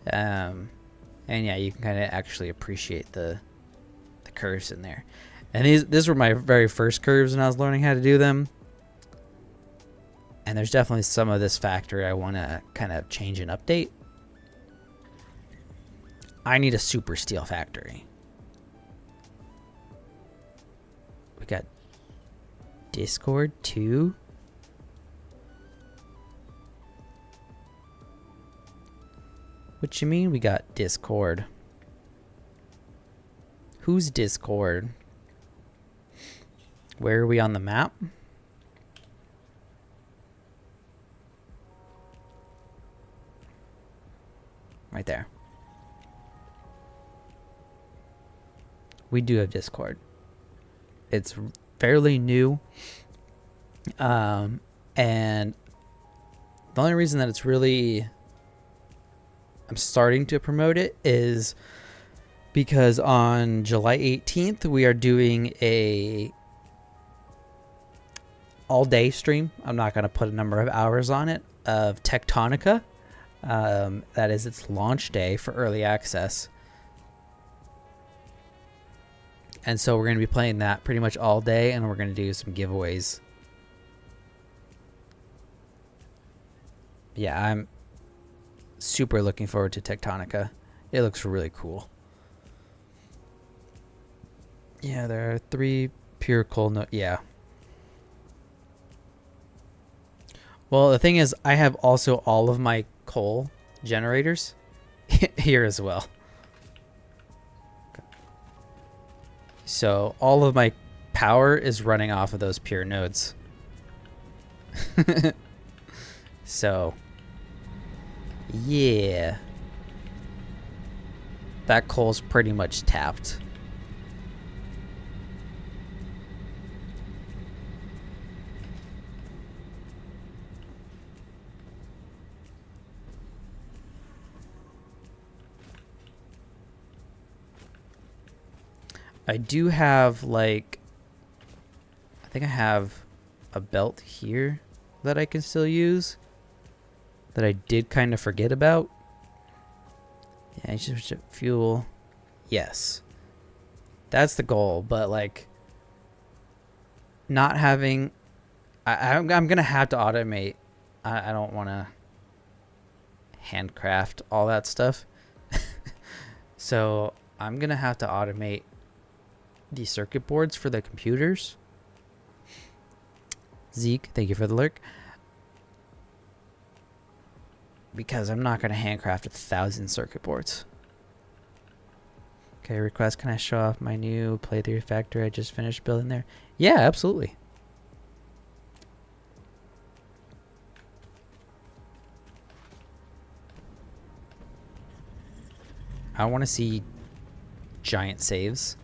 And yeah, you can kind of actually appreciate the curves in there. And these were my very first curves when I was learning how to do them. And there's definitely some of this factory I want to kind of change and update. I need a super steel factory. We got Discord too. What you mean we got Discord? Who's Discord? Where are we on the map? Right there. We do have Discord. It's fairly new. And the only reason that it's really... I'm starting to promote it is because on July 18th, we are doing a all-day stream. I'm not going to put a number of hours on it, of Tectonica. That is its launch day for early access. And so we're going to be playing that pretty much all day, and we're going to do some giveaways. Yeah, I'm super looking forward to Tectonica. It looks really cool. Yeah, there are 3 pure coal yeah. Well, the thing is, I have also all of my coal generators here as well. So all of my power is running off of those pure nodes. So yeah, that coal's pretty much tapped. I do have, like, I think I have a belt here that I can still use that I did kind of forget about. Yeah, I just fuel. Yes. That's the goal, but, like, not having... I'm going to have to automate. I don't want to handcraft all that stuff. So I'm going to have to automate the circuit boards for the computers. Zeke, thank you for the lurk. Because I'm not going to handcraft 1,000 circuit boards. Okay, request, can I show off my new playthrough factory I just finished building there? Yeah, absolutely. I want to see giant saves.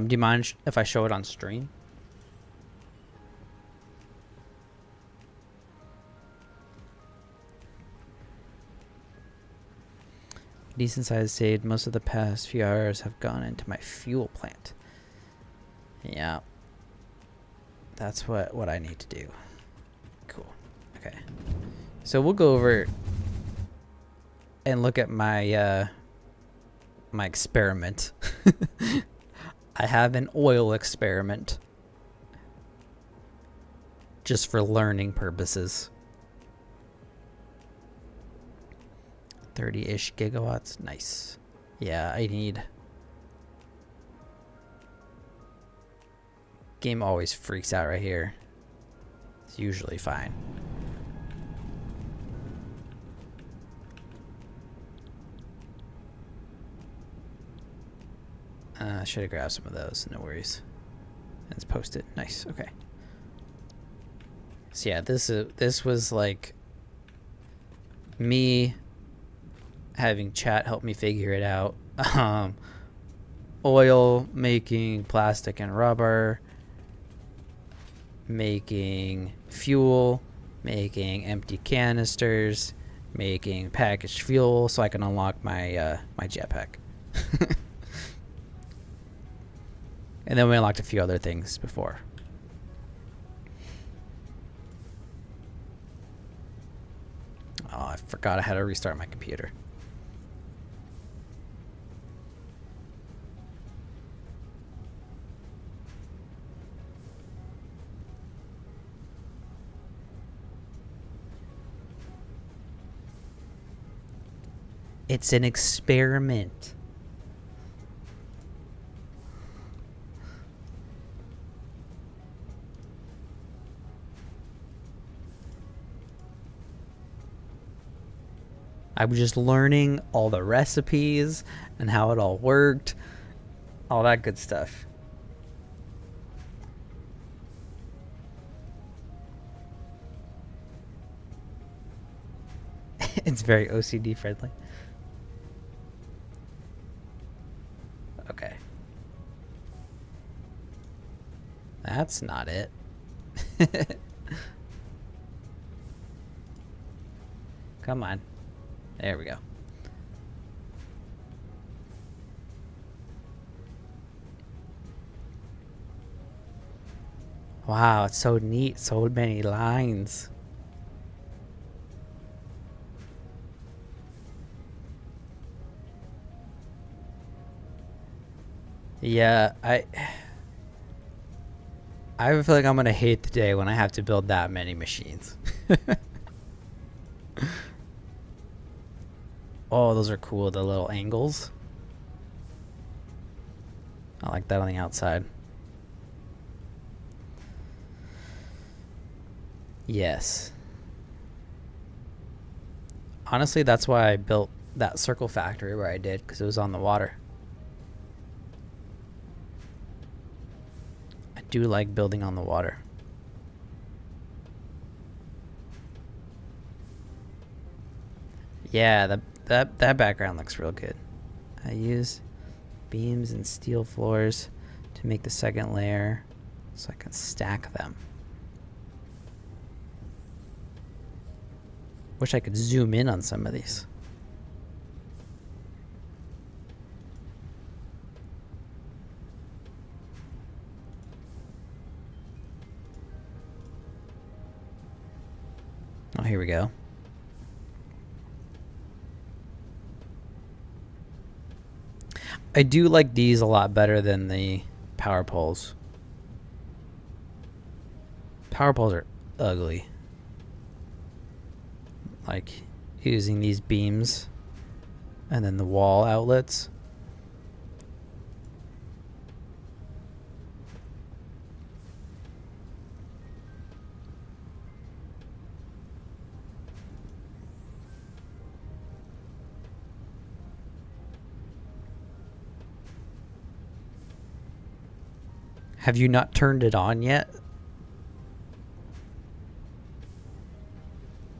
Do you mind if I show it on stream? Decent size saved. Most of the past few hours have gone into my fuel plant. Yeah. That's what I need to do. Cool. Okay. So we'll go over and look at my my experiment. I have an oil experiment just for learning purposes. 30-ish gigawatts. Nice. Yeah, I need... Game always freaks out right here. It's usually fine. Should have grabbed some of those. No worries. It's posted. Nice. Okay. So yeah, this was like me having chat help me figure it out. Oil, making plastic and rubber, making fuel, making empty canisters, making packaged fuel so I can unlock my my jetpack. And then we unlocked a few other things before. Oh, I forgot I had to restart my computer. It's an experiment. I was just learning all the recipes and how it all worked. All that good stuff. It's very OCD friendly. Okay. That's not it. Come on. There we go. Wow, it's so neat. So many lines. Yeah, I feel like I'm gonna hate the day when I have to build that many machines. Oh, those are cool, the little angles. I like that on the outside. Yes. Honestly, that's why I built that circle factory where I did, because it was on the water. I do like building on the water. Yeah, that background looks real good. I use beams and steel floors to make the second layer so I can stack them. Wish I could zoom in on some of these. Oh, here we go. I do like these a lot better than the power poles. Power poles are ugly. Like using these beams and then the wall outlets. Have you not turned it on yet?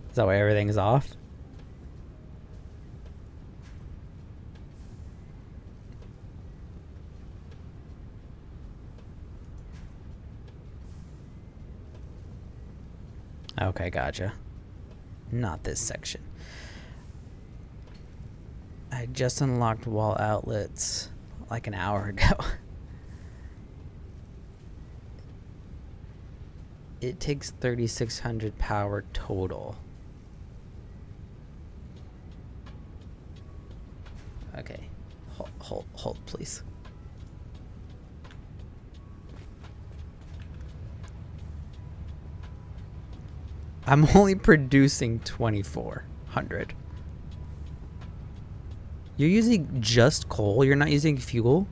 Is that why everything's off? Okay, gotcha. Not this section. I just unlocked wall outlets like an hour ago. It takes 3,600 power total. Okay. Hold, please. I'm only producing 2,400. You're using just coal? You're not using fuel?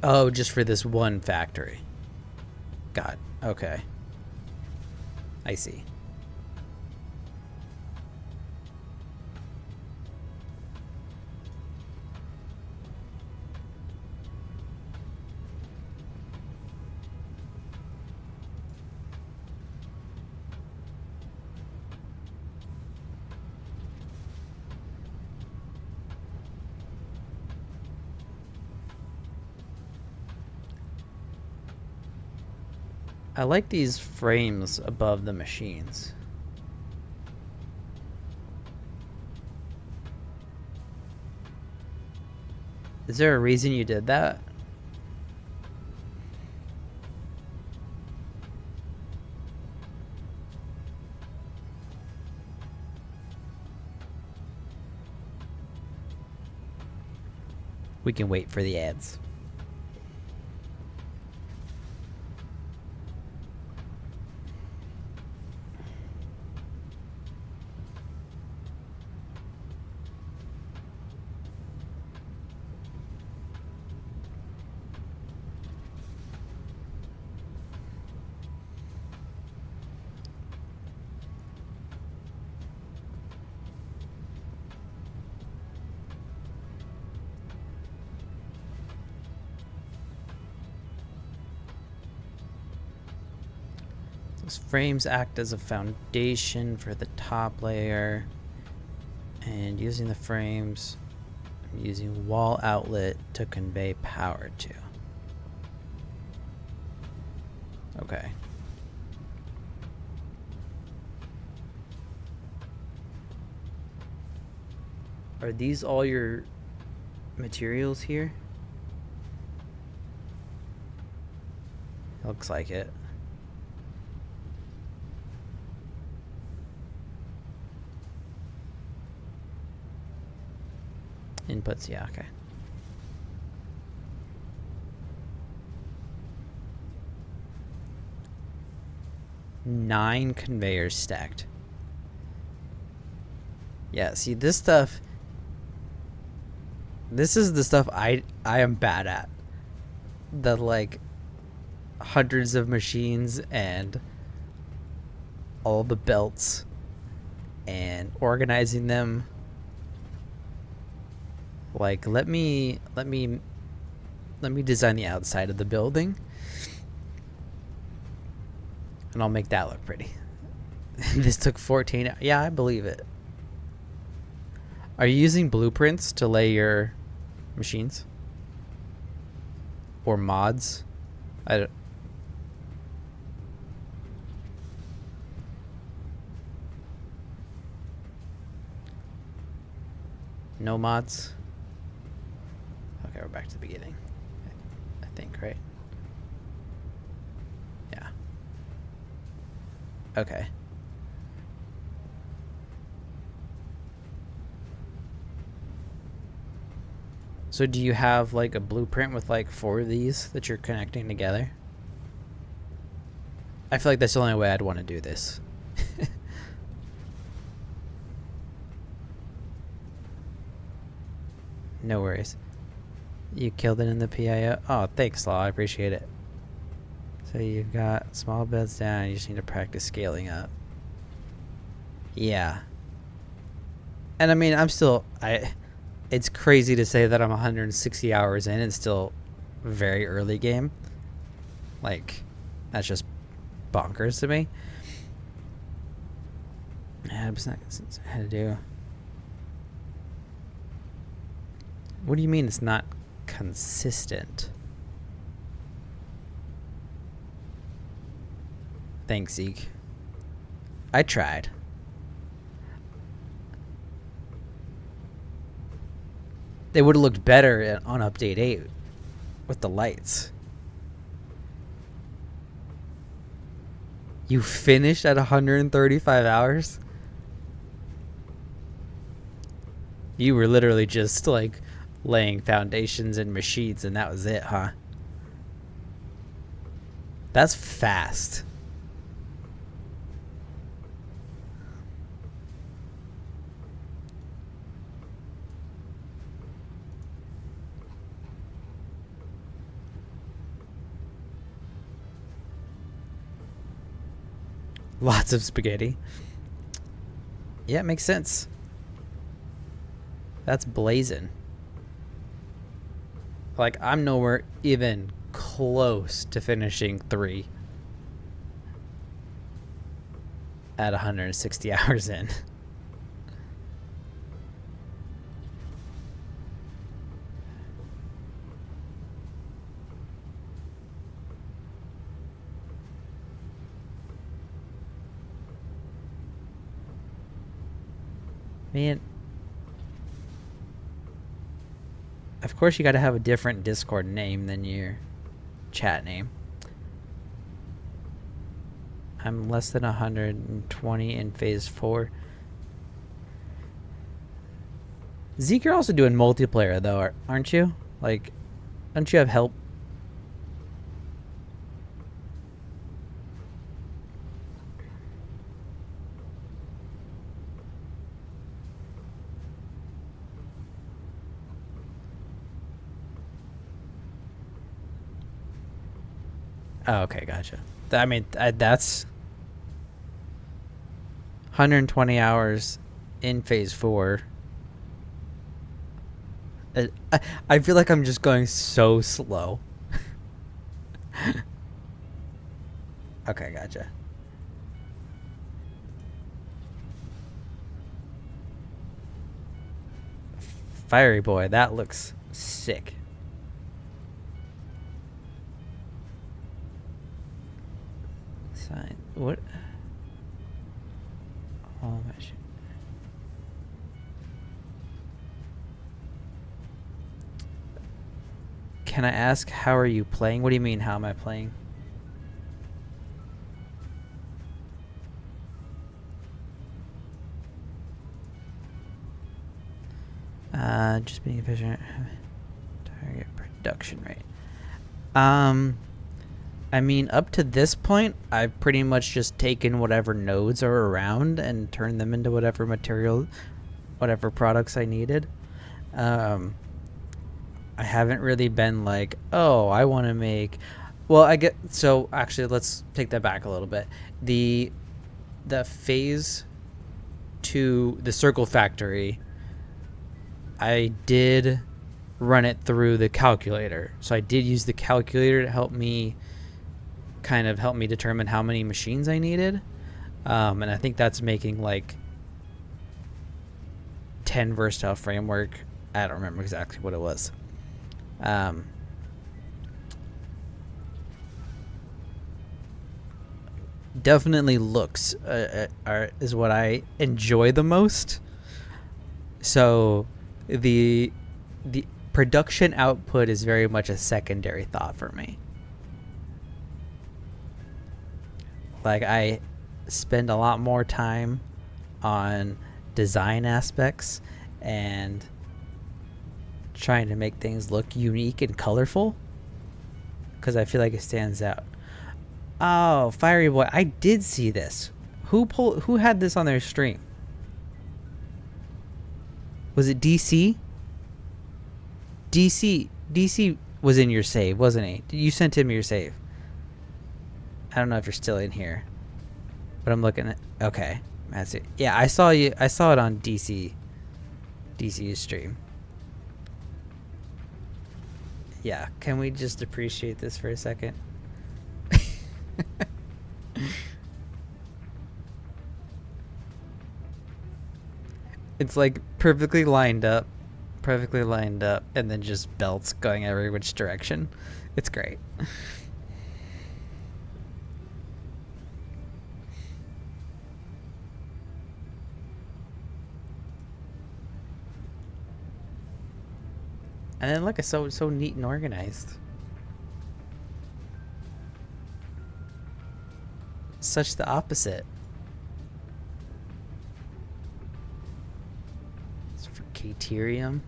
Oh, just for this one factory. God, okay. I see. I like these frames above the machines. Is there a reason you did that? We can wait for the ads. Those frames act as a foundation for the top layer, and using the frames, I'm using wall outlet to convey power to. Okay. Are these all your materials here? Looks like it. Inputs, yeah, okay. Nine conveyors stacked. Yeah, see this stuff. This is the stuff I am bad at. The like hundreds of machines and all the belts and organizing them. Like let me design the outside of the building and I'll make that look pretty. This took 14. Yeah, I believe it. Are you using blueprints to lay your machines or mods? I don't. No mods. Okay, we're back to the beginning. I think, right? Yeah. Okay. So do you have like a blueprint with like 4 of these that you're connecting together? I feel like that's the only way I'd want to do this. No worries. You killed it in the PIO. Oh, thanks, Law. I appreciate it. So you've got small beds down. You just need to practice scaling up. Yeah. And I mean, it's crazy to say that I'm 160 hours in and still very early game. Like, that's just bonkers to me. Yeah, it's not how to do. What do you mean it's not consistent? Thanks, Zeke. I tried. They would have looked better on update 8 with the lights. You finished at 135 hours? You were literally just like laying foundations and machines and that was it, huh? That's fast. Lots of spaghetti. Yeah, it makes sense. That's blazing. Like, I'm nowhere even close to finishing 3 at 160 hours in. Man, of course you got to have a different Discord name than your chat name. I'm less than 120 in phase 4. Zeke, you're also doing multiplayer though, aren't you? Like, don't you have help? Oh, okay, gotcha. I mean, that's 120 hours in phase 4. I feel like I'm just going so slow. Okay, gotcha. Fiery boy, that looks sick. Sign. What? Oh my shit. Can I ask, how are you playing? What do you mean, how am I playing? Just being efficient. Target production rate. I mean, up to this point, I've pretty much just taken whatever nodes are around and turned them into whatever material, whatever products I needed. I haven't really been like, oh, I want to make... Well, I get... So, actually, let's take that back a little bit. The phase 2, the circle factory, I did run it through the calculator. So I did use the calculator to help me determine how many machines I needed. And I think that's making like 10 versatile framework. I don't remember exactly what it was. Definitely looks is what I enjoy the most. So the production output is very much a secondary thought for me. Like, I spend a lot more time on design aspects and trying to make things look unique and colorful because I feel like it stands out. Oh, Fiery Boy, I did see this. Who had this on their stream? Was it DC? DC was in your save, wasn't he? You sent him your save. I don't know if you're still in here, but I'm looking at... Okay, that's it. Yeah, I saw you. I saw it on DC's stream. Yeah, can we just appreciate this for a second? It's like perfectly lined up, and then just belts going every which direction. It's great. And then look, it's so neat and organized. Such the opposite. It's for Caterium.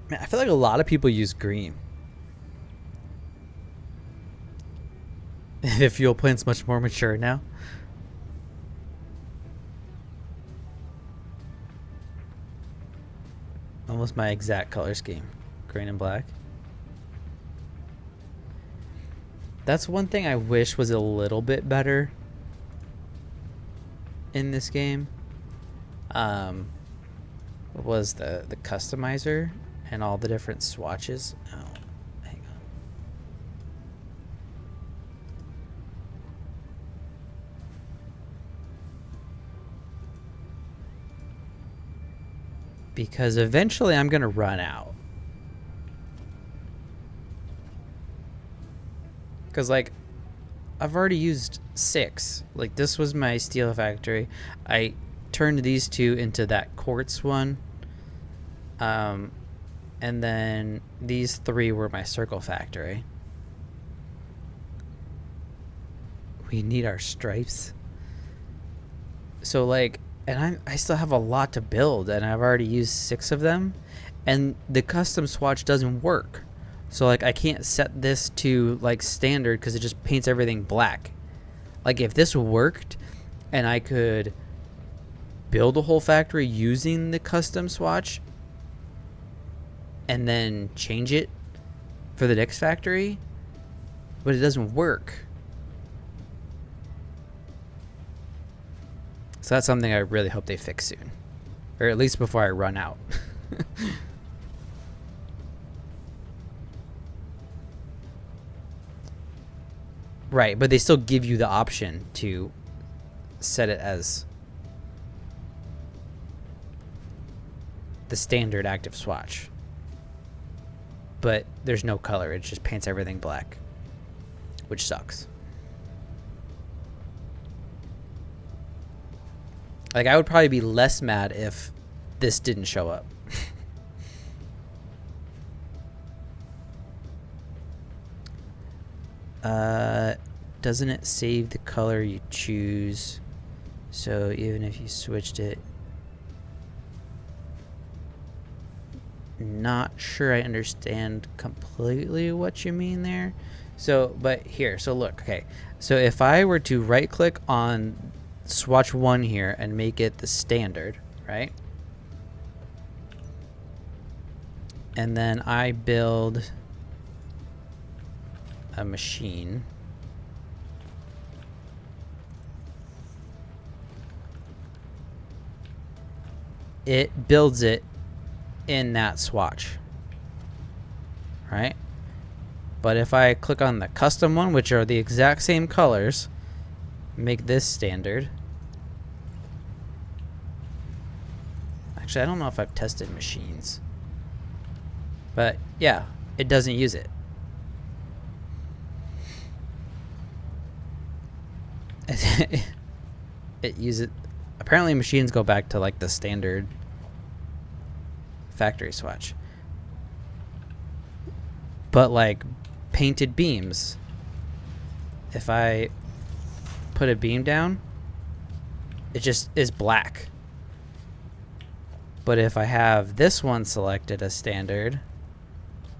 Man, I feel like a lot of people use green. The fuel plant's much more mature now. Almost my exact color scheme. Green and black. That's one thing I wish was a little bit better in this game. Was the customizer and all the different swatches. Oh, hang on. Because eventually I'm going to run out. Because, like, I've already used 6. Like, this was my steel factory. I turned these 2 into that quartz one. And then these 3 were my circle factory. We need our stripes. So, like, and I still have a lot to build, and I've already used 6 of them. And the custom swatch doesn't work. So, like, I can't set this to, like, standard because it just paints everything black. Like, if this worked and I could build a whole factory using the custom swatch and then change it for the next factory, but it doesn't work. So that's something I really hope they fix soon. Or at least before I run out. Right, but they still give you the option to set it as the standard active swatch. But there's no color, it just paints everything black, which sucks. Like, I would probably be less mad if this didn't show up. Doesn't it save the color you choose? So even if you switched it. Not sure I understand completely what you mean there. So, but here, so look, okay. So if I were to right click on swatch 1 here and make it the standard, right? And then I build a machine. It builds it in that swatch, right? But if I click on the custom one, which are the exact same colors, make this standard. Actually, I don't know if I've tested machines, but yeah, it doesn't use it. It uses. Apparently, machines go back to like the standard factory swatch. But like painted beams, if I put a beam down, it just is black. But if I have this one selected as standard,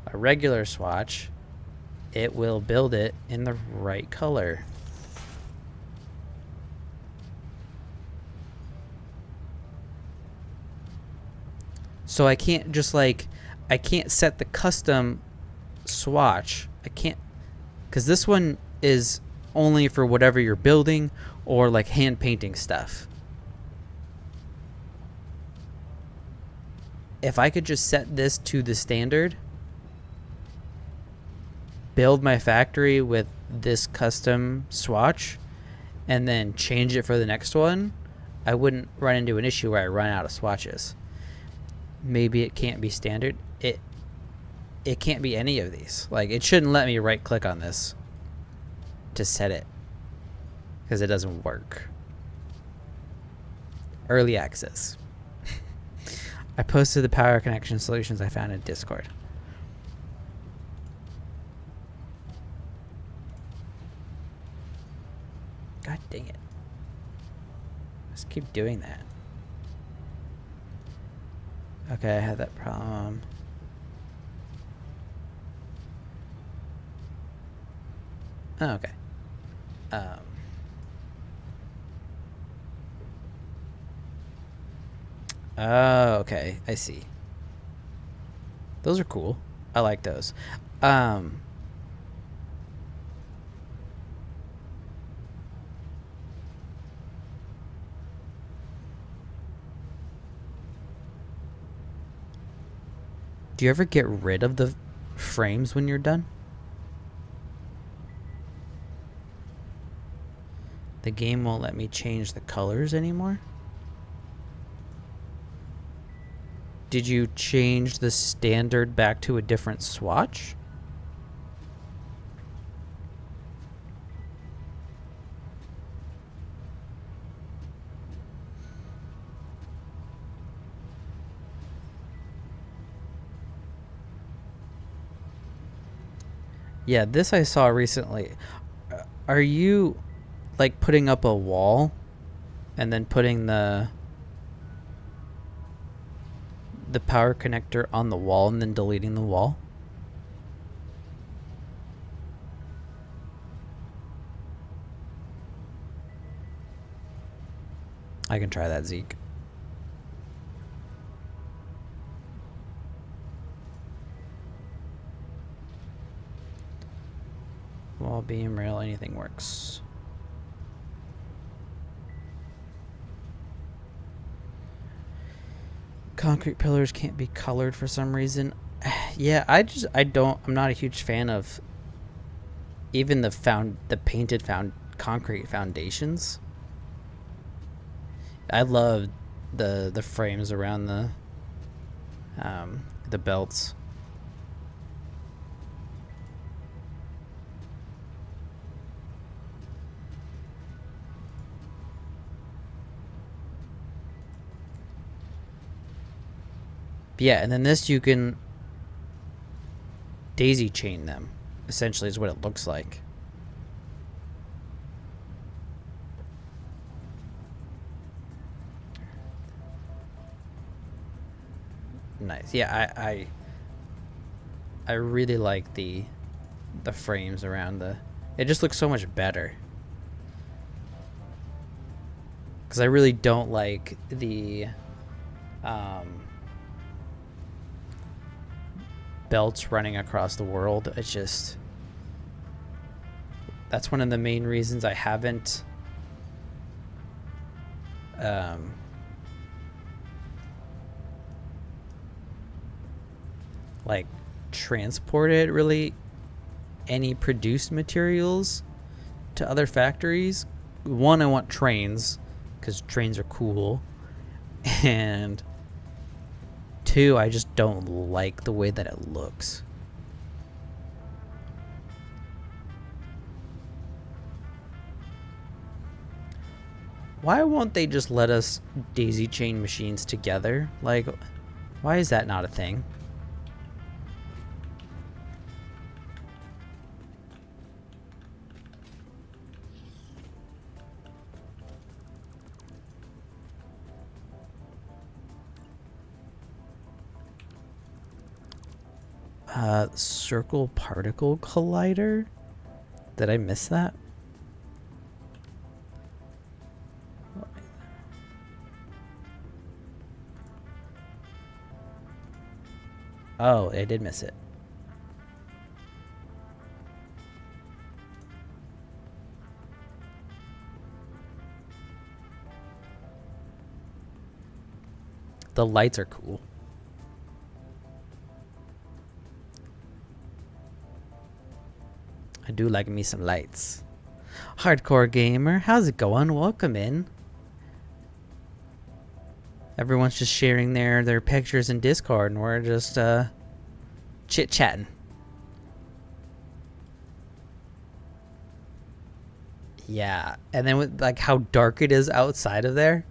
a regular swatch, it will build it in the right color. So I can't just like, I can't set the custom swatch. I can't, because this one is only for whatever you're building or like hand painting stuff. If I could just set this to the standard, build my factory with this custom swatch, and then change it for the next one, I wouldn't run into an issue where I run out of swatches. Maybe it can't be standard. It can't be any of these. Like, it shouldn't let me right click on this to set it, because it doesn't work. Early access. I posted the power connection solutions I found in Discord. God dang it. Just keep doing that. Okay, I had that problem. Oh, okay. Oh, okay. I see. Those are cool. I like those. Do you ever get rid of the frames when you're done? The game won't let me change the colors anymore? Did you change the standard back to a different swatch? Yeah, this I saw recently. Are you like putting up a wall and then putting the power connector on the wall and then deleting the wall? I can try that, Zeke. Wall, beam, rail, anything works. Concrete pillars can't be colored for some reason. Yeah, I'm not a huge fan of even the painted concrete foundations. I love the frames around the belts. Yeah, and then this you can daisy chain them, essentially is what it looks like. Nice. Yeah, I really like the frames around it just looks so much better. Because I really don't like the belts running across the world. It's just, that's one of the main reasons I haven't like transported really any produced materials to other factories. One, I want trains because trains are cool, and two, I just don't like the way that it looks. Why won't they just let us daisy chain machines together? Like, why is that not a thing? Circle particle collider? Did I miss that? Oh, I did miss it. The lights are cool. I do like me some lights. Hardcore gamer, how's it going? Welcome in. Everyone's just sharing their pictures in Discord, and we're just chit-chatting. Yeah, and then with like how dark it is outside of there,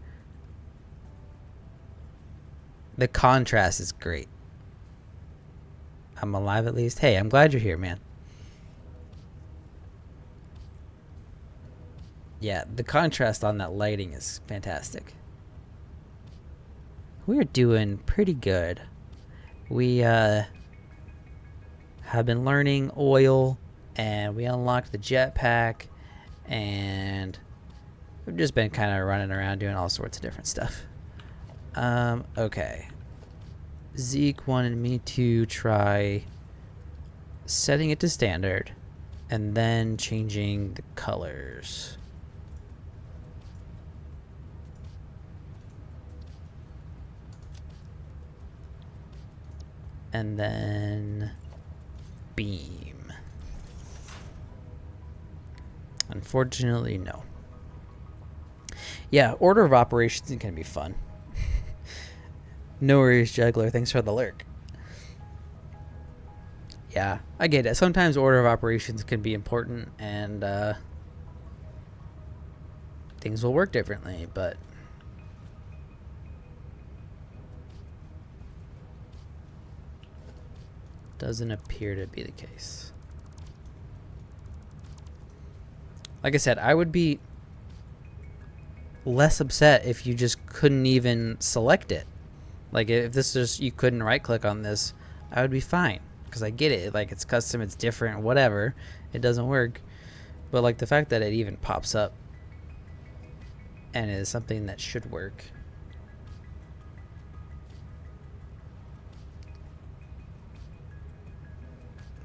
the contrast is great. I'm alive at least. Hey, I'm glad you're here, man. Yeah, the contrast on that lighting is fantastic. We're doing pretty good. We have been learning oil, and we unlocked the jetpack, and we've just been kind of running around doing all sorts of different stuff. Okay. Zeke wanted me to try setting it to standard and then changing the colors. And then beam. Unfortunately, no. Yeah, order of operations is going to be fun. No worries, Juggler. Thanks for the lurk. Yeah, I get it. Sometimes order of operations can be important and things will work differently, but doesn't appear to be the case. Like I said, I would be less upset if you just couldn't even select it. Like if this is, you couldn't right click on this, I would be fine. Because I get it. Like it's custom, it's different, whatever. It doesn't work. But like the fact that it even pops up and is something that should work.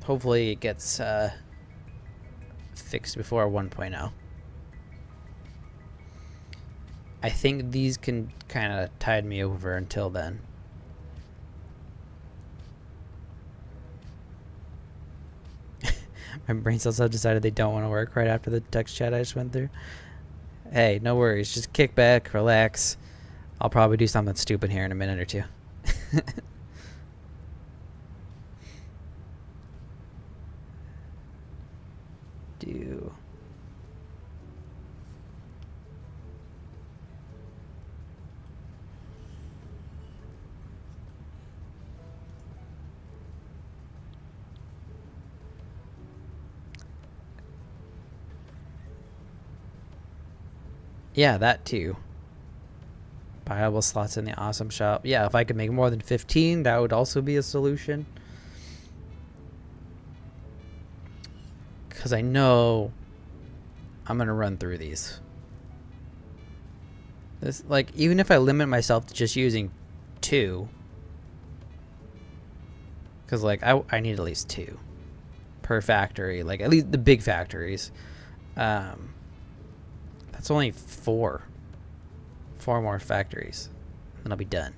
Hopefully it gets fixed before 1.0. I think these can kind of tide me over until then. My brain cells have decided they don't want to work right after the text chat I just went through. Hey, no worries. Just kick back, relax. I'll probably do something stupid here in a minute or two. Do. Yeah, that too. Buyable slots in the awesome shop. Yeah, if I could make more than 15, that would also be a solution. Because I know I'm going to run through these. This, like, even if I limit myself to just using 2. Because, like, I need at least 2 per factory. Like, at least the big factories. That's only 4. 4 more factories. And I'll be done.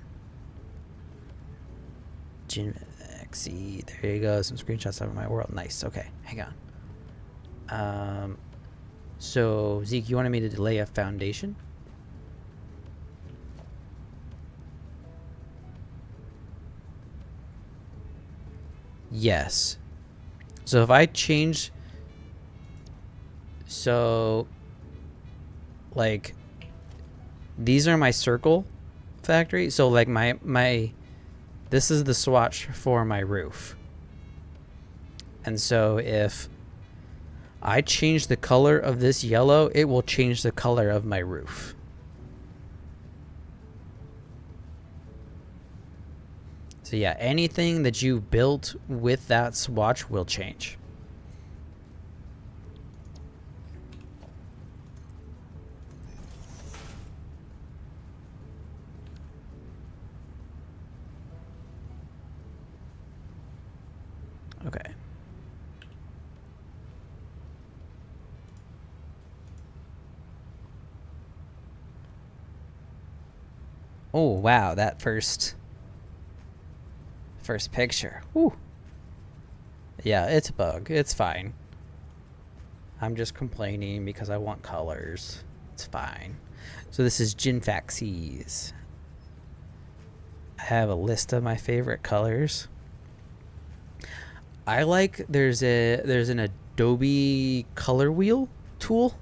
XE. There you go. Some screenshots of my world. Nice. Okay. Hang on. So, Zeke, you wanted me to lay a foundation? Yes. So if I change... So... Like... These are my circle factory. So like my... This is the swatch for my roof. And so if I change the color of this yellow, it will change the color of my roof. So yeah, anything that you built with that swatch will change. Okay. Oh, wow, that first picture. Woo. Yeah, it's a bug. It's fine. I'm just complaining because I want colors. It's fine. So this is Jinfaxes. I have a list of my favorite colors. I like there's an Adobe color wheel tool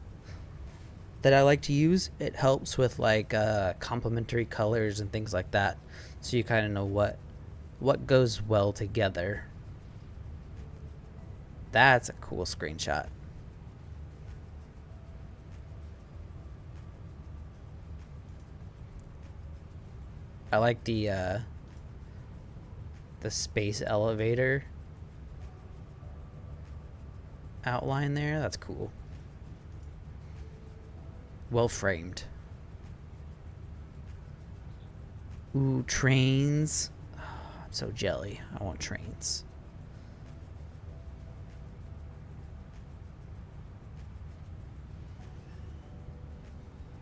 that I like to use. It helps with like complementary colors and things like that, so you kind of know what goes well together. That's a cool screenshot. I like the space elevator outline there. That's cool. Well framed. Ooh, trains. Oh, I'm so jelly. I want trains.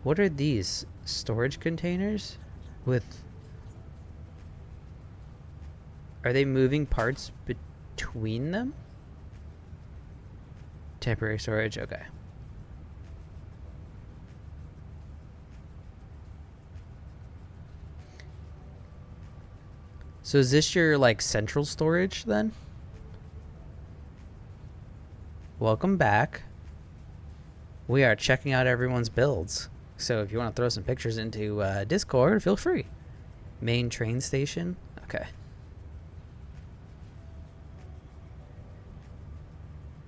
What are these? Storage containers? With... Are they moving parts between them? Temporary storage, okay. So is this your like central storage then? Welcome back. We are checking out everyone's builds. So if you want to throw some pictures into Discord, feel free. Main train station. Okay.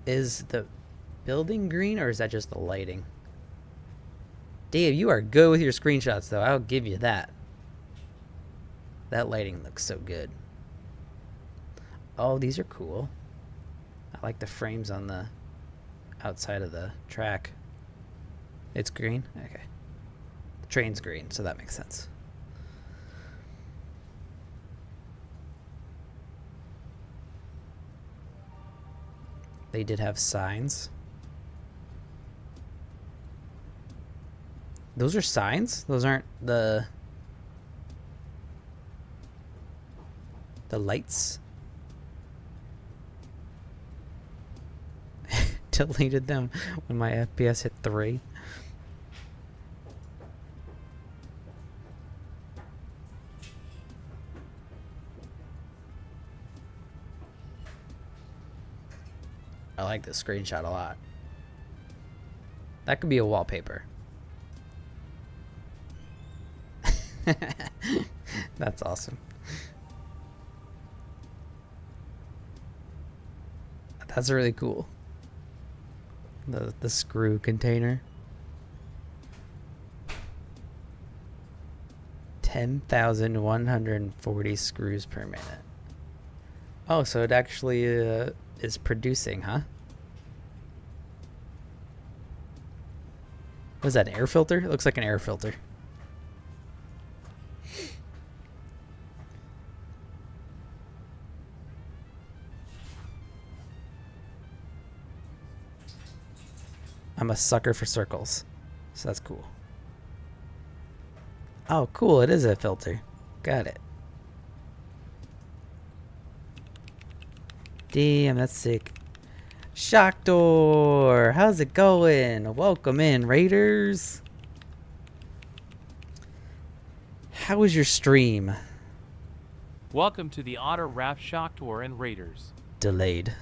Is the building green or is that just the lighting? Dave, you are good with your screenshots though. I'll give you that. That lighting looks so good. Oh, these are cool. I like the frames on the outside of the track. It's green? Okay. The train's green, so that makes sense. They did have signs. Those are signs? Those aren't the lights? Deleted them when my FPS hit 3. I like this screenshot a lot. That could be a wallpaper. That's awesome. That's really cool. The screw container. 10,140 screws per minute. Oh, so it actually is producing, huh? Was that an air filter? It looks like an air filter. I'm a sucker for circles, so that's cool. Oh, cool, it is a filter. Got it. Damn, that's sick. Shock door, how's it going? Welcome in, Raiders. How was your stream? Welcome to the Otter Raft Shock Tour and Raiders. Delayed.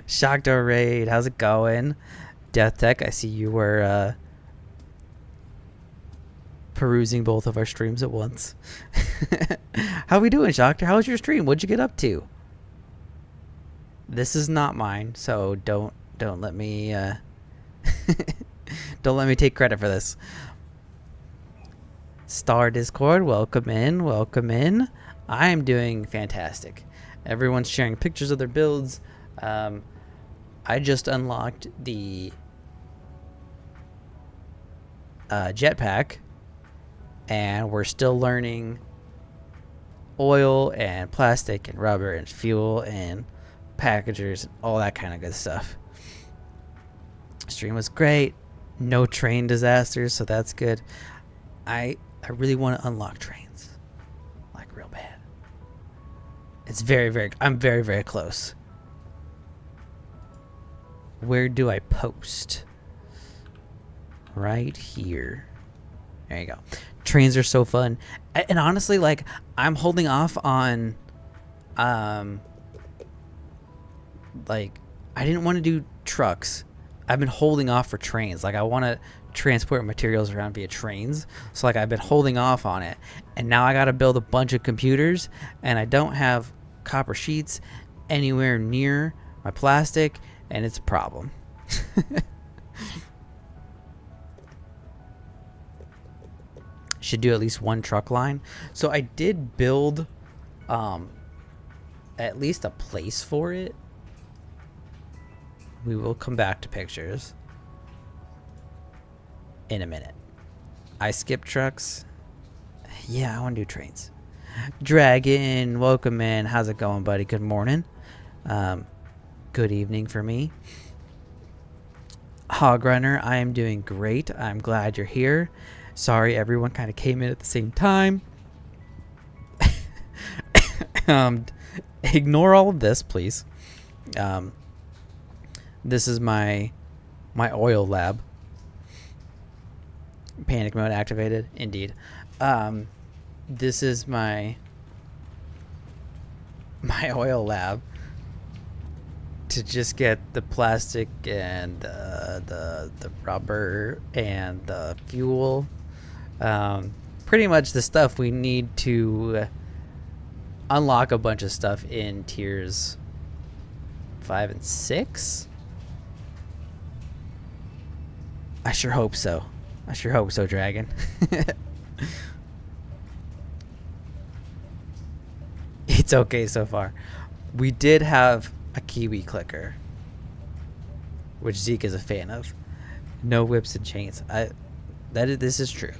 Shock door raid, how's it going? Death Tech, I see you were perusing both of our streams at once. How we doing, Shocktor? How was your stream? What'd you get up to? This is not mine, so don't let me don't let me take credit for this. Star Discord, welcome in, welcome in. I am doing fantastic. Everyone's sharing pictures of their builds. I just unlocked the jetpack, and we're still learning oil and plastic and rubber and fuel and packagers and all that kind of good stuff. Stream was great. No train disasters, so that's good. I really want to unlock trains, like real bad. It's I'm very close. Where do I post? Right here. There you go. Trains are so fun. And honestly, like, I'm holding off on like, I didn't want to do trucks. I've been holding off for trains. Like, I want to transport materials around via trains. So, like, I've been holding off on it. And now I got to build a bunch of computers, and I don't have copper sheets anywhere near my plastic, and it's a problem. Should do at least one truck line. So I did build at least a place for it. We will come back to pictures in a minute. I skip trucks. Yeah, I want to do trains. Dragon, welcome in. How's it going, buddy? Good morning. Good evening for me. Hog Runner, I am doing great. I'm glad you're here. Sorry, everyone kind of came in at the same time. Ignore all of this, please. This is my oil lab. Panic mode activated, indeed. this is my oil lab to just get the plastic and the rubber and the fuel. Pretty much the stuff we need to unlock a bunch of stuff in tiers 5 and 6. I sure hope so. I sure hope so, Dragon. It's okay so far. We did have a Kiwi clicker, which Zeke is a fan of. No whips and chains. This is true.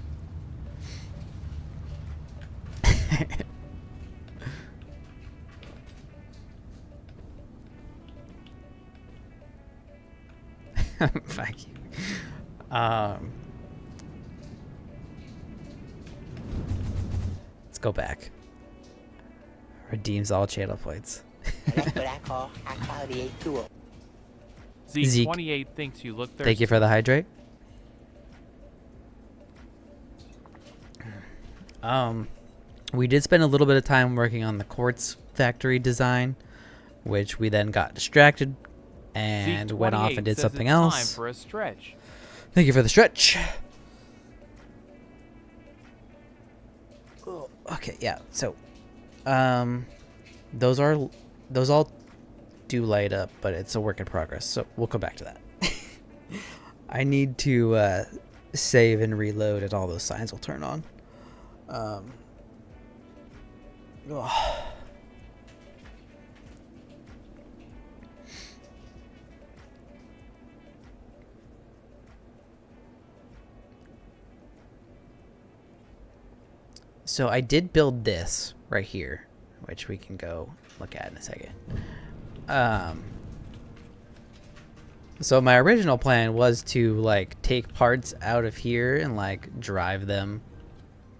Fuck you. Let's go back. Redeems all channel points. That's what I call high quality A2. Zeke. Z28 thinks you look thirsty. Thank you for the hydrate. We did spend a little bit of time working on the quartz factory design, which we then got distracted and went off and did says something it's else. Time for a stretch. Thank you for the stretch. Oh, okay, yeah. So, those all do light up, but it's a work in progress. So we'll come back to that. I need to save and reload, and all those signs will turn on. Ugh. So I did build this right here, which we can go look at in a second. So my original plan was to like take parts out of here and like drive them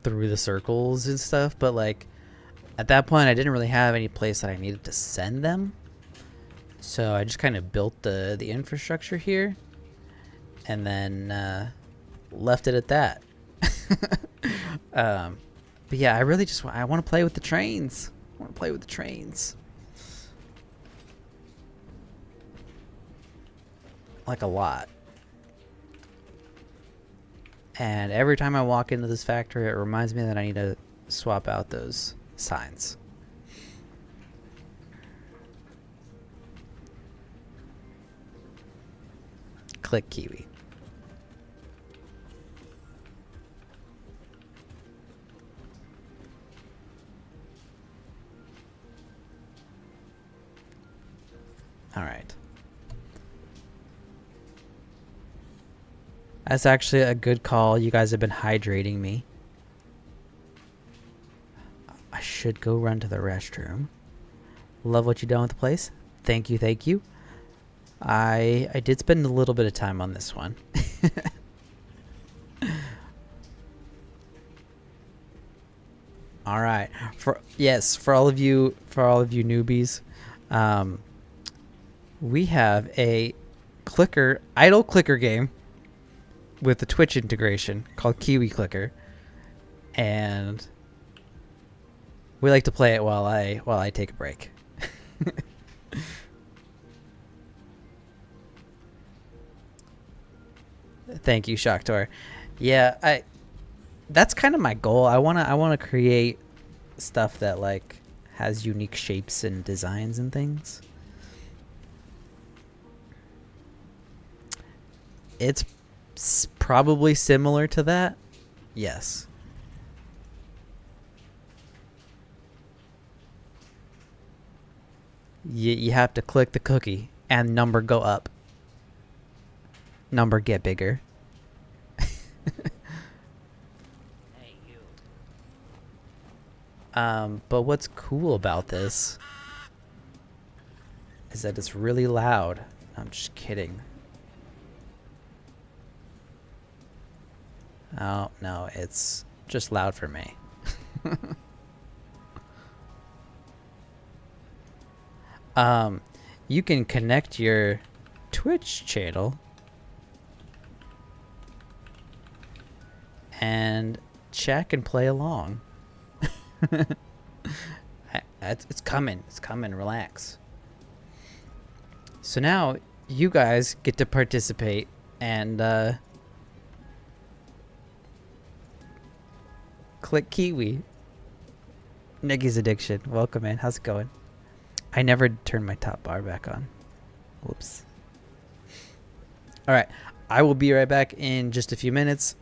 through the circles and stuff, but like at that point I didn't really have any place that I needed to send them. So I just kind of built the infrastructure here and then left it at that. But yeah, I really just I want to play with the trains. I want to play with the trains. Like a lot. And every time I walk into this factory, it reminds me that I need to swap out those signs. Click Kiwi. All right. That's actually a good call. You guys have been hydrating me. I should go run to the restroom. Love what you've done with the place. Thank you, thank you. I did spend a little bit of time on this one. All right. For all of you newbies, we have a idle clicker game with the Twitch integration called Kiwi Clicker, and we like to play it while I take a break. Thank you, Shaktor. Yeah, that's kind of my goal. I wanna create stuff that like has unique shapes and designs and things. It's probably similar to that. Yes. You have to click the cookie and number go up. Number get bigger. But what's cool about this is that it's really loud. I'm just kidding. Oh, no, it's just loud for me. You can connect your Twitch channel and check and play along. It's coming. It's coming. Relax. So now you guys get to participate and click Kiwi. Nikki's Addiction. Welcome in. How's it going? I never turned my top bar back on. Whoops. All right. I will be right back in just a few minutes.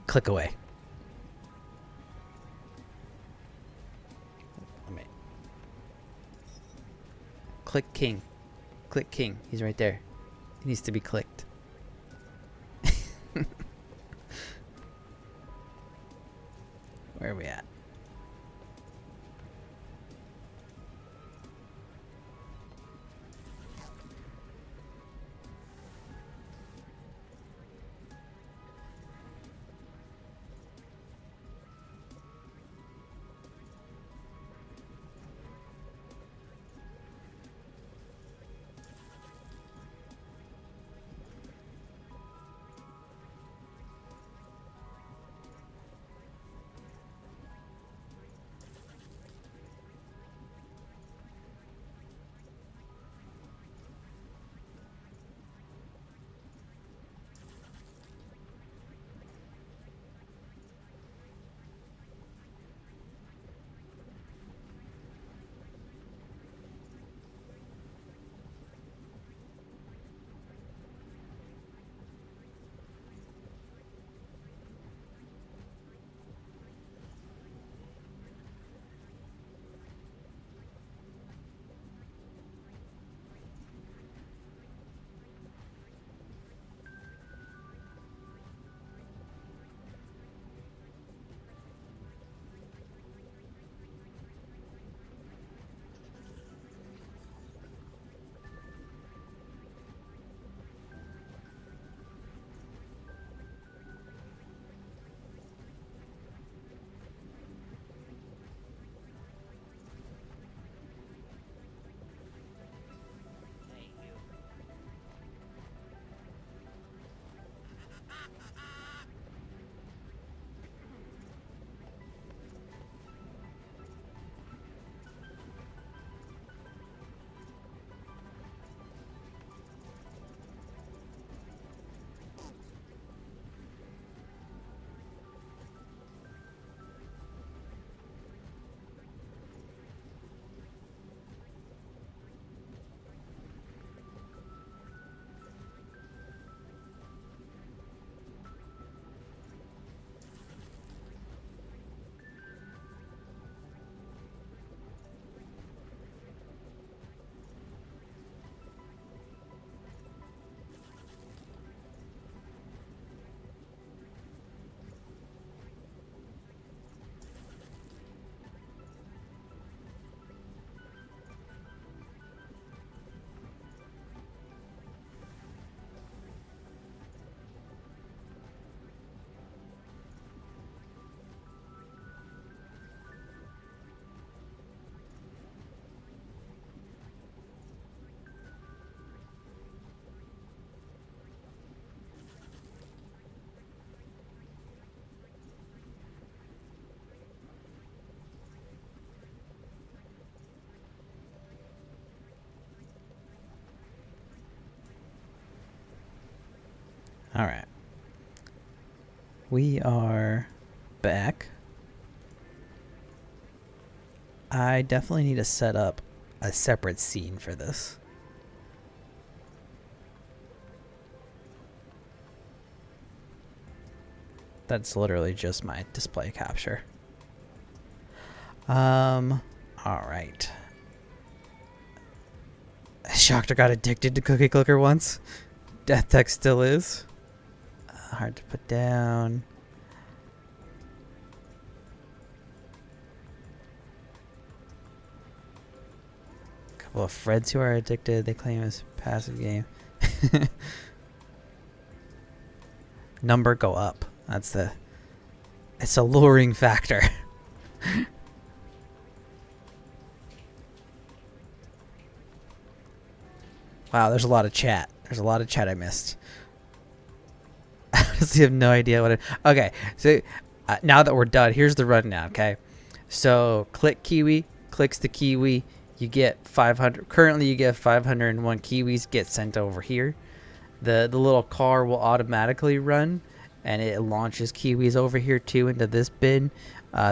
Click away. Click King. Click King. He's right there. He needs to be clicked. Where are we at? All right. We are back. I definitely need to set up a separate scene for this. That's literally just my display capture. All right. Shocked got addicted to Cookie Clicker once. Death Tech still is. Hard to put down. A couple of Freds who are addicted. They claim it's a passive game. Number go up. That's the... It's a luring factor. Wow, there's a lot of chat. There's a lot of chat I missed. I honestly have no idea what it... Okay, so now that we're done, here's the rundown, okay? So click Kiwi, clicks the Kiwi, you get 500. Currently you get 501 Kiwis get sent over here. The little car will automatically run, and it launches Kiwis over here too into this bin.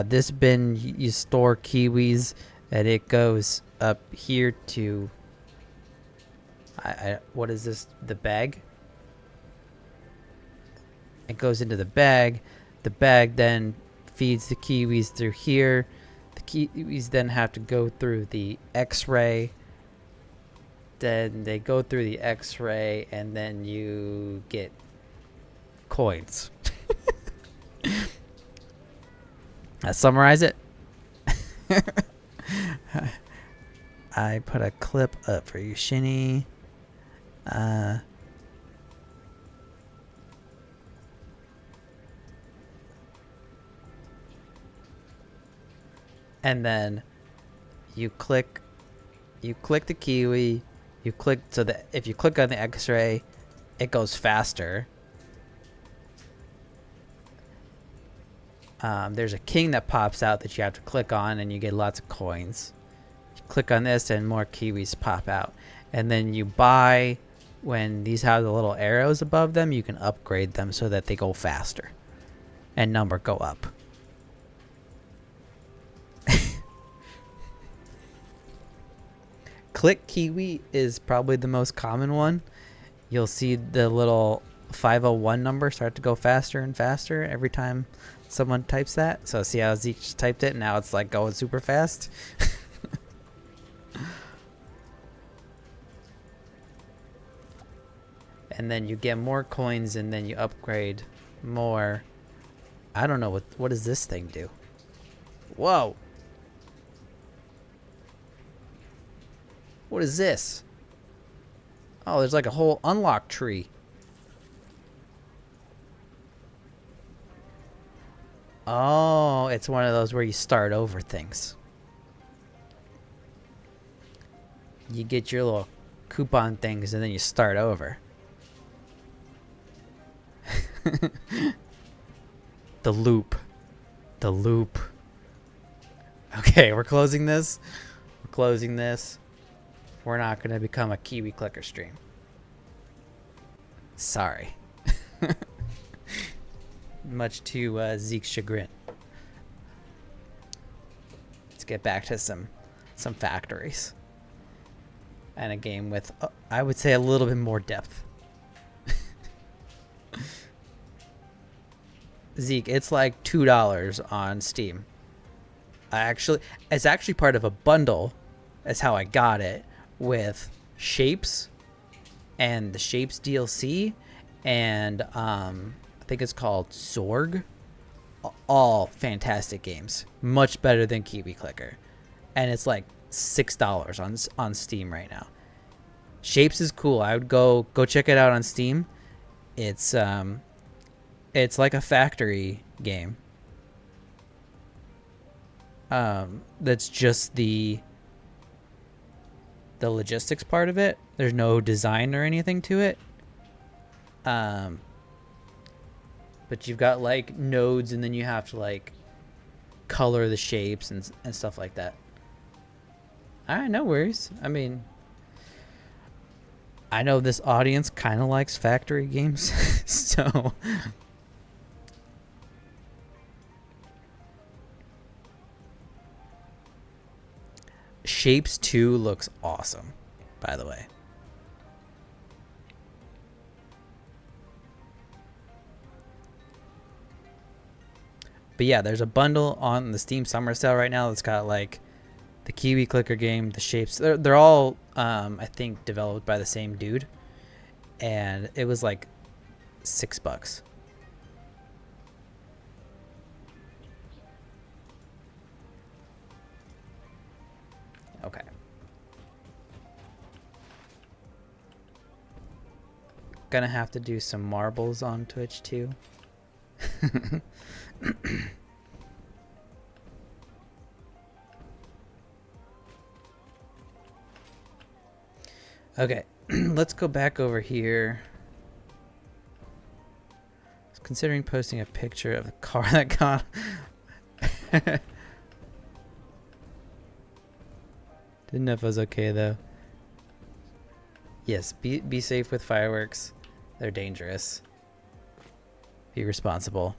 This bin, you store Kiwis, and it goes up here to what is this? The bag? It goes into the bag. The bag then feeds the Kiwis through here. The Kiwis then have to go through the X-ray. Then they go through the X-ray, and then you get coins. Let's summarize it. I put a clip up for you, Shinny. And then you click the Kiwi, you click so that if you click on the X-ray, it goes faster. There's a king that pops out that you have to click on, and you get lots of coins. You click on this and more Kiwis pop out. And then you buy, when these have the little arrows above them, you can upgrade them so that they go faster and number go up. Click Kiwi is probably the most common one. You'll see the little 501 number start to go faster and faster every time someone types that. So see how Zeke just typed it, now it's like going super fast. And then you get more coins, and then you upgrade more. I don't know what does this thing do? Whoa. What is this? Oh, there's like a whole unlock tree. Oh, it's one of those where you start over things. You get your little coupon things, and then you start over. The loop. The loop. Okay, we're closing this. We're closing this. We're not going to become a Kiwi clicker stream. Sorry. Much to Zeke's chagrin. Let's get back to some factories. And a game with, I would say, a little bit more depth. Zeke, it's like $2 on Steam. It's actually part of a bundle. That's how I got it, with Shapes and the Shapes DLC, and I think it's called Zorg. All fantastic games, much better than Kiwi Clicker, and it's like $6 on Steam right now. Shapes is cool. I would go check it out on Steam. It's like a factory game. That's just the logistics part of it. There's no design or anything to it. But you've got like nodes, and then you have to like color the shapes and stuff like that. All right, no worries. I mean, I know this audience kind of likes factory games, so. Shapes 2 looks awesome, by the way. But yeah, there's a bundle on the Steam Summer Sale right now that's got like the Kiwi Clicker game, the Shapes. They're all, I think, developed by the same dude. And it was like $6. Okay. Gonna have to do some marbles on Twitch too. Okay, let's go back over here. I was considering posting a picture of the car that got Didn't know if it was okay though. Yes, be safe with fireworks. They're dangerous. Be responsible.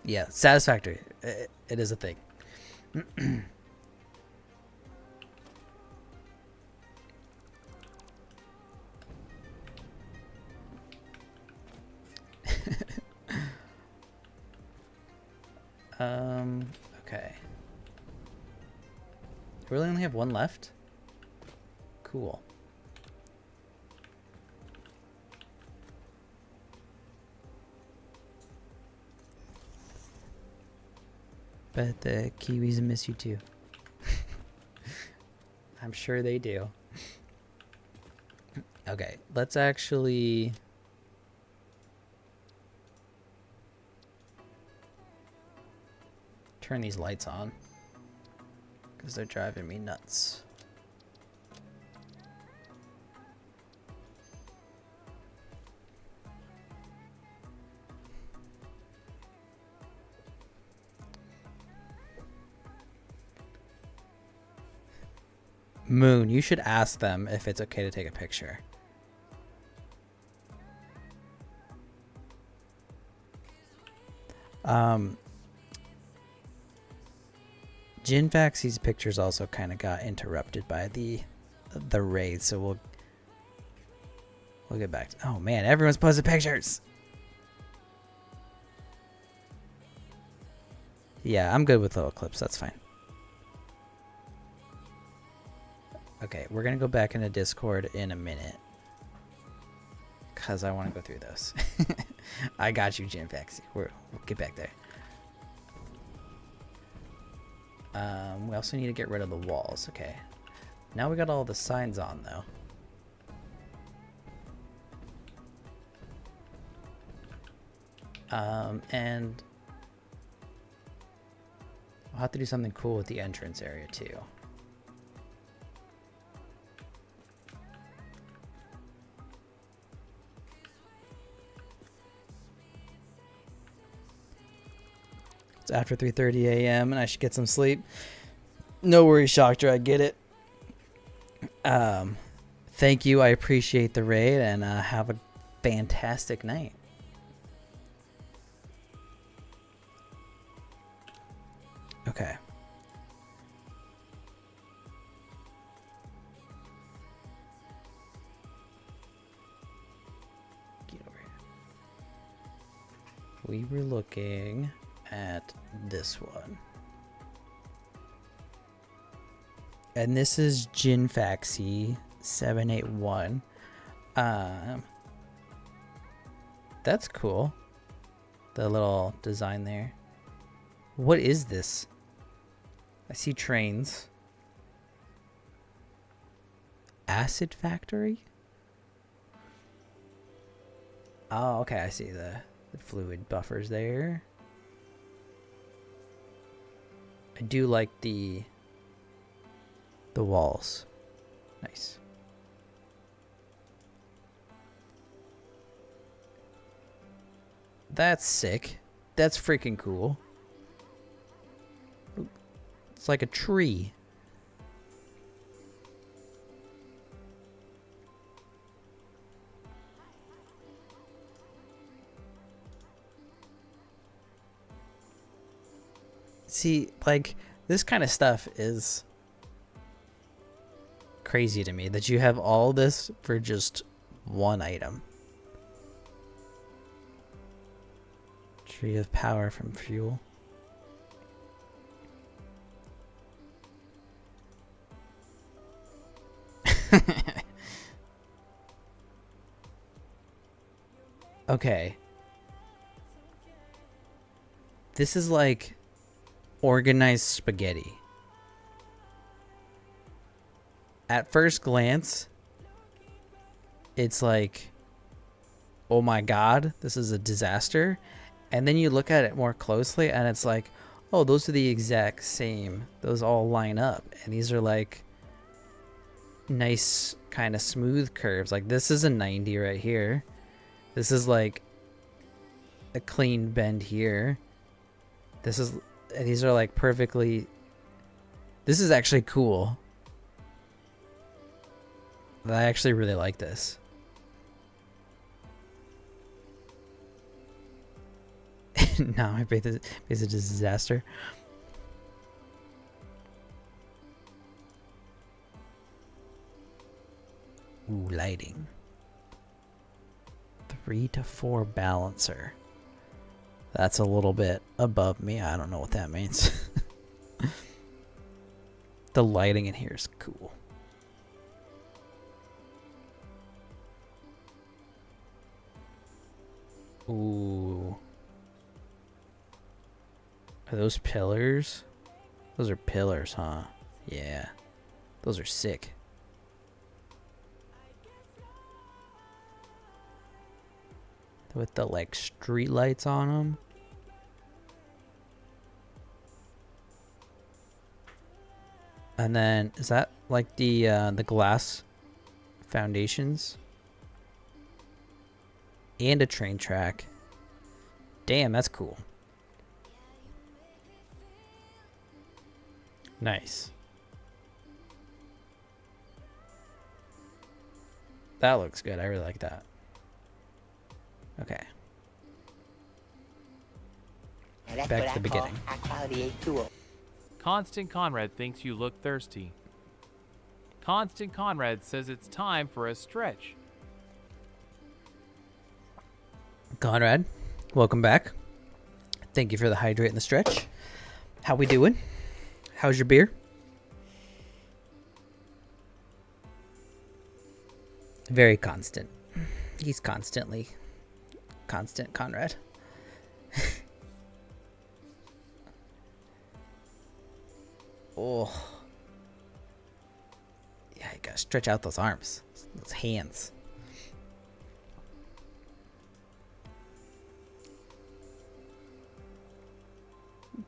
Yeah, satisfactory. It is a thing. Okay. We really only have one left? Cool. But the Kiwis miss you too. I'm sure they do. Okay, let's actually... turn these lights on. Because they're driving me nuts. Moon, you should ask them if it's okay to take a picture. Jinfaxy's pictures also kind of got interrupted by the raid, so we'll get back to... Oh man, everyone's posting pictures. Yeah, I'm good with little clips. That's fine. Okay, we're gonna go back into Discord in a minute because I want to go through those. I got you, Jinfaxy. We'll get back there. We also need to get rid of the walls. Okay. Now we got all the signs on, though. And we'll have to do something cool with the entrance area, too. It's after 3:30 a.m. and I should get some sleep. No worries, Shockter. I get it. Thank you. I appreciate the raid, and have a fantastic night. Okay. Get over here. We were looking at this one. And this is Jinfaxy 781. That's cool. The little design there. What is this? I see trains. Acid Factory? Oh, okay. I see the fluid buffers there. I do like the walls. Nice. That's sick. That's freaking cool. It's like a tree. See, like, this kind of stuff is crazy to me, that you have all this for just one item. Tree of power from fuel. Okay. This is like organized spaghetti. At first glance, it's like, oh my god, this is a disaster. And then you look at it more closely and it's like, oh, those are the exact same. Those all line up. And these are like nice kind of smooth curves. Like this is a 90 right here. This is like a clean bend here. These are like perfectly... This is actually cool. I actually really like this. Now my base is a disaster. Ooh, lighting. 3 to 4 balancer. That's a little bit above me. I don't know what that means. The lighting in here is cool. Ooh. Are those pillars? Those are pillars, huh? Yeah. Those are sick. With the like street lights on them. And then is that like the glass foundations? And a train track. Damn, that's cool. Nice. That looks good. I really like that. Okay. Now that's Back what to the I call beginning. high quality tool. Constant Conrad thinks you look thirsty. Constant Conrad says it's time for a stretch. Conrad, welcome back. Thank you for the hydrate and the stretch. How we doing? How's your beer? Very constant. He's constantly constant, Conrad. Oh. Yeah, you gotta stretch out those arms, those hands.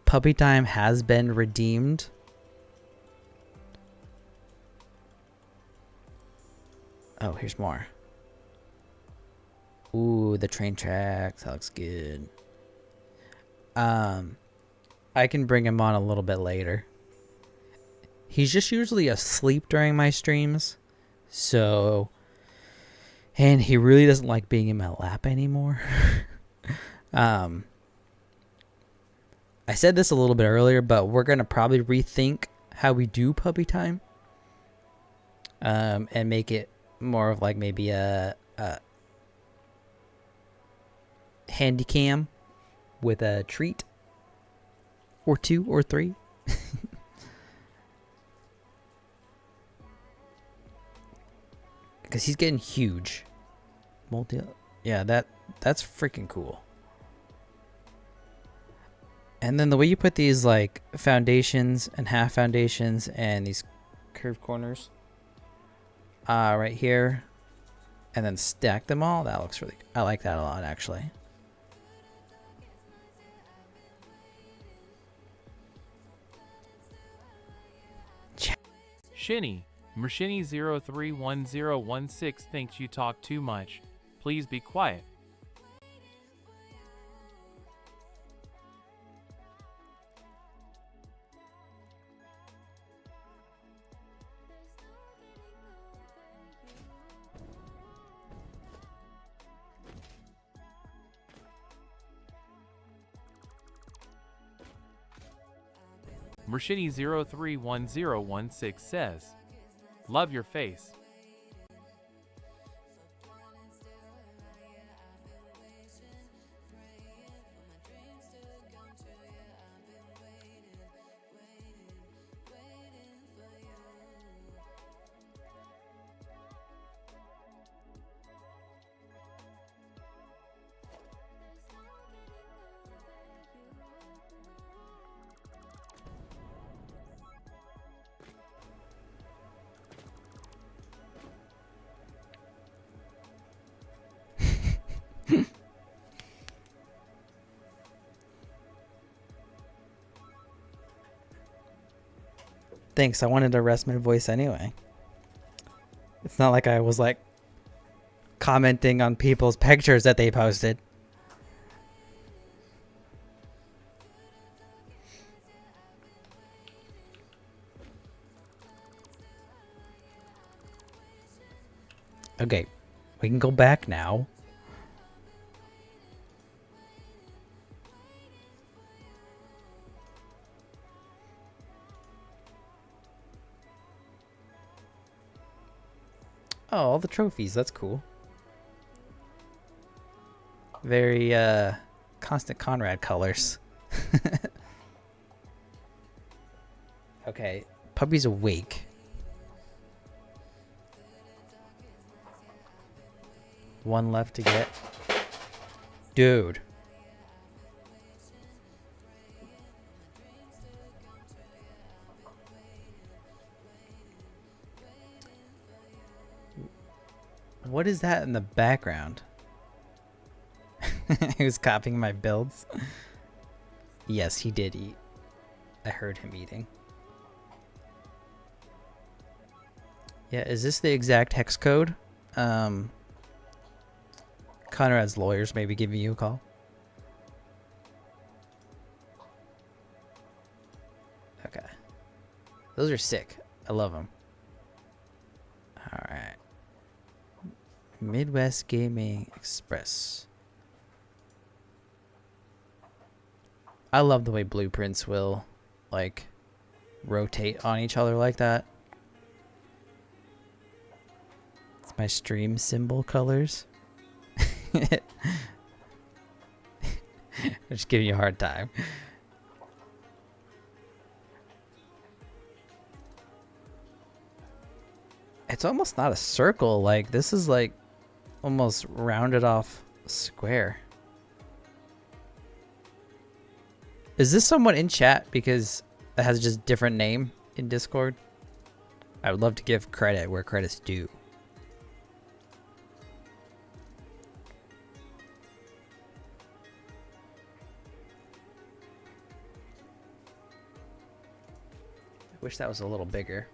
Puppy time has been redeemed. Oh, here's more. Ooh, the train tracks. That looks good. I can bring him on a little bit later. He's just usually asleep during my streams. So, and he really doesn't like being in my lap anymore. I said this a little bit earlier, but we're going to probably rethink how we do puppy time. And make it more of like maybe a handy cam with a treat or 2 or 3. Because he's getting huge. Yeah, that's freaking cool. And then the way you put these like foundations and half foundations and these curved corners right here, and then stack them all, that looks really, I like that a lot actually. Shinny, Mershini031016 thinks you talk too much. Please be quiet. Mershini031016 says, love your face. Thanks, I wanted to rest my voice anyway. It's not like I was like commenting on people's pictures that they posted. Okay, we can go back now. Oh, all the trophies. That's cool. Very Constant Conrad colors. Okay, puppy's awake. One left to get. Dude. What is that in the background? He was copying my builds. Yes, he did eat. I heard him eating. Yeah, is this the exact hex code? Conrad's lawyers maybe giving you a call. Okay. Those are sick. I love them. Alright. Midwest Gaming Express. I love the way blueprints will, like, rotate on each other like that. It's my stream symbol colors. I'm just giving you a hard time. It's almost not a circle. Like, this is like almost rounded off square. Is this someone in chat because it has just different name in Discord? I would love to give credit where credit's due. I wish that was a little bigger.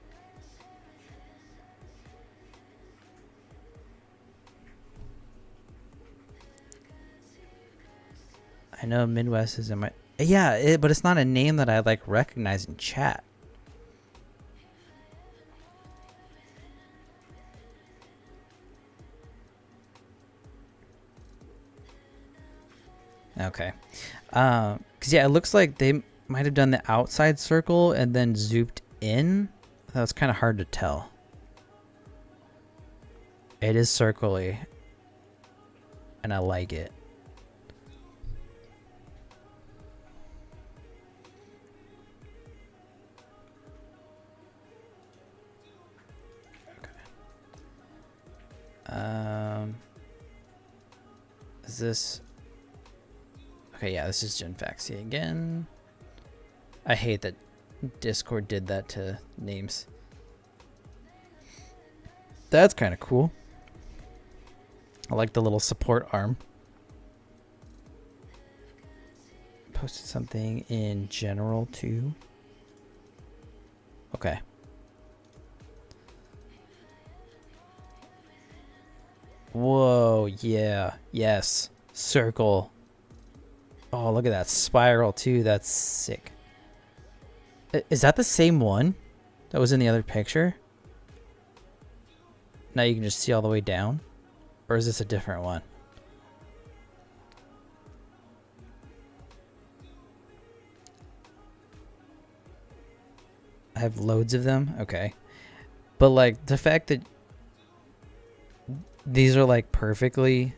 I know Midwest is in my... Yeah, but it's not a name that I like recognize in chat. Okay. Because yeah, it looks like they might have done the outside circle and then zooped in. That was kind of hard to tell. It is circly. And I like it. Is this... Okay, yeah, this is Genfaxi again. I hate that Discord did that to names. That's kind of cool. I like the little support arm. Posted something in general too. Okay. Whoa, yeah, yes. Circle. Oh, look at that spiral too. That's sick. Is that the same one that was in the other picture? Now you can just see all the way down? Or is this a different one? I have loads of them? Okay. But like the fact that these are like perfectly...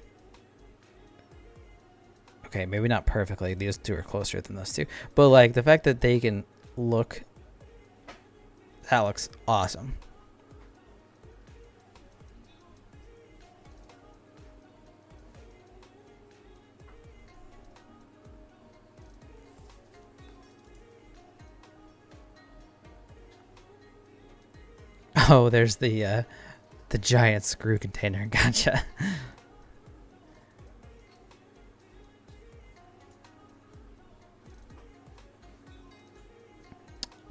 Okay, maybe not perfectly. These two are closer than those two. But like the fact that they can look... That looks awesome. Oh, there's the giant screw container. Gotcha.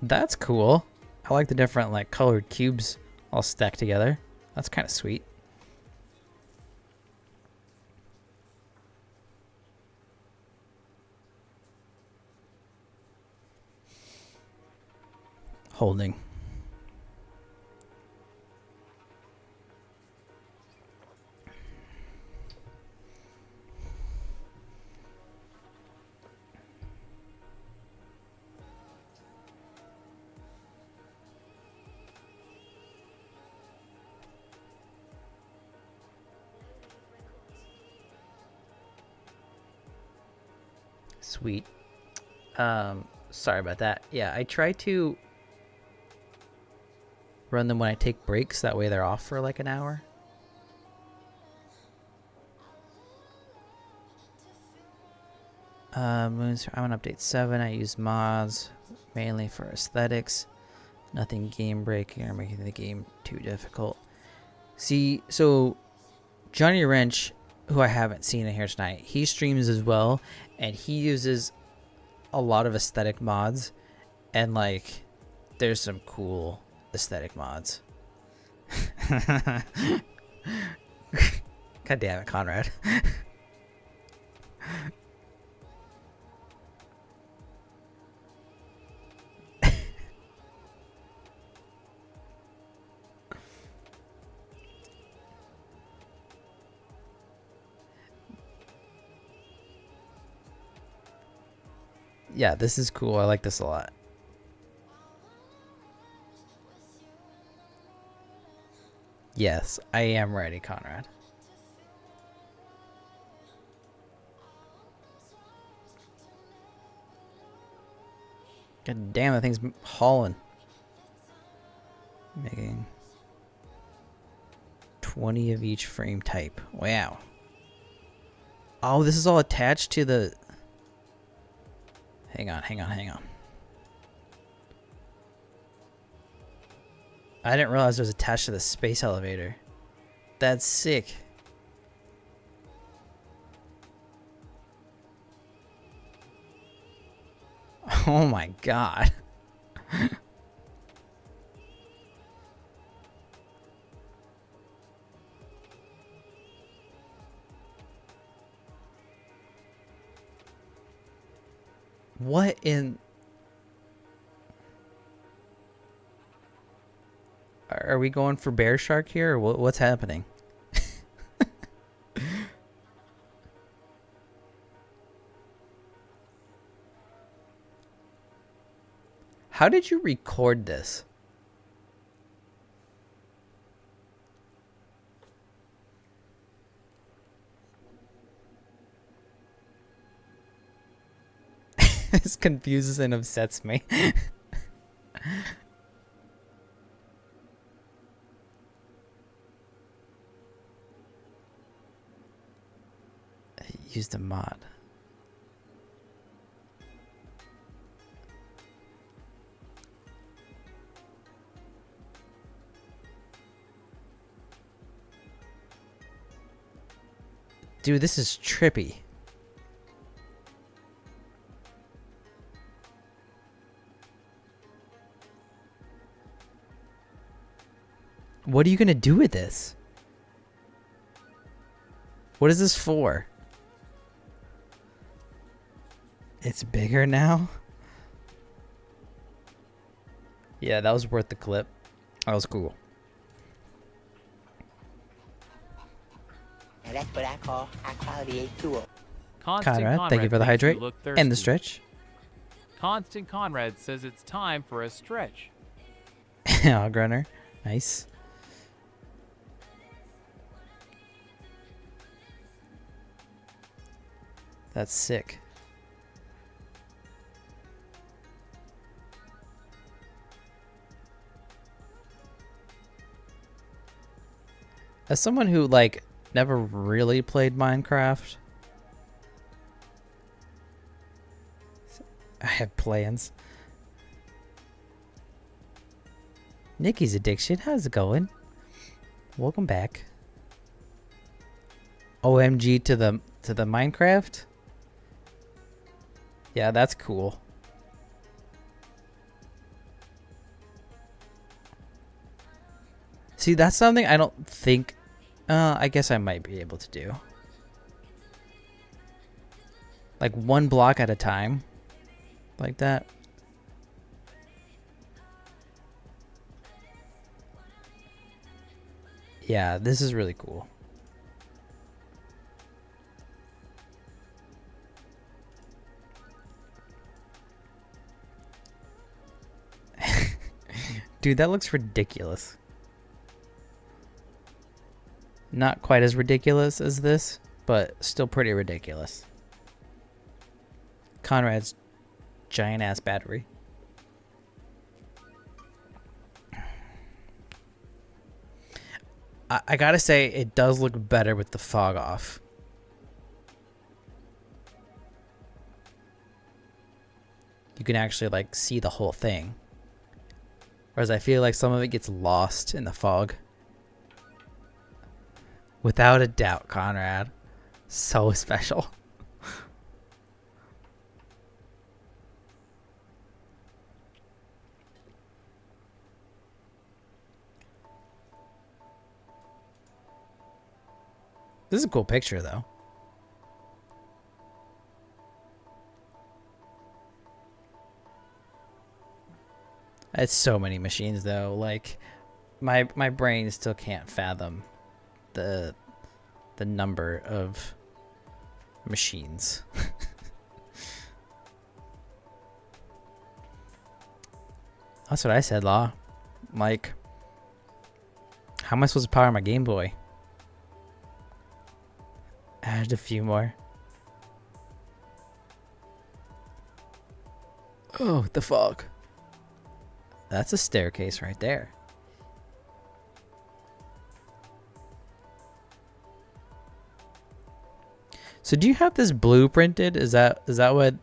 That's cool. I like the different like colored cubes all stacked together. That's kind of sweet. Holding. Sweet. Sorry about that. Yeah, I try to run them when I take breaks. That way they're off for like an hour. Moons. I'm on update 7. I use mods mainly for aesthetics. Nothing game breaking or making the game too difficult. See, so Johnny Wrench, who I haven't seen in here tonight, he streams as well, and he uses a lot of aesthetic mods, and like there's some cool aesthetic mods. God damn it, Conrad. Yeah, this is cool. I like this a lot. Yes, I am ready, Conrad. God damn, that thing's hauling. Making 20 of each frame type. Wow. Oh, this is all attached to the... Hang on. I didn't realize it was attached to the space elevator. That's sick. Oh my god. What in... Are we going for bear shark here, or what's happening? How did you record this? This confuses and upsets me. Used a mod. Dude, this is trippy. What are you gonna do with this? What is this for? It's bigger now? Yeah, that was worth the clip. That was cool. Now that's what I call high quality A2O. Conrad, thank you for the thinks hydrate look and the thirsty. stretch. Constant Conrad says it's time for a stretch. Hog runner. Nice. That's sick. As someone who like never really played Minecraft, I have plans. Nikki's Addiction, how's it going? Welcome back. OMG to the Minecraft? Yeah, that's cool. See, that's something I don't think... I guess I might be able to do. Like one block at a time. Like that. Yeah, this is really cool. Dude, that looks ridiculous. Not quite as ridiculous as this, but still pretty ridiculous. Conrad's giant ass battery. I gotta say, it does look better with the fog off. You can actually like see the whole thing. Whereas I feel like some of it gets lost in the fog. Without a doubt, Conrad. So special. This is a cool picture, though. It's so many machines, though. Like, my brain still can't fathom the number of machines. That's what I said, Law. Like, how am I supposed to power my Game Boy? Add a few more. Oh, the fog. That's a staircase right there. So do you have this blueprinted? Is that what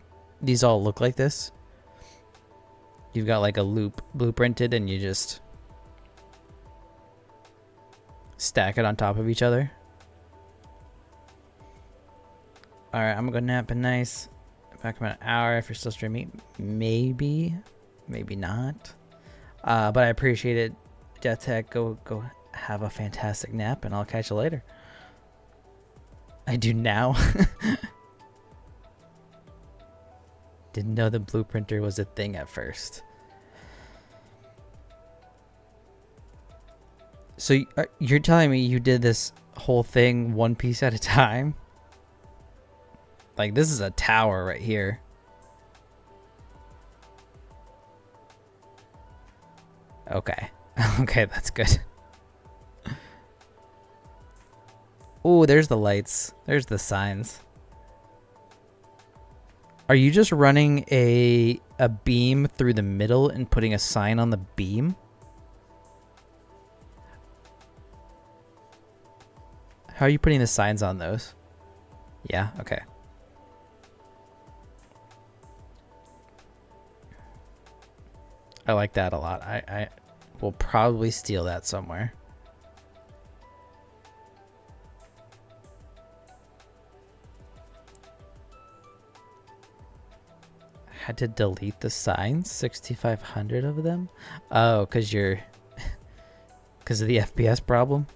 these all look like this? You've got like a loop blueprinted and you just stack it on top of each other. Alright, I'm gonna go nap and nice. Back about an hour if you're still streaming. Maybe not. But I appreciate it. Jetpack, go have a fantastic nap and I'll catch you later. I do now. Didn't know the blueprinter was a thing at first. So you're telling me you did this whole thing one piece at a time? Like, this is a tower right here. Okay. Okay, that's good. Oh, there's the lights. There's the signs. Are you just running a beam through the middle and putting a sign on the beam? How are you putting the signs on those? Yeah, okay. I like that a lot. I will probably steal that somewhere. Had to delete the signs, 6,500 of them. Oh, because you're because of the FPS problem.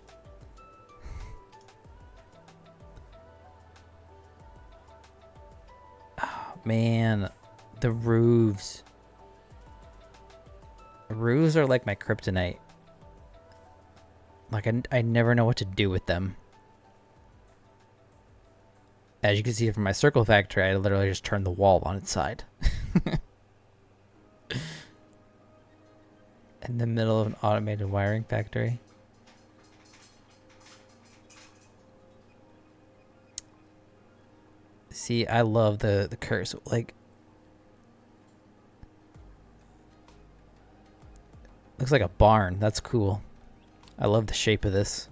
Oh man, the roofs. Roofs are like my kryptonite. Like I never know what to do with them. As you can see from my circle factory, I literally just turned the wall on its side. In the middle of an automated wiring factory. See, I love the curse. Like, looks like a barn. That's cool. I love the shape of this.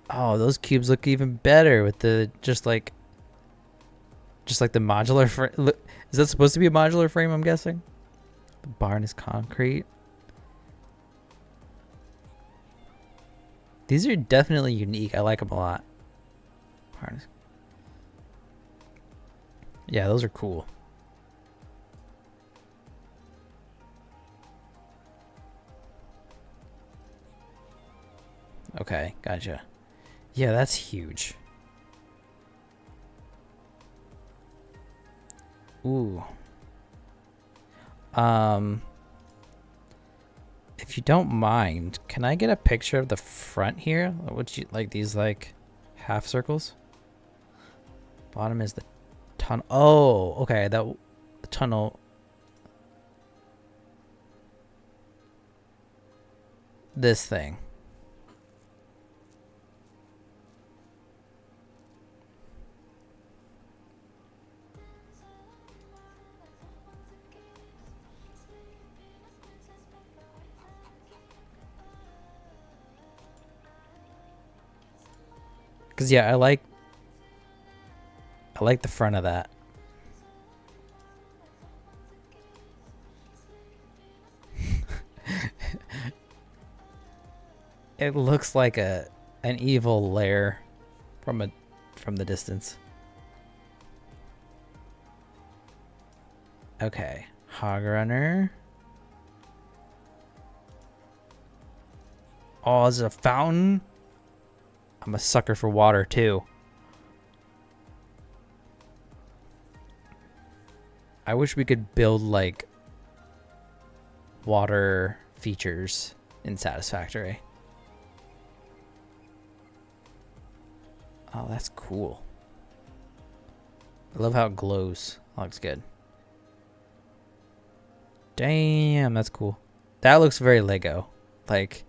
Oh, those cubes look even better with the just like the modular frame. Is that supposed to be a modular frame, I'm guessing? The barn is concrete. These are definitely unique. I like them a lot. Yeah, those are cool. Okay, gotcha. Yeah, that's huge. Ooh. If you don't mind, can I get a picture of the front here? Would you like these like half circles? Bottom is the tunnel. Oh, okay, that the tunnel. This thing. Cause yeah, I like the front of that. It looks like an evil lair from the distance. Okay, hog runner. Oh, is it a fountain? I'm a sucker for water too. I wish we could build like water features in Satisfactory. Oh, that's cool. I love how it glows. That looks good. Damn, that's cool. That looks very Lego. Like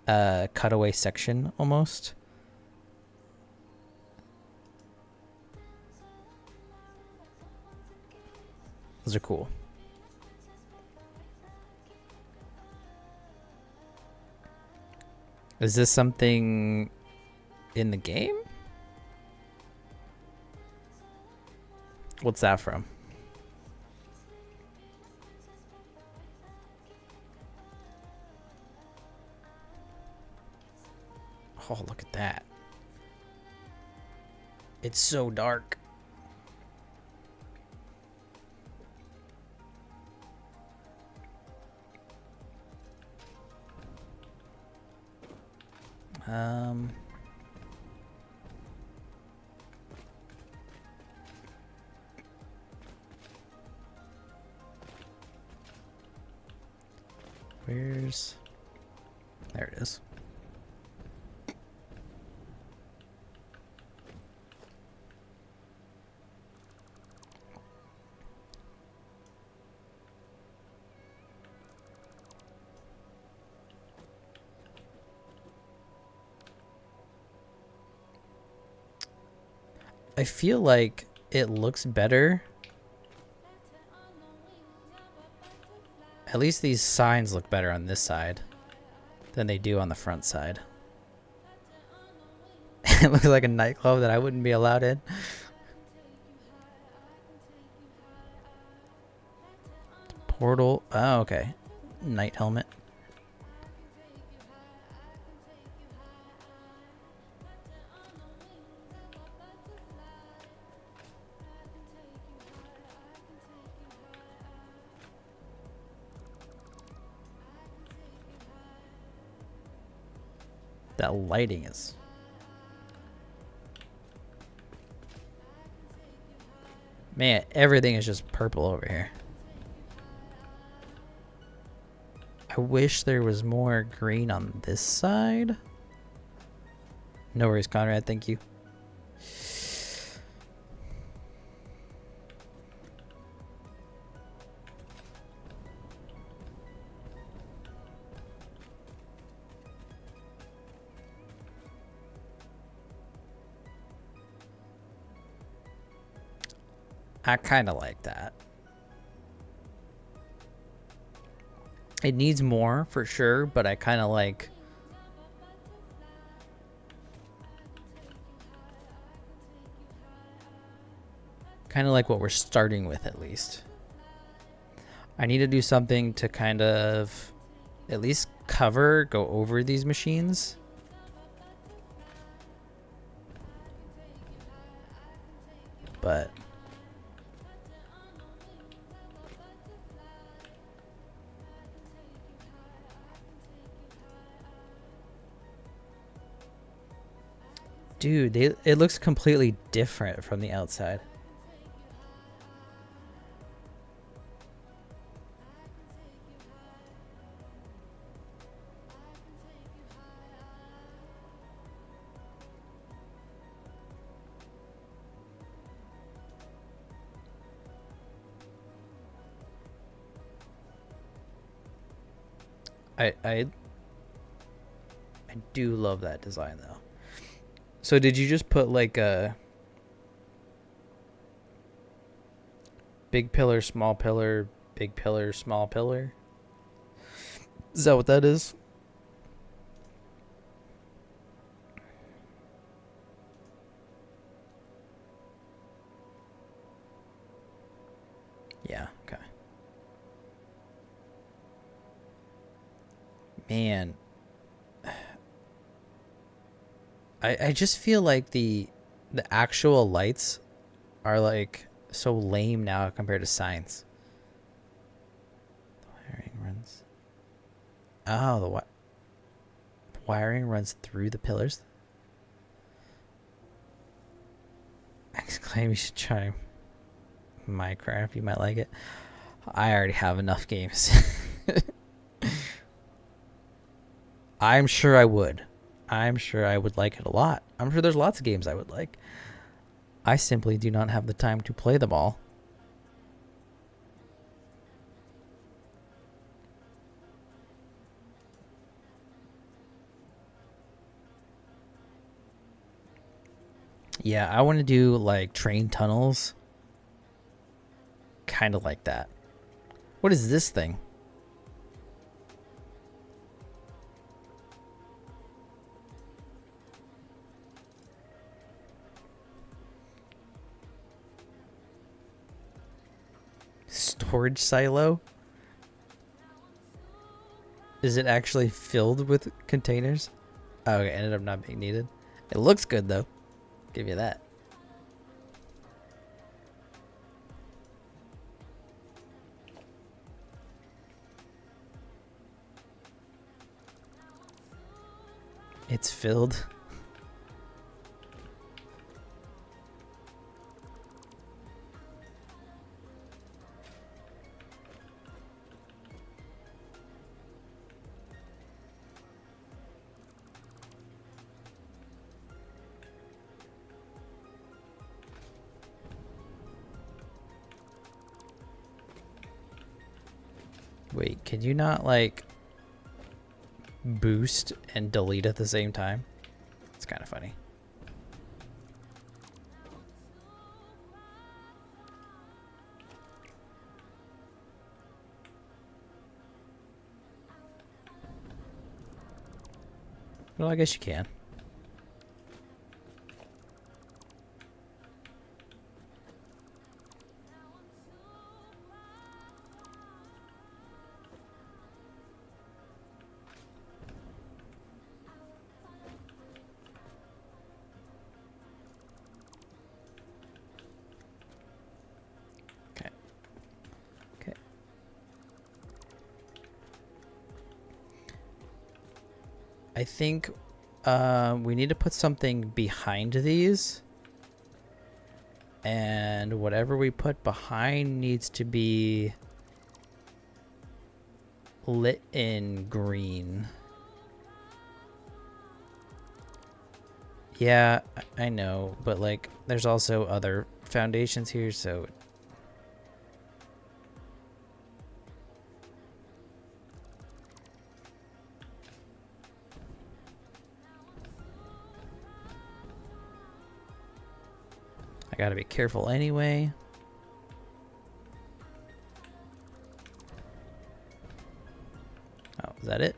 a cutaway section almost. Those are cool. Is this something in the game? What's that from? Oh, look at that. It's so dark. Where's... There it is. I feel like it looks better. At least these signs look better on this side than they do on the front side. It looks like a nightclub that I wouldn't be allowed in. Portal. Oh, okay. Night helmet. That lighting is... Man, everything is just purple over here. I wish there was more green on this side. No worries, Conrad. Thank you. I kind of like that. It needs more for sure, but I kind of like... what we're starting with at least. I need to do something to kind of at least go over these machines. But... Dude, it looks completely different from the outside. I do love that design though. So did you just put like a big pillar, small pillar, big pillar, small pillar? Is that what that is? Yeah, okay. Man. I just feel like the actual lights are like so lame now compared to signs. The wiring runs. Oh, the wiring runs through the pillars. Exclaim! You should try Minecraft. You might like it. I already have enough games. I'm sure I would. I'm sure I would like it a lot. I'm sure there's lots of games I would like. I simply do not have the time to play them all. Yeah, I want to do like train tunnels. Kind of like that. What is this thing? Storage silo? Is it actually filled with containers? Oh, okay, ended up not being needed. It looks good though. Give you that. It's filled. Wait, can you not like boost and delete at the same time? It's kind of funny. Well, I guess you can. Okay. Okay. I think we need to put something behind these. And whatever we put behind needs to be lit in green. Yeah, I know, but like there's also other foundations here, so I gotta be careful anyway. Oh, is that it?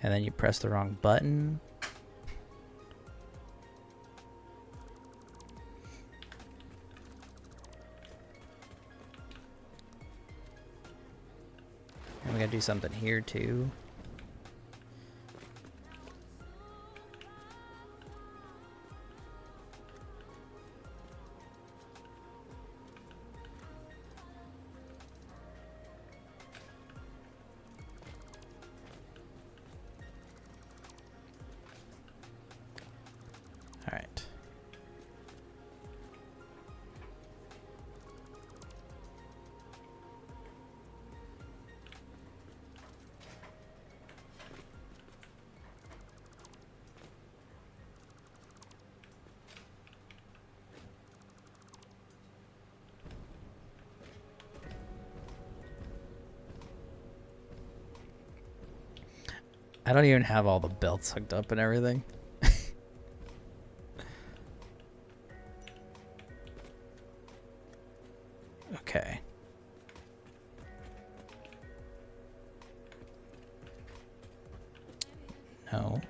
And then you press the wrong button. And we gotta do something here too. All right. I don't even have all the belts hooked up and everything. Okay. No.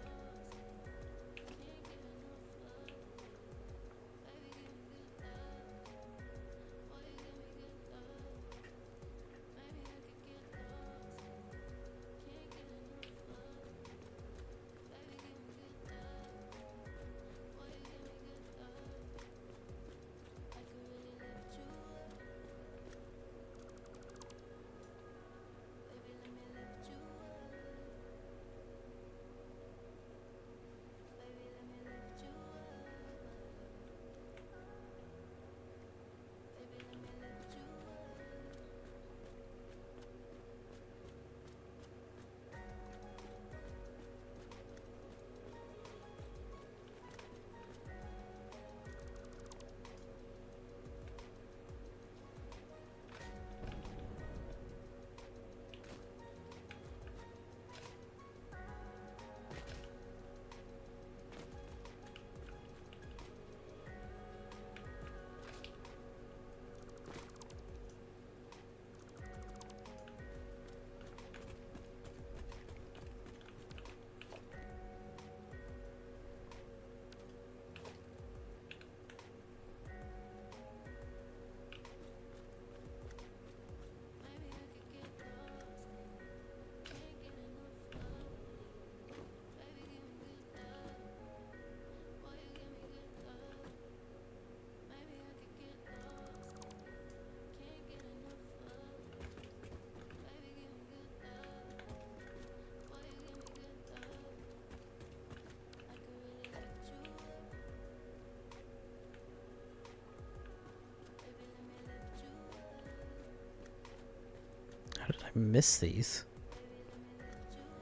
miss these?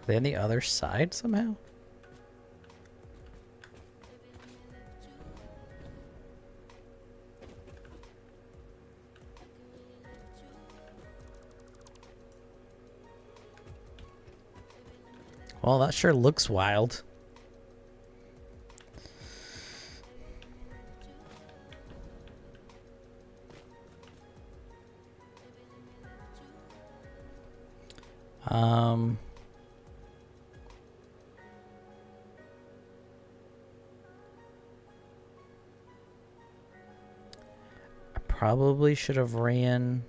Are they on the other side somehow? Well, that sure looks wild. I probably should have ran.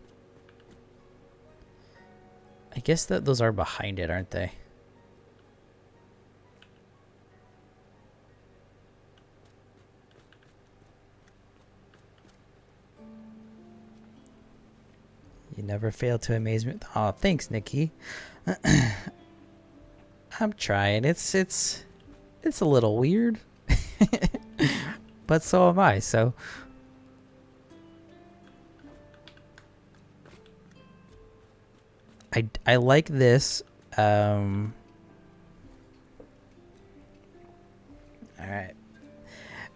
I guess that those are behind it, aren't they? You never fail to amaze me. Oh, thanks, Nikki. I'm trying. It's a little weird. But so am I, so I like this. All right.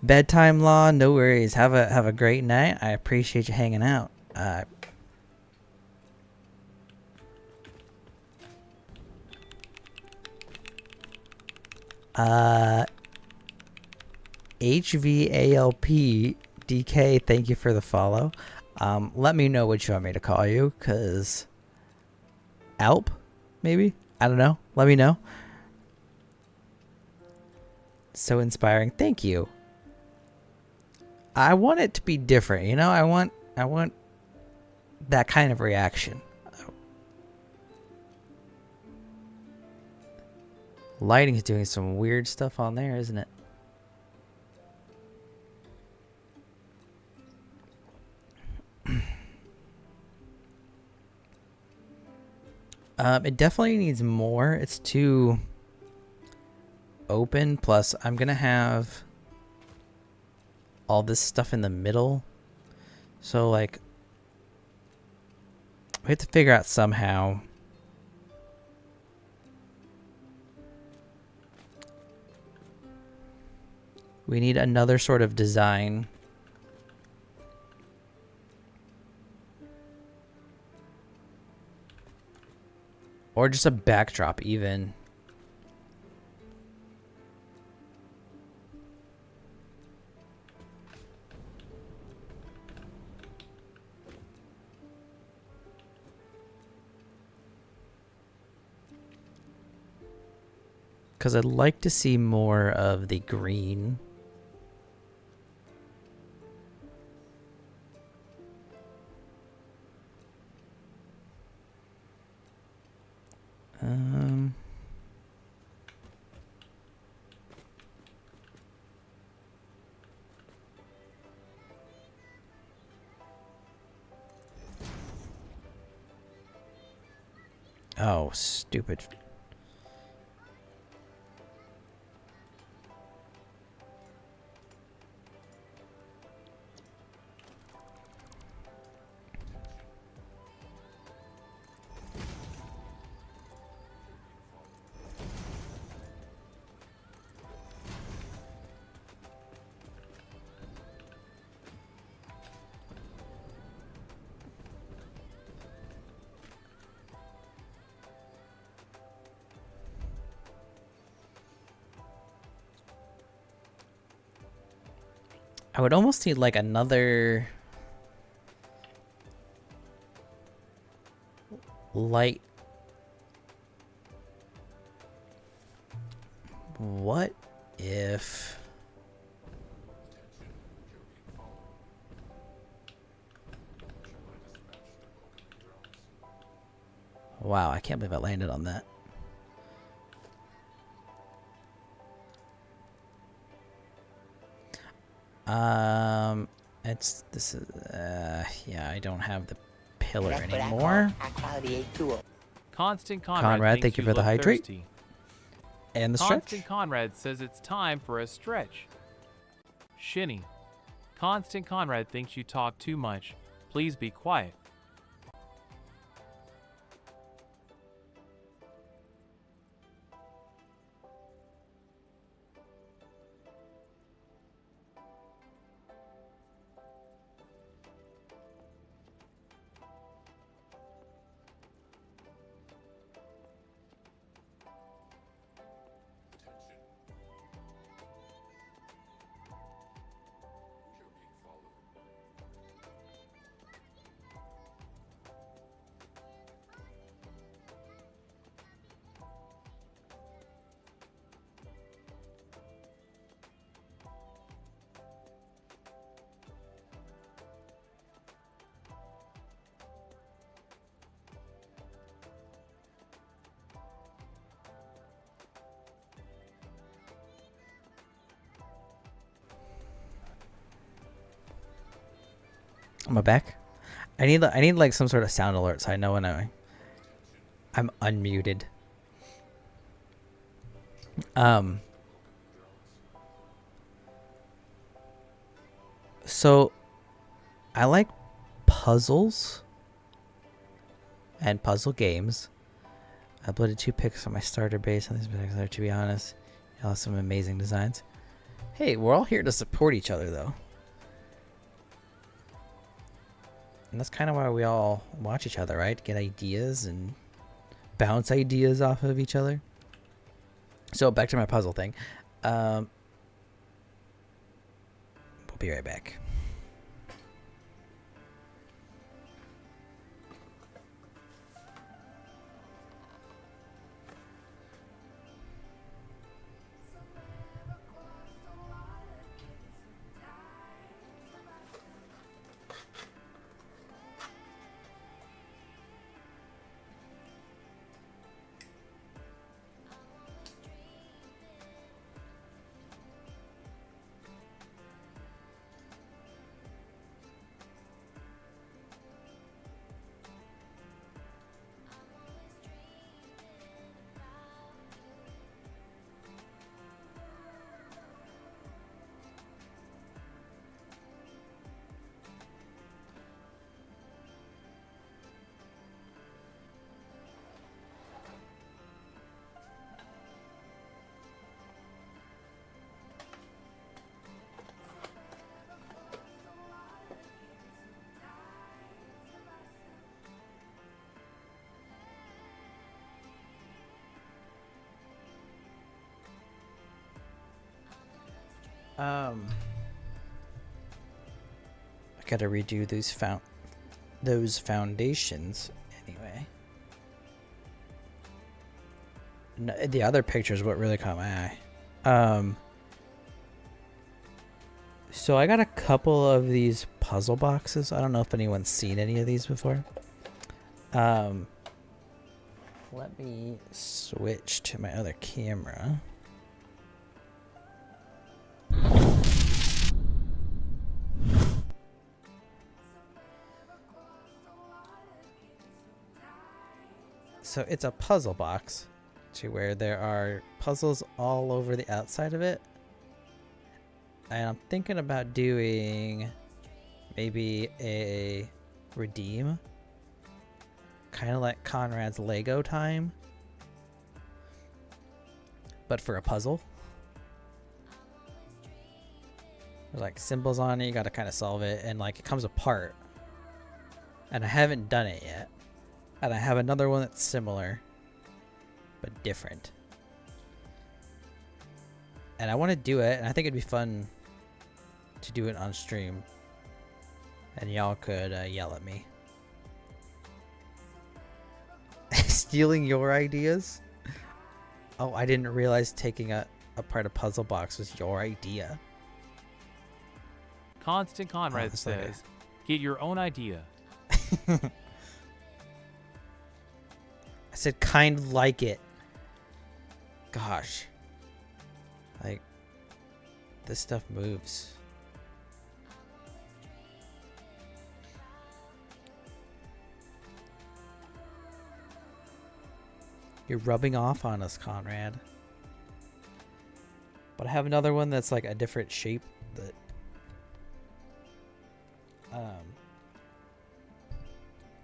Bedtime Law, no worries. Have a great night. I appreciate you hanging out. HVALP DK, thank you for the follow. Let me know what you want me to call you, cause Alp, maybe? I don't know. Let me know. So inspiring. Thank you. I want it to be different, you know? I want that kind of reaction. Lighting is doing some weird stuff on there, isn't it? It definitely needs more. It's too open. Plus, I'm going to have all this stuff in the middle. So, like, we have to figure out somehow. We need another sort of design. Or just a backdrop even. Because I'd like to see more of the green. Oh, stupid. I would almost need like another light. What if... Wow, I can't believe I landed on that. This is yeah, I don't have the pillar anymore. Constant Conrad, thank you for the hydrate. Thirsty. And the stretch. Constant Conrad says it's time for a stretch. Shinny. Constant Conrad thinks you talk too much. Please be quiet. Am I back? I need like some sort of sound alert so I know when I'm unmuted. So I like puzzles and puzzle games. I uploaded 2 pics on my starter base on these particular, to be honest. Y'all have some amazing designs. Hey, we're all here to support each other though. And that's kind of why we all watch each other, right? Get ideas and bounce ideas off of each other. So back to my puzzle thing. We'll be right back. I gotta redo those foundations anyway. No, the other picture is what really caught my eye. So I got a couple of these puzzle boxes. I don't know if anyone's seen any of these before. Let me switch to my other camera. So it's a puzzle box to where there are puzzles all over the outside of it. And I'm thinking about doing maybe a redeem. Kind of like Conrad's Lego time. But for a puzzle. There's like symbols on it, you gotta kind of solve it, and like it comes apart. And I haven't done it yet. And I have another one that's similar, but different. And I want to do it, and I think it'd be fun to do it on stream. And y'all could yell at me. Stealing your ideas? Oh, I didn't realize taking apart a puzzle box was your idea. Constant Conrad says, get your own idea. I said kind like it. Gosh. Like, this stuff moves. You're rubbing off on us, Conrad. But I have another one that's like a different shape that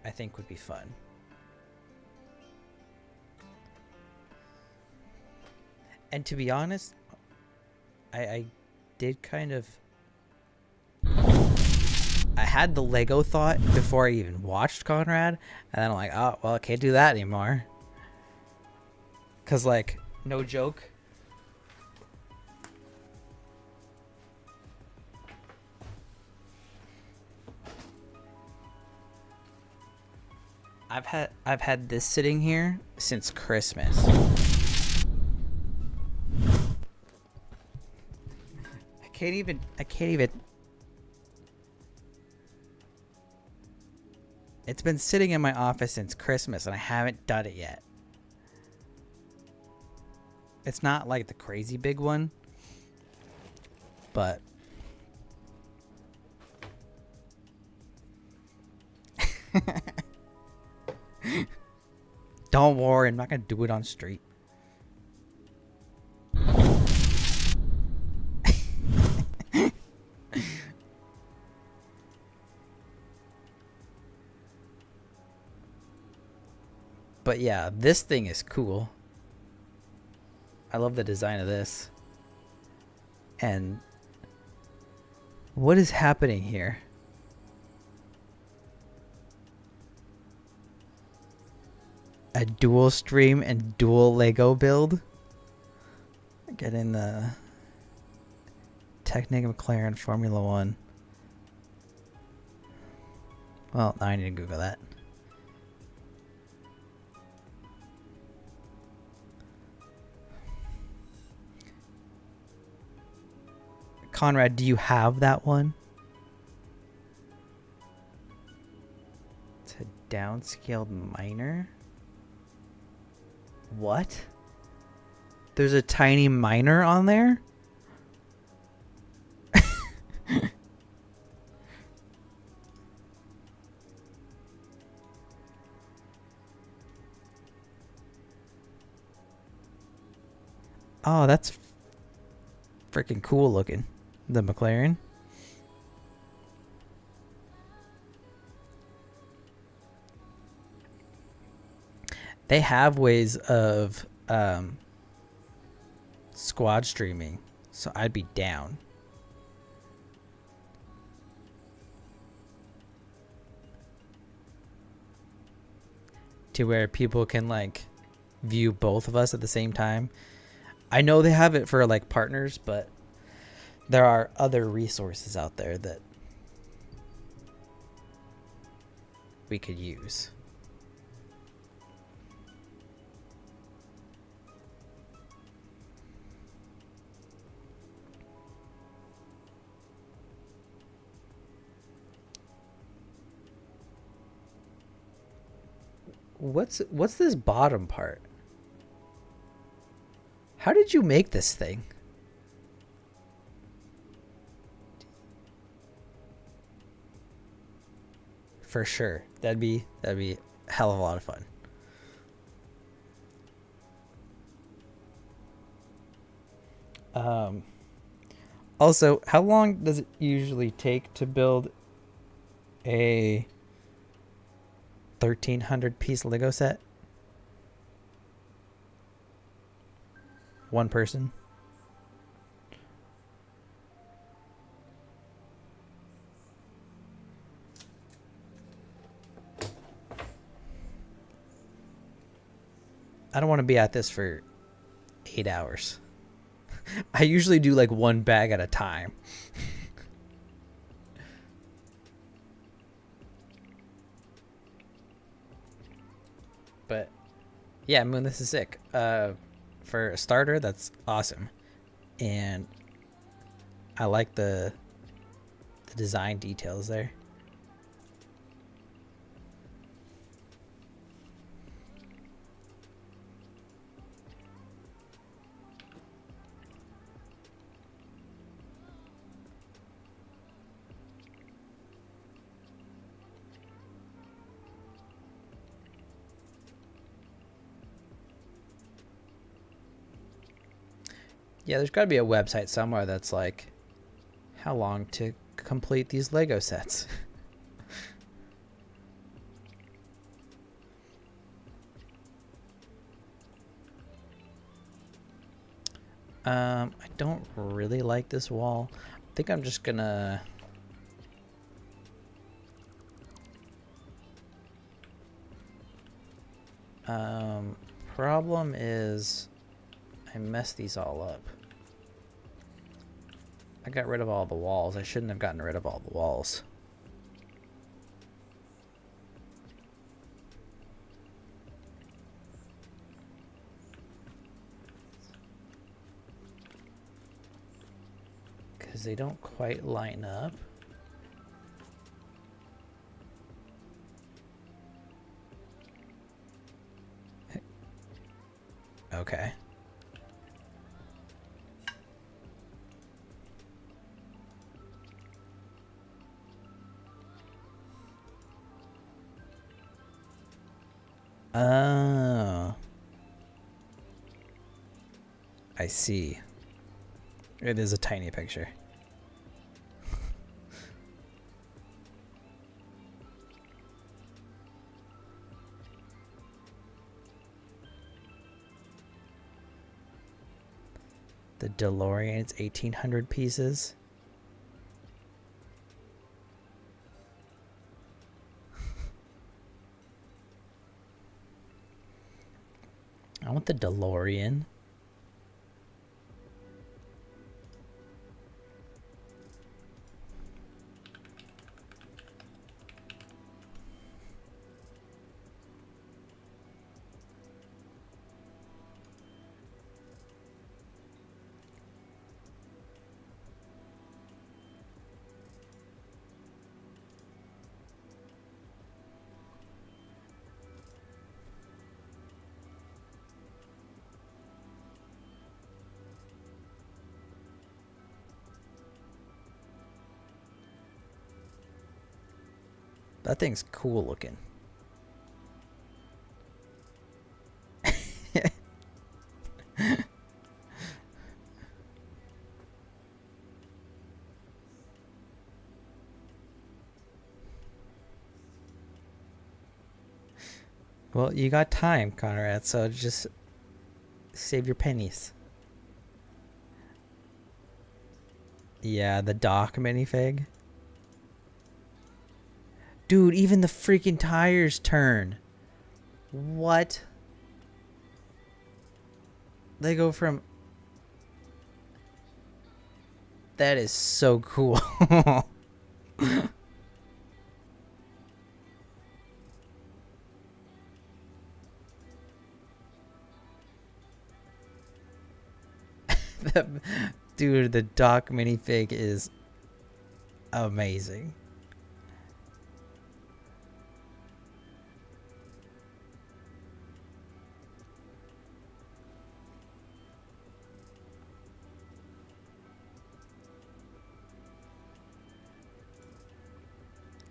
I think would be fun. And to be honest, I did kind of... I had the Lego thought before I even watched Conrad, and then I'm like, oh, well, I can't do that anymore. Because, like, no joke. I've had this sitting here since Christmas. I can't even It's been sitting in my office since Christmas and I haven't done it yet. It's not like the crazy big one, but Don't worry, I'm not gonna do it on street. But yeah, this thing is cool. I love the design of this. And what is happening here? A dual stream and dual Lego build? Getting the Technic McLaren Formula One. Well, now I need to Google that. Conrad, do you have that one? It's a downscaled miner? What? There's a tiny miner on there? Oh, that's freaking cool looking. The McLaren. They have ways of squad streaming, so I'd be down. To where people can like view both of us at the same time. I know they have it for like partners, but there are other resources out there that we could use. What's this bottom part? How did you make this thing? For sure. That'd be a hell of a lot of fun. Also, how long does it usually take to build a 1,300 piece Lego set? One person? I don't want to be at this for 8 hours. I usually do like one bag at a time. But yeah, Moon, this is sick. For a starter, that's awesome. And I like the design details there. Yeah, there's got to be a website somewhere that's like, how long to complete these Lego sets. I don't really like this wall. I think I'm just gonna... problem is I messed these all up. I got rid of all the walls. I shouldn't have gotten rid of all the walls. Because they don't quite line up. Okay. Oh. I see. It is a tiny picture. The DeLorean, it's 1,800 pieces. I want the DeLorean. That thing's cool looking. Well, you got time, Conrad, so just save your pennies. Yeah, the Doc minifig. Dude, even the freaking tires turn. What? They go from... That is so cool. Dude, the Doc minifig is amazing.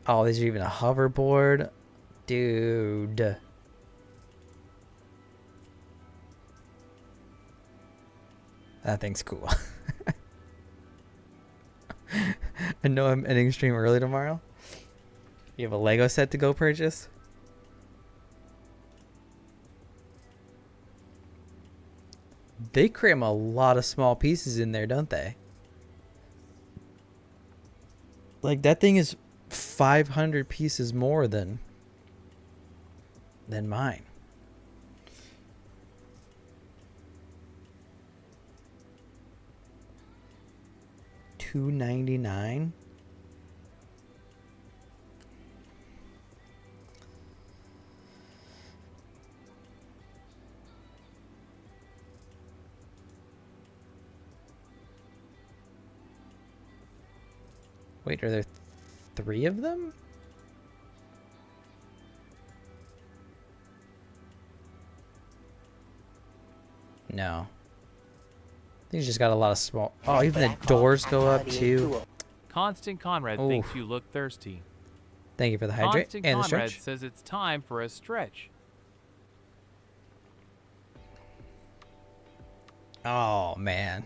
Oh, there's even a hoverboard. Dude. That thing's cool. I know I'm ending stream early tomorrow. You have a Lego set to go purchase? They cram a lot of small pieces in there, don't they? Like, that thing is 500 pieces more than mine. $2.99. Wait, are there 3 of them? No. I think you just got a lot of small... Oh, even the doors go up too. Constant Conrad Oof. thinks you look thirsty. Thank you for the hydrate Constant and the Conrad stretch. says it's time for a stretch. Oh, man.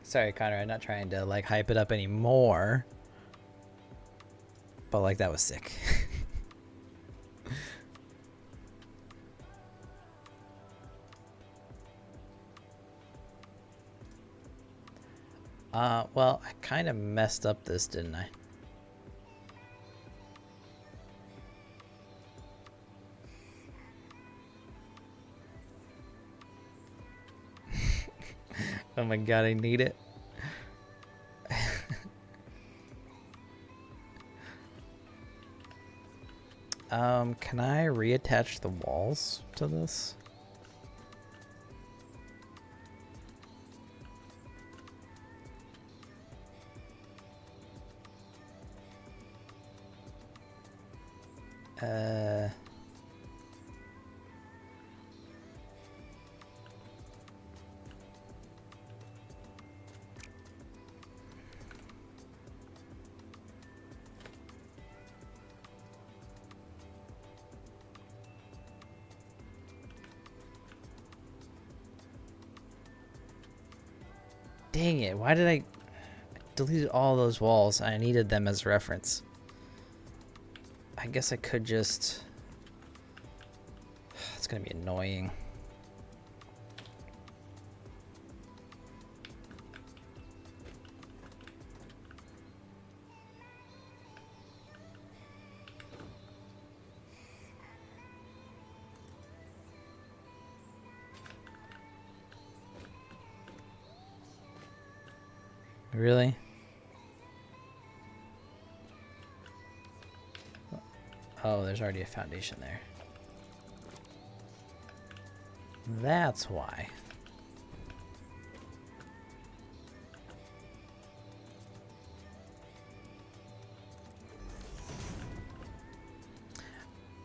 Sorry, Connor, I'm not trying to, like, hype it up anymore. But, like, that was sick. Well, I kind of messed up this, didn't I? Oh my god, I need it. Can I reattach the walls to this? Dang it, why did I deleted all those walls? I needed them as reference. I guess I could just... It's gonna be annoying. Really? Oh, there's already a foundation there. That's why.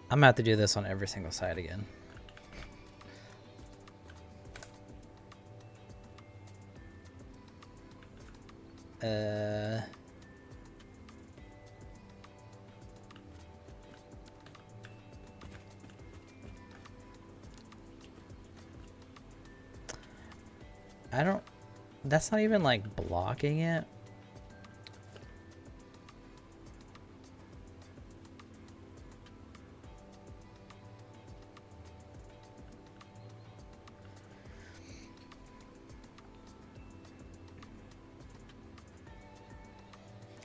I'm gonna have to do this on every single side again. I don't... That's not even, like, blocking it.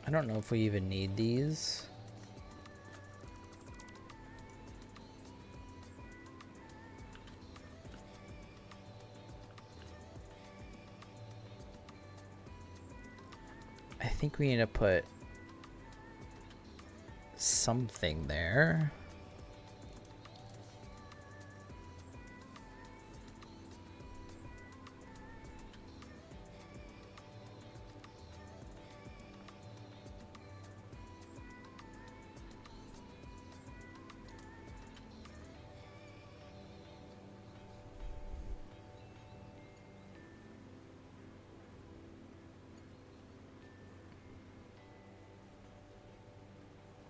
I don't know if we even need these. I think we need to put something there.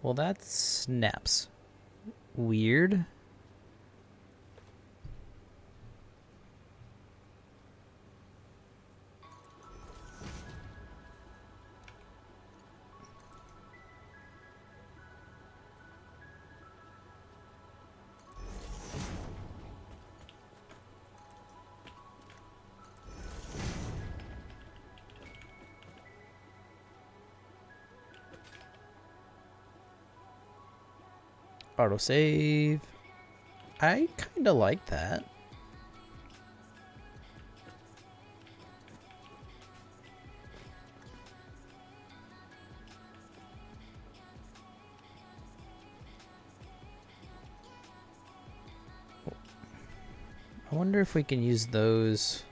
Well, that snaps. Weird. Autosave. I kind of like that. I wonder if we can use those.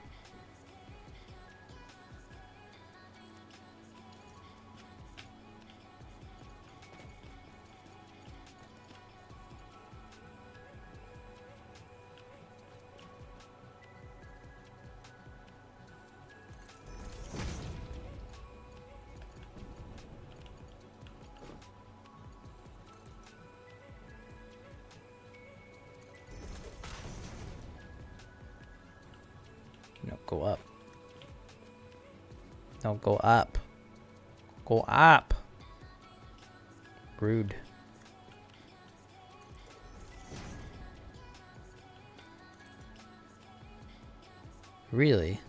No, go up. No, go up. Go up. Rude. Really?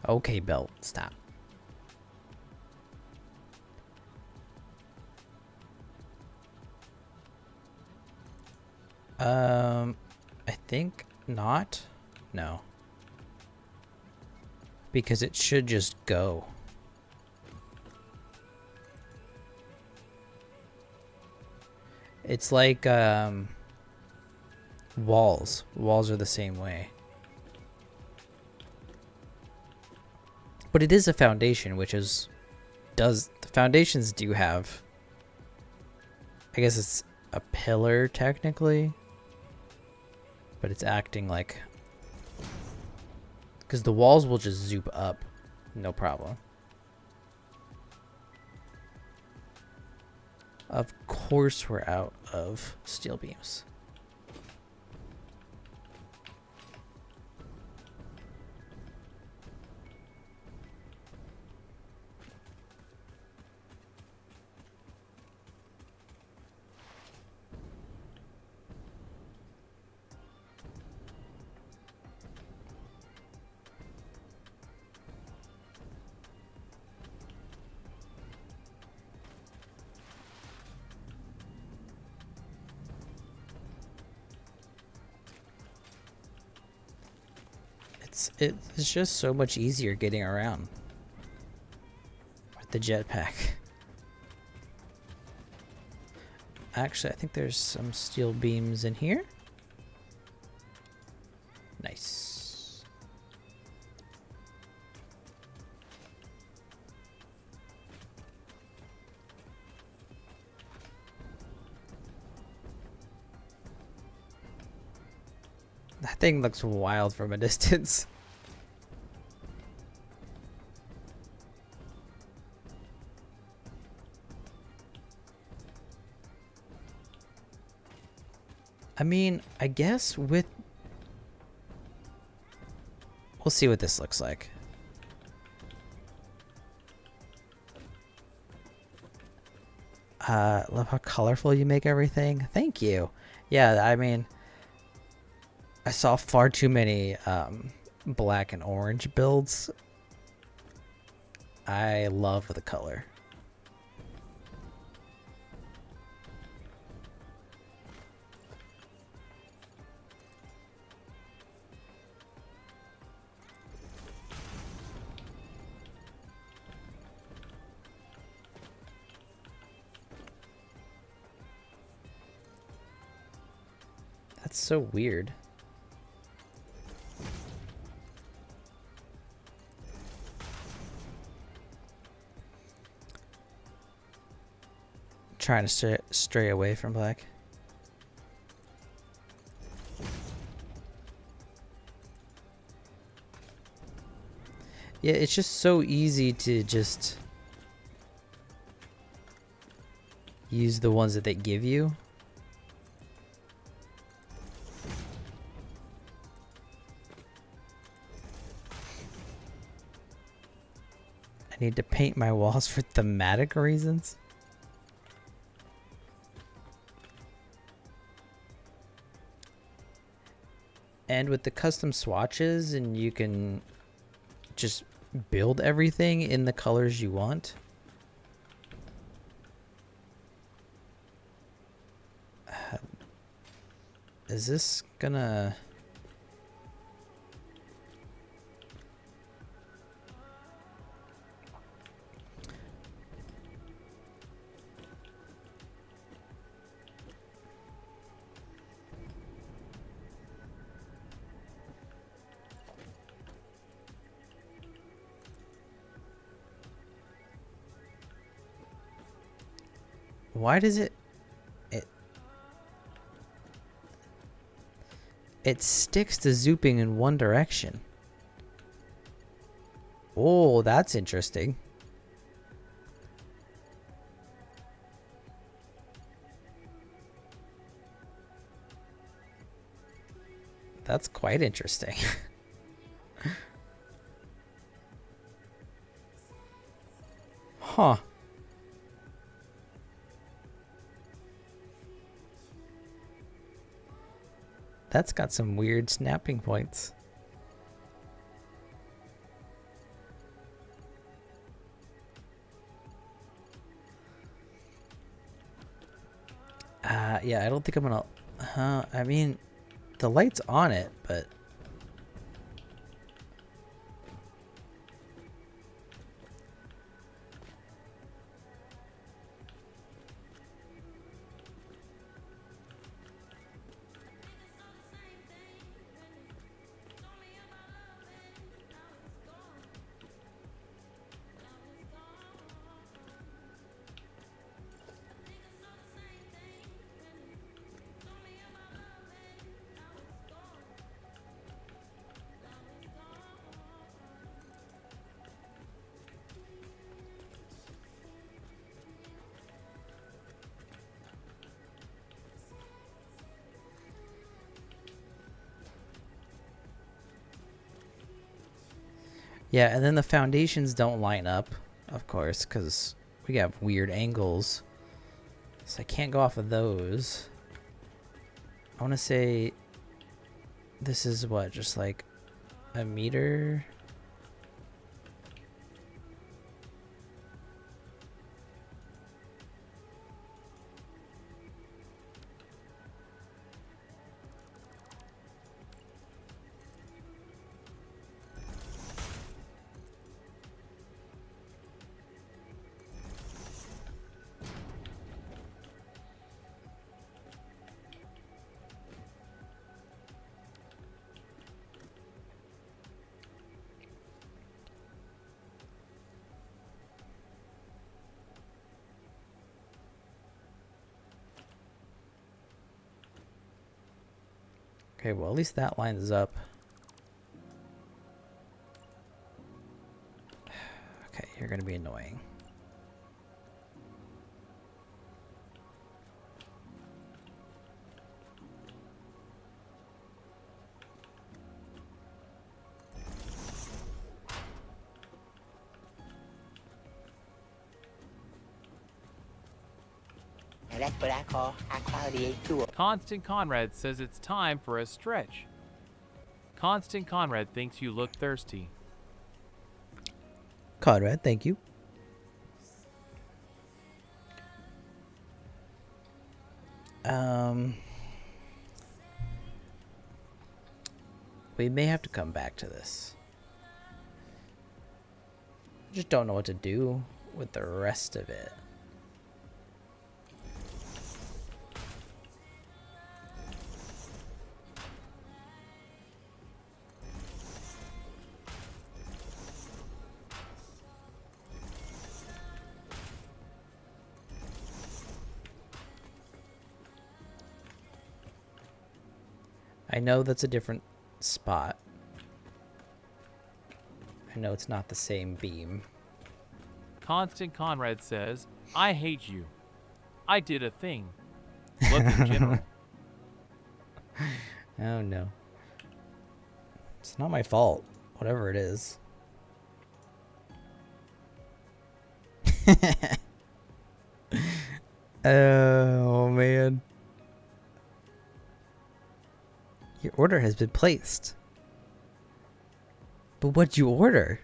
Okay, belt, stop. I think not. No. Because it should just go. It's like, walls. Walls are the same way. But it is a foundation, which is... the foundations do have I guess it's a pillar technically, but it's acting like, because the walls will just zoop up, no problem. Of course we're out of steel beams. It's just so much easier getting around with the jetpack. Actually, I think there's some steel beams in here. Nice. That thing looks wild from a distance. I mean, I guess with... We'll see what this looks like. Love how colorful you make everything. Thank you. Yeah, I mean, I saw far too many black and orange builds. I love the color. That's so weird. Trying to stray away from black. Yeah, it's just so easy to just use the ones that they give you. I need to paint my walls for thematic reasons. And with the custom swatches, and you can just build everything in the colors you want. Is this gonna... Why does it sticks to zooping in one direction? Oh, that's interesting. That's quite interesting. Huh. That's got some weird snapping points. Yeah, I don't think I'm gonna... I mean, the light's on it, but... Yeah, and then the foundations don't line up, of course, because we have weird angles. So I can't go off of those. I want to say this is what, just like a meter? Okay, well, at least that lines up. Okay, you're gonna be annoying. And that's what I call high quality A2. Constant Conrad says it's time for a stretch. Constant Conrad thinks you look thirsty. Conrad, thank you. We may have to come back to this. Just don't know what to do with the rest of it. I know that's a different spot. I know it's not the same beam. Constant Conrad says, I hate you. I did a thing. Look in general. Oh no. It's not my fault, whatever it is. Oh man. Your order has been placed. But what'd you order?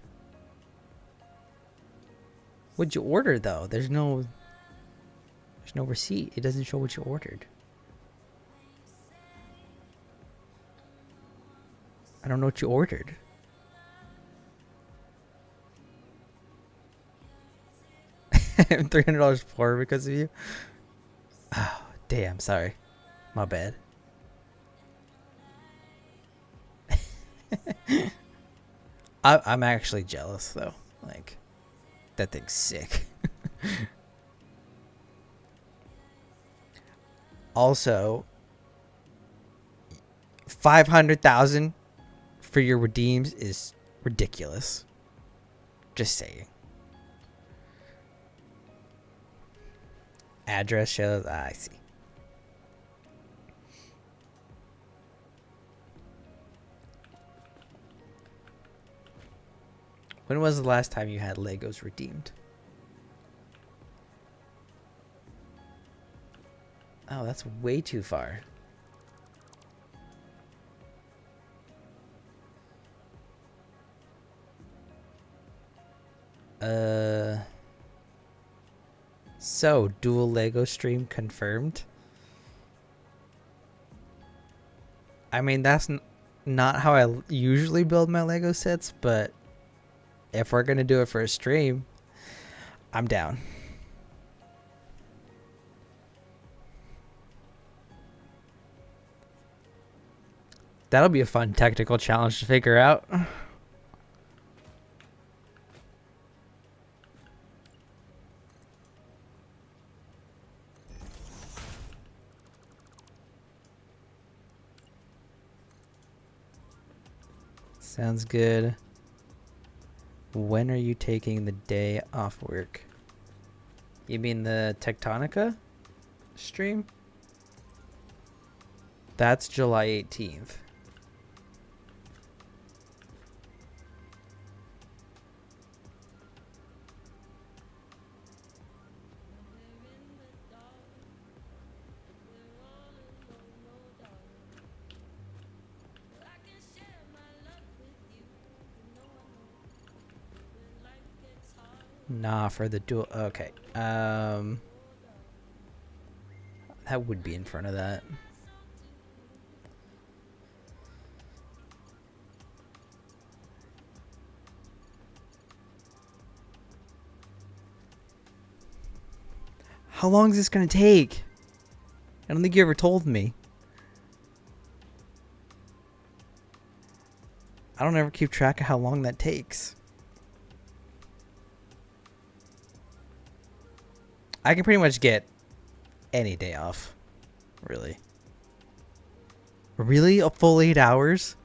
What'd you order though? There's no receipt. It doesn't show what you ordered. I don't know what you ordered. I'm $300 poor because of you. Oh, damn, sorry. My bad. I'm actually jealous though. Like, that thing's sick. Also, 500,000 for your redeems is ridiculous. Just saying. Address shows. I see. When was the last time you had Legos redeemed? Oh, that's way too far. So, dual Lego stream confirmed? I mean, that's not how I usually build my Lego sets, but if we're gonna do it for a stream, I'm down. That'll be a fun technical challenge to figure out. Sounds good. When are you taking the day off work? You mean the Tectonica stream? That's July 18th. Nah, for the dual. Okay. That would be in front of that. How long is this gonna take? I don't think you ever told me. I don't ever keep track of how long that takes. I can pretty much get any day off. Really. Really? A full 8 hours?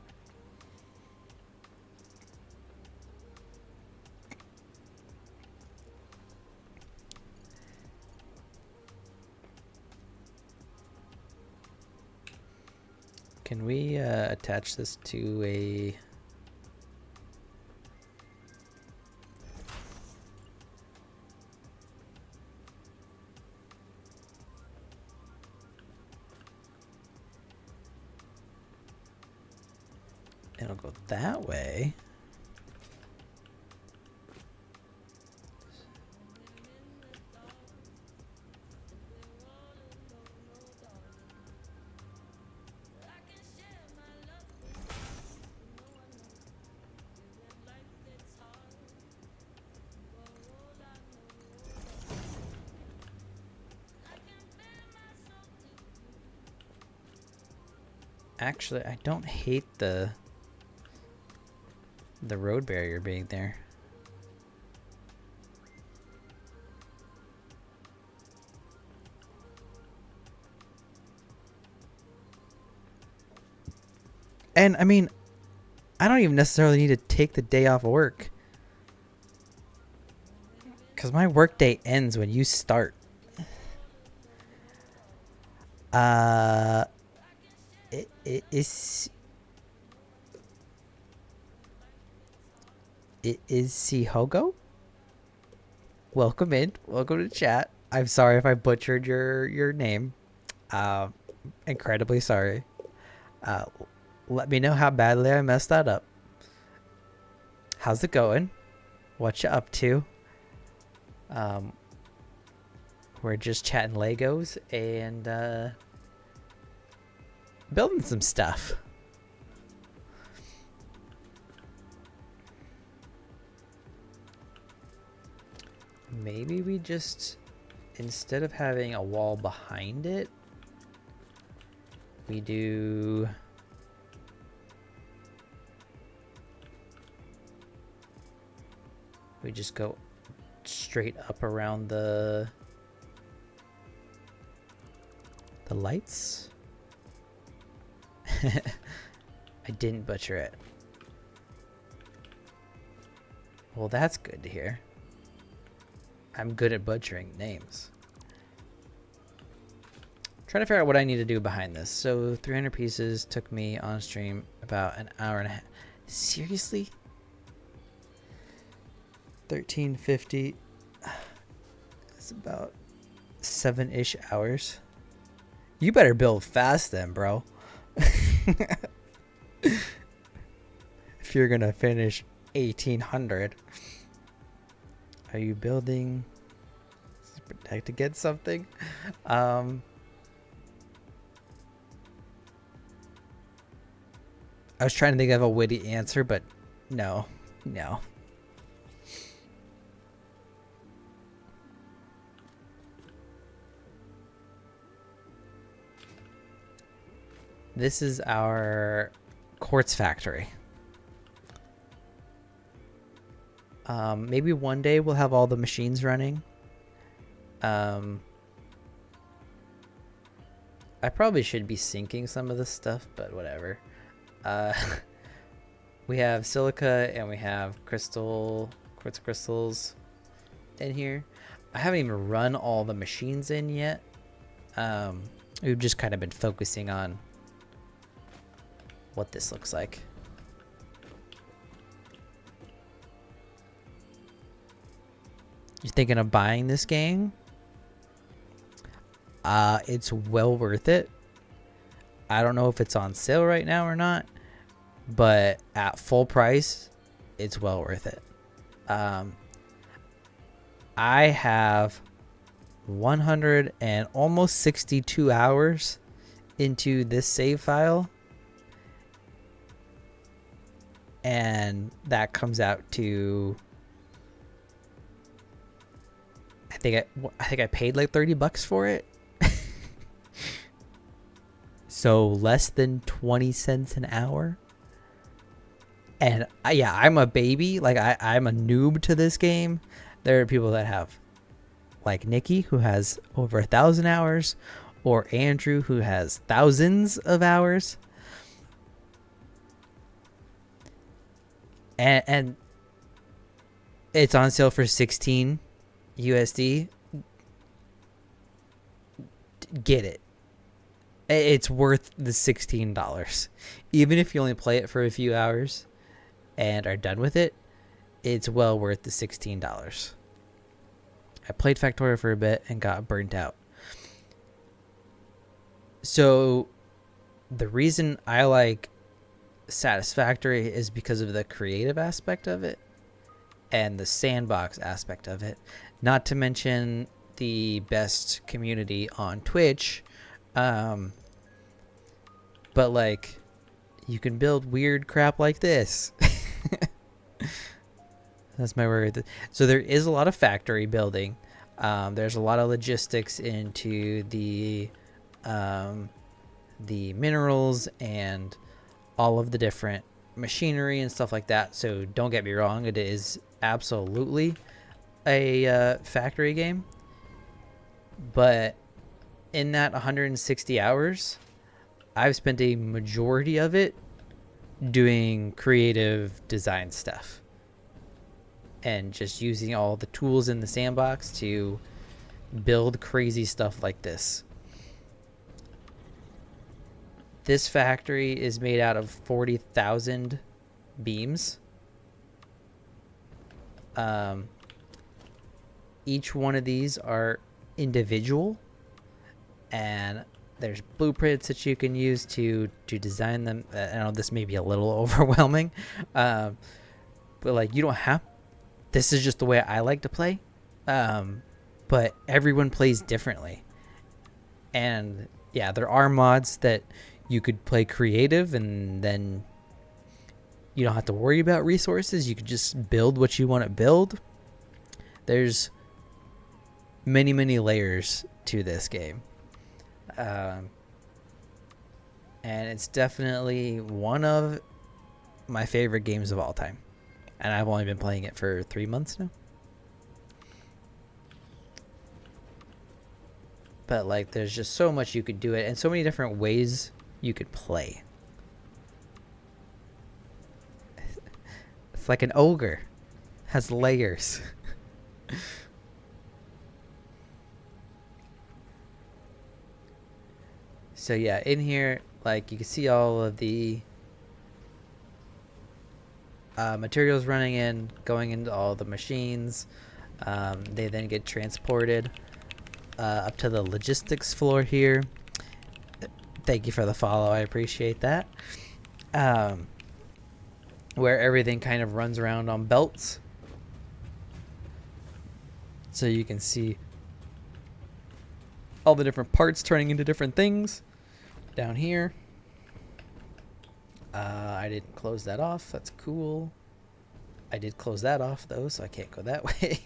Can we attach this to a... It'll go that way. Actually, I don't hate the road barrier being there. And I mean, I don't even necessarily need to take the day off work, because my work day ends when you start. It is Sihogo? Welcome in. Welcome to chat. I'm sorry if I butchered your name. Incredibly sorry. Let me know how badly I messed that up. How's it going? What you up to? We're just chatting Legos and building some stuff. Maybe we just, instead of having a wall behind it, we do... We just go straight up around the lights. I didn't butcher it. Well, that's good to hear. I'm good at butchering names. Trying to figure out what I need to do behind this. So 300 pieces took me on stream about an hour and a half. Seriously? 1350. It's about 7-ish hours. You better build fast then, bro. If you're gonna finish 1800. Are you building protect against something? I was trying to think of a witty answer, but no. This is our quartz factory. Maybe one day we'll have all the machines running. I probably should be syncing some of this stuff, but whatever. We have silica and we have quartz crystals in here. I haven't even run all the machines in yet. We've just kind of been focusing on what this looks like. You're thinking of buying this game? It's well worth it. I don't know if it's on sale right now or not, but at full price, it's well worth it. I have 100 and almost 62 hours into this save file, and that comes out to I think I paid like $30 for it. So less than 20 cents an hour. And yeah, I'm a baby. Like I'm a noob to this game. There are people that have, like Nikki, who has over 1,000 hours, or Andrew, who has thousands of hours. And it's on sale for 16 USD. Get it. It's worth the $16. Even if you only play it for a few hours and are done with it, it's well worth the $16. I played Factorio for a bit and got burnt out. So the reason I like Satisfactory is because of the creative aspect of it and the sandbox aspect of it. Not to mention the best community on Twitch. But like, you can build weird crap like this. That's my word. So there is a lot of factory building. There's a lot of logistics into the minerals and all of the different machinery and stuff like that. So don't get me wrong, it is absolutely a factory game. But in that 160 hours, I've spent a majority of it doing creative design stuff and just using all the tools in the sandbox to build crazy stuff like this. This factory is made out of 40,000 beams. Each one of these are individual, and there's blueprints that you can use to design them. I know this may be a little overwhelming, but like, you don't have, this is just the way I like to play. But everyone plays differently. And yeah, there are mods that you could play creative, and then you don't have to worry about resources. You could just build what you want to build. There's many, many layers to this game. And it's definitely one of my favorite games of all time. And I've only been playing it for 3 months now. But like, there's just so much you could do it, and so many different ways you could play. It's like an ogre. Has layers. So yeah, in here, like, you can see all of the materials running in, going into all the machines. They then get transported up to the logistics floor here. Thank you for the follow, I appreciate that. Where everything kind of runs around on belts. So you can see all the different parts turning into different things. Down here. I didn't close that off. That's cool. I did close that off though, so I can't go that way.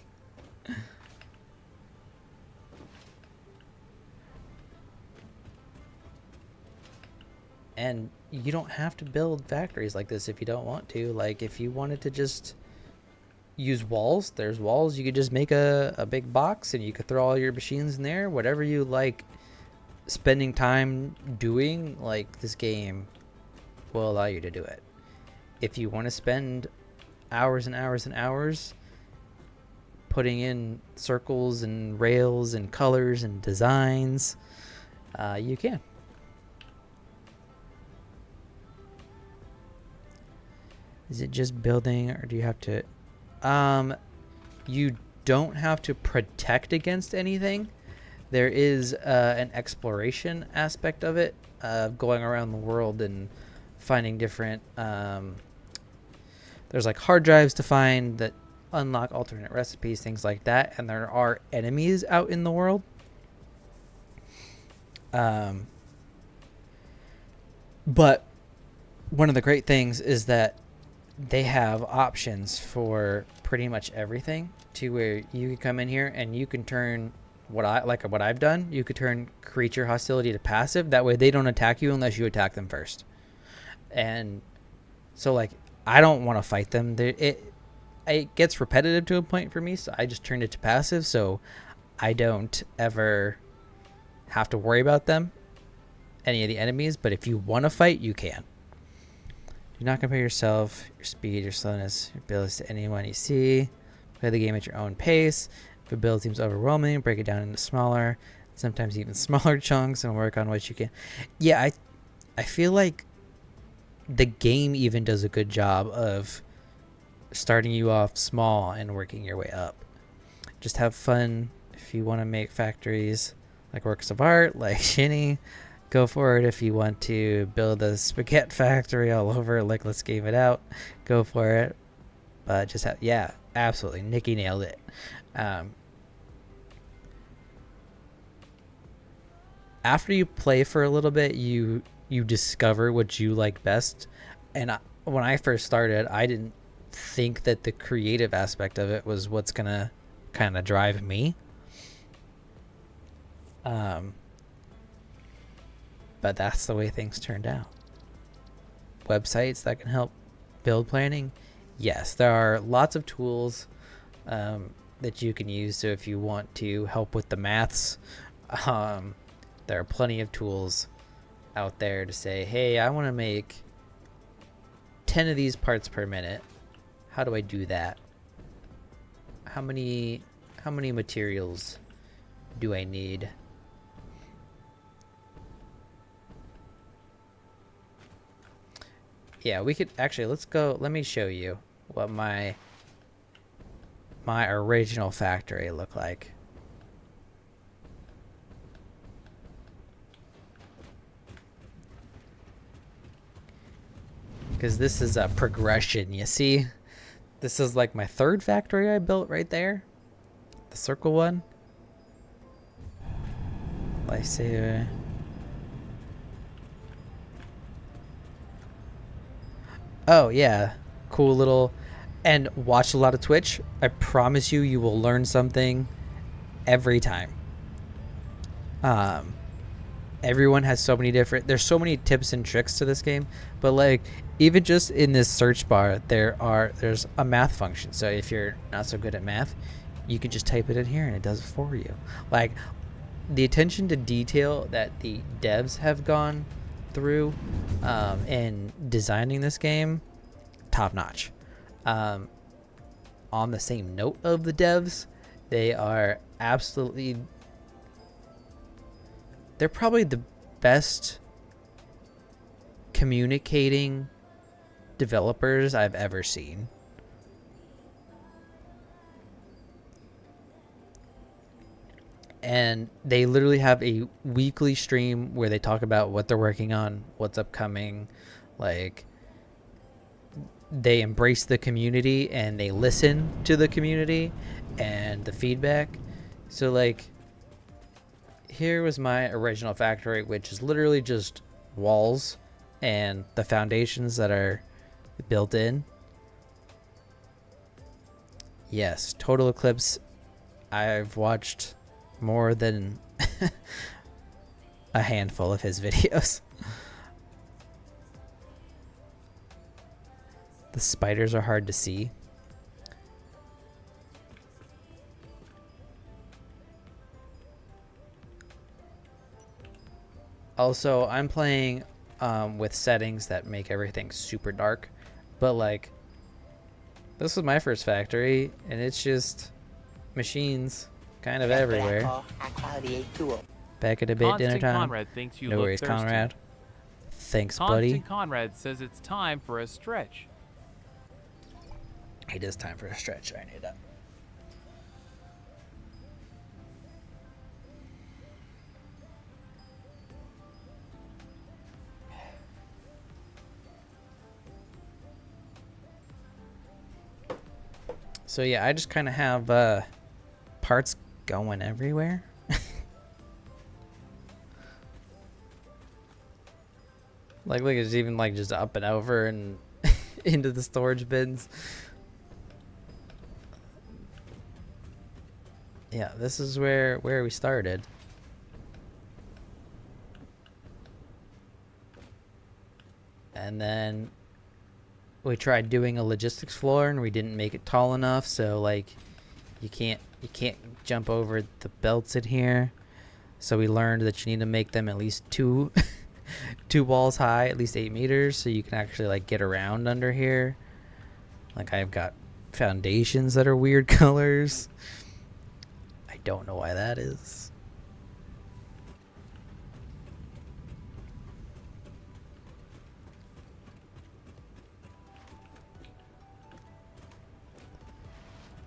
And you don't have to build factories like this if you don't want to. Like, if you wanted to just use walls, there's walls. You could just make a big box and you could throw all your machines in there. Whatever you like spending time doing, like, this game will allow you to do it. If you want to spend hours and hours and hours putting in circles and rails and colors and designs, you can. Is it just building, or do you have to... you don't have to protect against anything. There is an exploration aspect of it, going around the world and finding different... there's like hard drives to find that unlock alternate recipes, things like that, and there are enemies out in the world. But one of the great things is that they have options for pretty much everything, to where you can come in here and you can turn what I've done. You could turn creature hostility to passive. That way they don't attack you unless you attack them first. And so like I don't want to fight them. It gets repetitive to a point for me, so I just turned it to passive, so I don't ever have to worry about them, any of the enemies. But if you want to fight, you can. Do not compare yourself, your speed, your slowness, your abilities to anyone you see. Play the game at your own pace. If a build seems overwhelming, break it down into smaller, sometimes even smaller chunks, and work on what you can. Yeah, I feel like the game even does a good job of starting you off small and working your way up. Just have fun. If you want to make factories like works of art, like Shinny, go for it. If you want to build a spaghetti factory all over, like Let's Game It Out, go for it. But just have, yeah, absolutely. Nikki nailed it. After you play for a little bit, you discover what you like best. And when I first started, I didn't think that the creative aspect of it was what's gonna kind of drive me. But that's the way things turned out. Websites that can help build planning, yes, there are lots of tools that you can use. So if you want to help with the maths, there are plenty of tools out there to say, hey, I want to make 10 of these parts per minute. How do I do that? How many materials do I need? Yeah, we could actually, let's go. Let me show you what my original factory looked like. Because this is a progression, you see? This is like my third factory I built right there. The circle one. Lifesaver. Oh, yeah. Cool little... And watch a lot of Twitch. I promise you will learn something every time. Everyone has so many different... There's so many tips and tricks to this game. But, like, even just in this search bar, there's a math function. So if you're not so good at math, you can just type it in here and it does it for you. Like, the attention to detail that the devs have gone through in designing this game, top notch. On the same note of the devs, they are absolutely... They're probably the best communicating developers I've ever seen. And they literally have a weekly stream where they talk about what they're working on, what's upcoming. Like, they embrace the community and they listen to the community and the feedback. So, like, here was my original factory, which is literally just walls and the foundations that are built in. Yes, Total Eclipse, I've watched more than a handful of his videos. The spiders are hard to see. Also, I'm playing with settings that make everything super dark, but like, this was my first factory and it's just machines kind of everywhere. Back at a bit, dinner Constant time. Conrad thinks you No look worries, thirsty. Conrad. Thanks, Constant buddy. Conrad says it's time for a stretch. It is time for a stretch. I need that. So yeah, I just kind of have parts going everywhere. Like, look, it's even like just up and over and into the storage bins. Yeah, this is where we started. And then we tried doing a logistics floor and we didn't make it tall enough, so like you can't jump over the belts in here. So we learned that you need to make them at least two walls high, at least 8 meters, so you can actually like get around under here. Like, I've got foundations that are weird colors. I don't know why that is.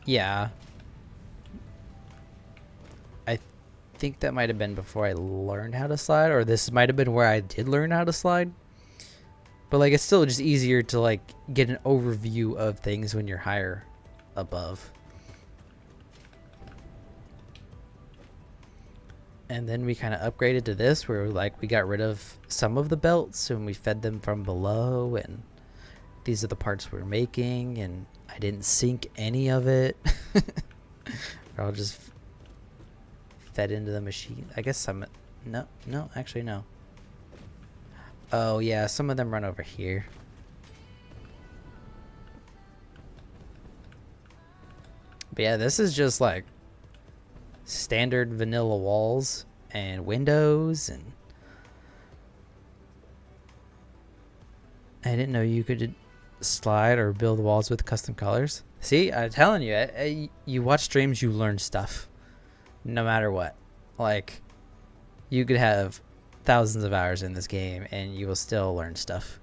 Yeah. I think that might have been before I learned how to slide, or this might have been where I did learn how to slide. But like, it's still just easier to like get an overview of things when you're higher above. And then we kind of upgraded to this where like we got rid of some of the belts and we fed them from below, and these are the parts we're making, and I didn't sink any of it. They're all just fed into the machine. I guess some, no, actually no. Oh yeah, some of them run over here. But yeah, this is just like standard vanilla walls and windows, and I didn't know you could slide or build walls with custom colors. See, I'm telling you, you watch streams, you learn stuff no matter what. Like, you could have thousands of hours in this game and you will still learn stuff.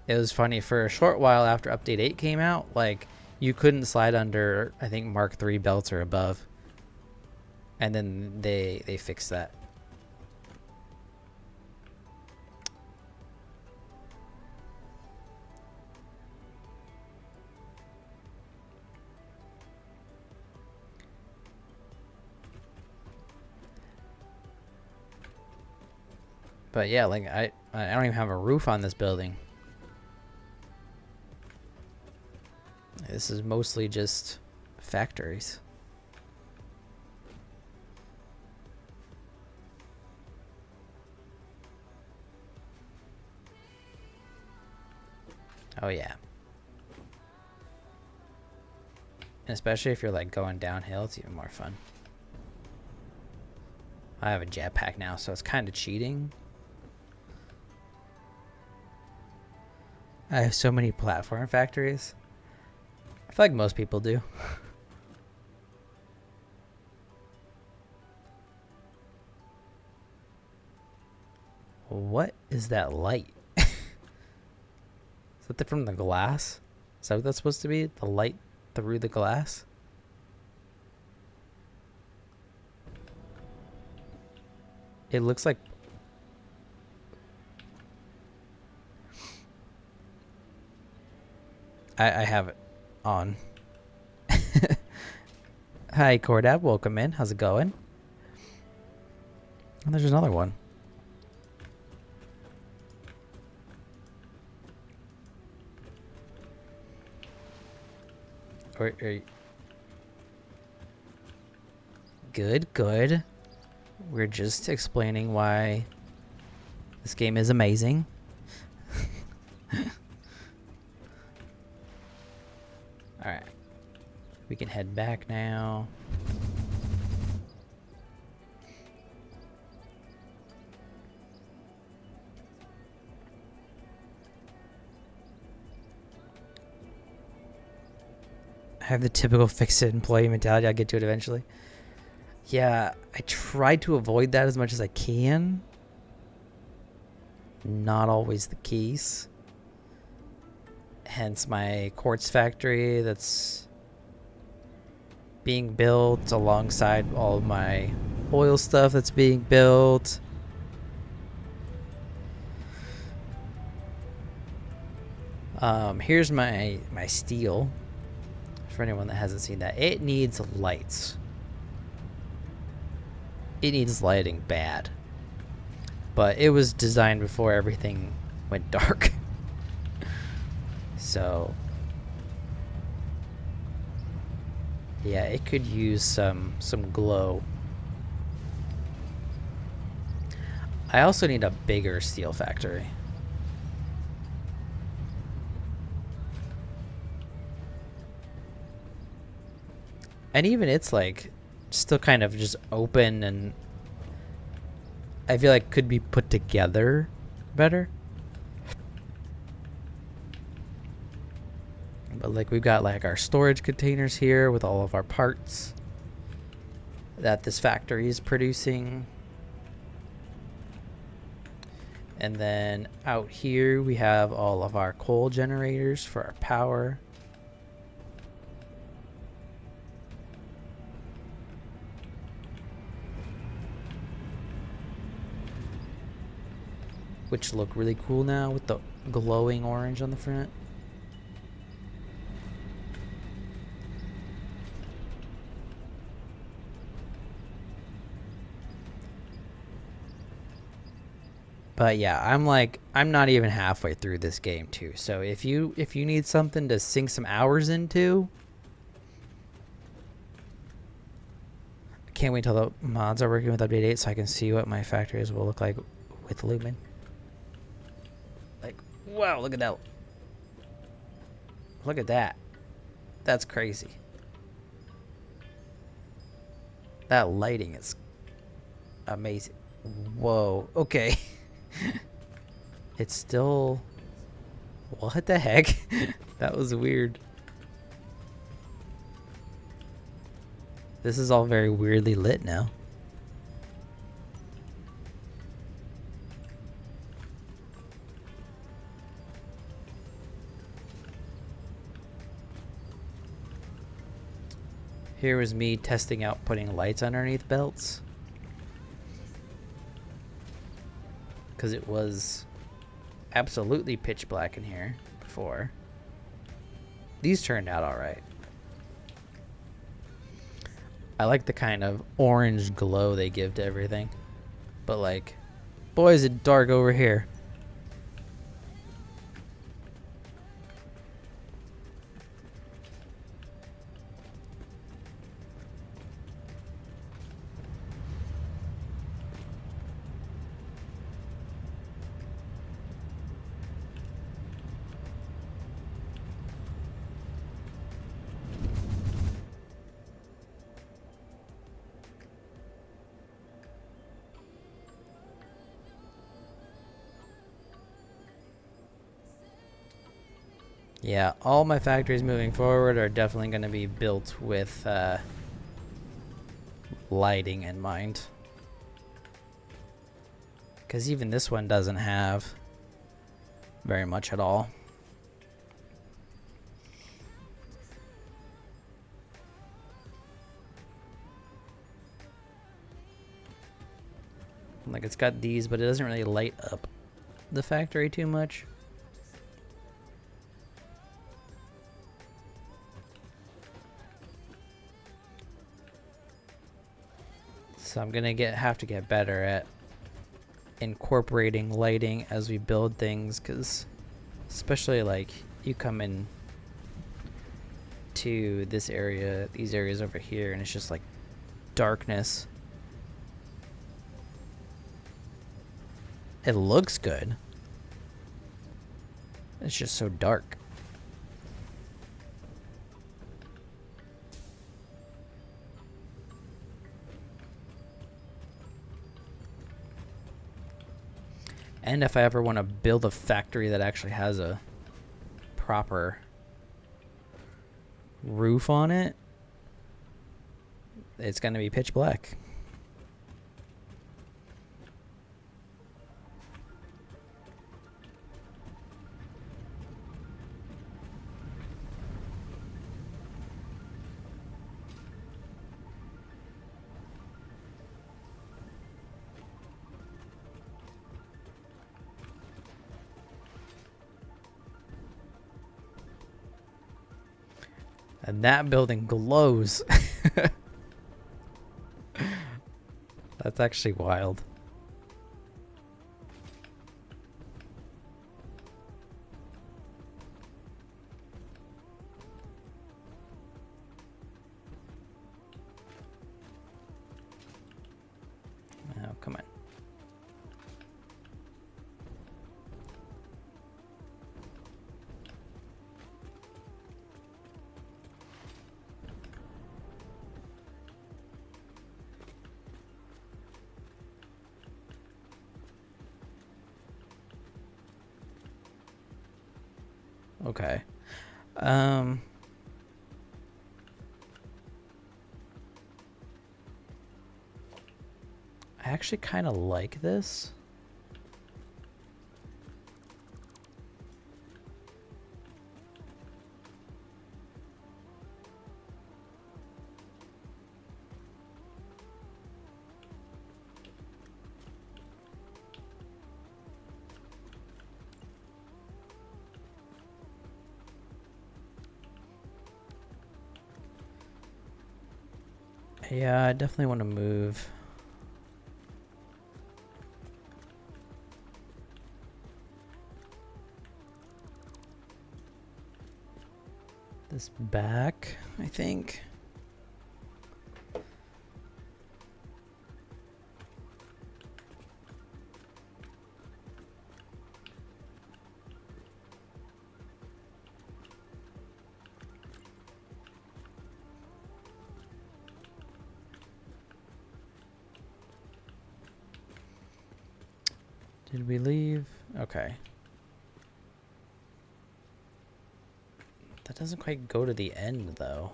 It was funny, for a short while after update 8 came out, like, you couldn't slide under, I think, Mark 3 belts or above, and then they fixed that. But yeah, like, I don't even have a roof on this building. This is mostly just factories. Oh yeah. And especially if you're like going downhill, it's even more fun. I have a jetpack now, so it's kind of cheating. I have so many platform factories. I feel like most people do. What is that light? Is that from the glass? Is that what that's supposed to be? The light through the glass? It looks like... I have it on. Hi, Cordab. Welcome in. How's it going? And there's another one. Good, good. We're just explaining why this game is amazing. Alright. We can head back now. I have the typical fix-it employee mentality. I'll get to it eventually. Yeah, I try to avoid that as much as I can. Not always the case. Hence my quartz factory that's being built alongside all of my oil stuff that's being built. Here's my steel for anyone that hasn't seen that, it needs lights. It needs lighting bad. But it was designed before everything went dark. So yeah, it could use some glow. I also need a bigger steel factory. And even it's like still kind of just open, and I feel like could be put together better. But like we've got like our storage containers here with all of our parts that this factory is producing. And then out here we have all of our coal generators for our power. Which look really cool now with the glowing orange on the front. But yeah, I'm not even halfway through this game too. So if you need something to sink some hours into, I can't wait till the mods are working with update 8 so I can see what my factories will look like with Lumen. Like, wow, look at that. Look at that. That's crazy. That lighting is amazing. Whoa, okay. It's still... What the heck? That was weird. This is all very weirdly lit now. Here was me testing out putting lights underneath belts. Because it was absolutely pitch black in here before. These turned out alright. I like the kind of orange glow they give to everything. But like, boy is it dark over here. Yeah, all my factories moving forward are definitely going to be built with lighting in mind. Because even this one doesn't have very much at all. Like, it's got these, but it doesn't really light up the factory too much. So I'm gonna have to get better at incorporating lighting as we build things, because especially like you come in to this area, these areas over here, and it's just like darkness. It looks good. It's just so dark. And if I ever want to build a factory that actually has a proper roof on it, it's going to be pitch black. And that building glows. That's actually wild. Oh, come on. Okay. I actually kind of like this. Yeah, I definitely want to move. This back, I think. Did we leave? Okay. That doesn't quite go to the end, though.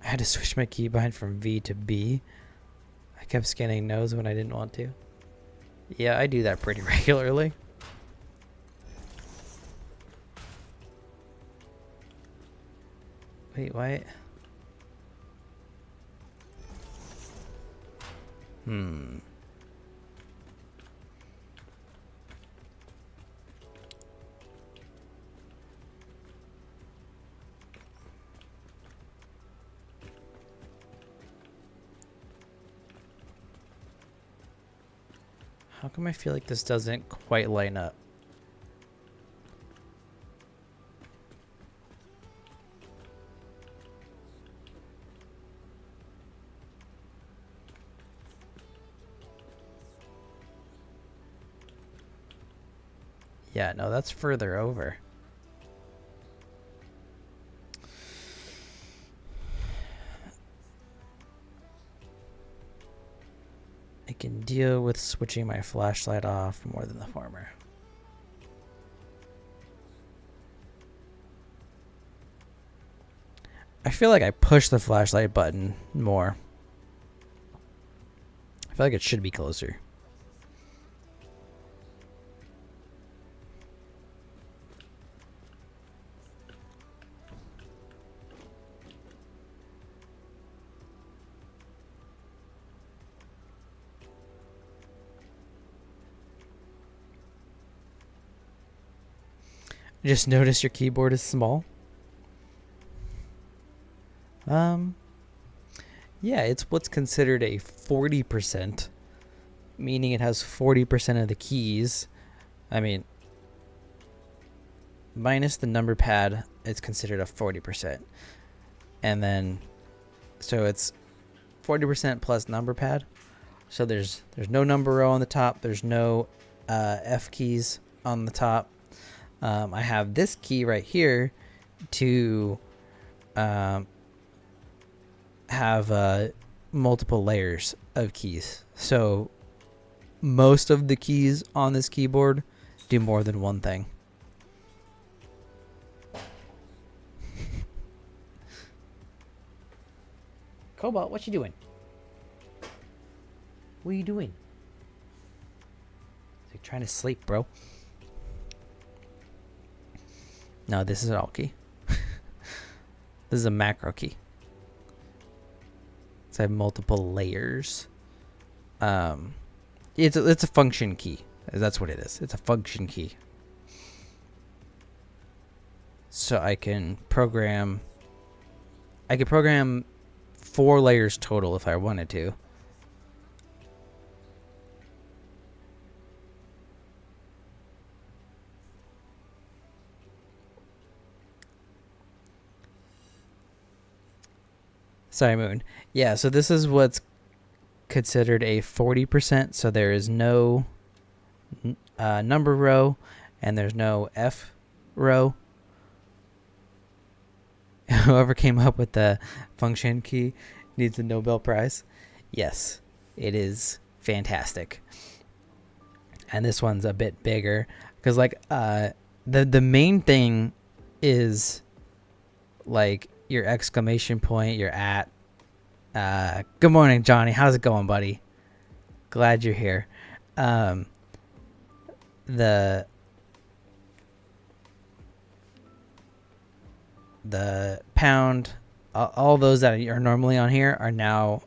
I had to switch my keybind from V to B. I kept scanning no's when I didn't want to. Yeah, I do that pretty regularly. Wait, what? How come I feel like this doesn't quite line up? Yeah, no, that's further over. I can deal with switching my flashlight off more than the former. I feel like I push the flashlight button more. I feel like it should be closer. Just notice your keyboard is small. Yeah, it's what's considered a 40%, meaning it has 40% of the keys. I mean, minus the number pad, it's considered a 40%. And then, so it's 40% plus number pad. So there's no number row on the top. There's no F keys on the top. I have this key right here to have multiple layers of keys. So most of the keys on this keyboard do more than one thing. Cobalt, what you doing? What are you doing? Is he trying to sleep, bro? No, this is an alt key. This is a macro key. So I have multiple layers. It's a function key. That's what it is. It's a function key. So I can program 4 layers total if I wanted to. Sorry, Moon. Yeah, so this is what's considered a 40%. So there is no number row and there's no F row. Whoever came up with the function key needs a Nobel Prize. Yes, it is fantastic. And this one's a bit bigger because like the main thing is like your exclamation point, your at. Good morning, Johnny. How's it going, buddy? Glad you're here. The pound, all those that are normally on here are now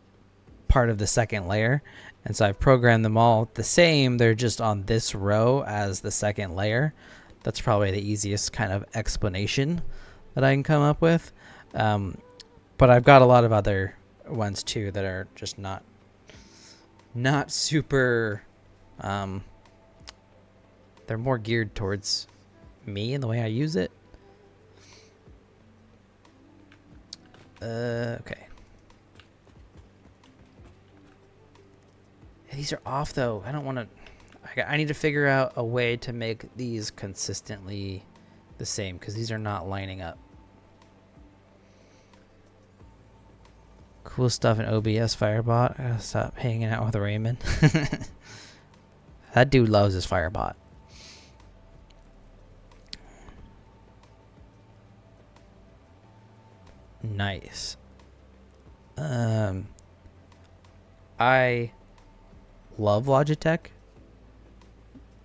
part of the second layer. And so I've programmed them all the same. They're just on this row as the second layer. That's probably the easiest kind of explanation that I can come up with. But I've got a lot of other ones too that are just not super, they're more geared towards me and the way I use it. Okay. These are off though. I don't want to. I need to figure out a way to make these consistently the same because these are not lining up. Cool stuff in OBS Firebot. I gotta stop hanging out with Raymond. That dude loves his Firebot. Nice. I love Logitech.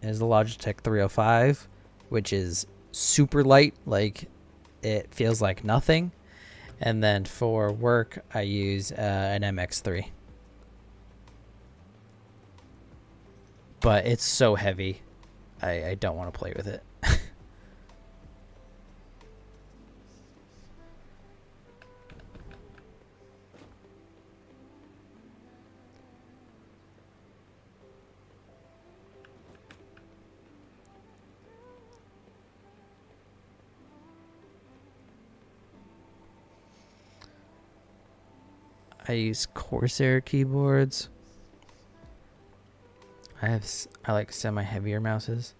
It is the Logitech 305, which is super light, like it feels like nothing. And then for work, I use an MX3. But it's so heavy, I don't want to play with it. I use Corsair keyboards. I like semi-heavier mouses.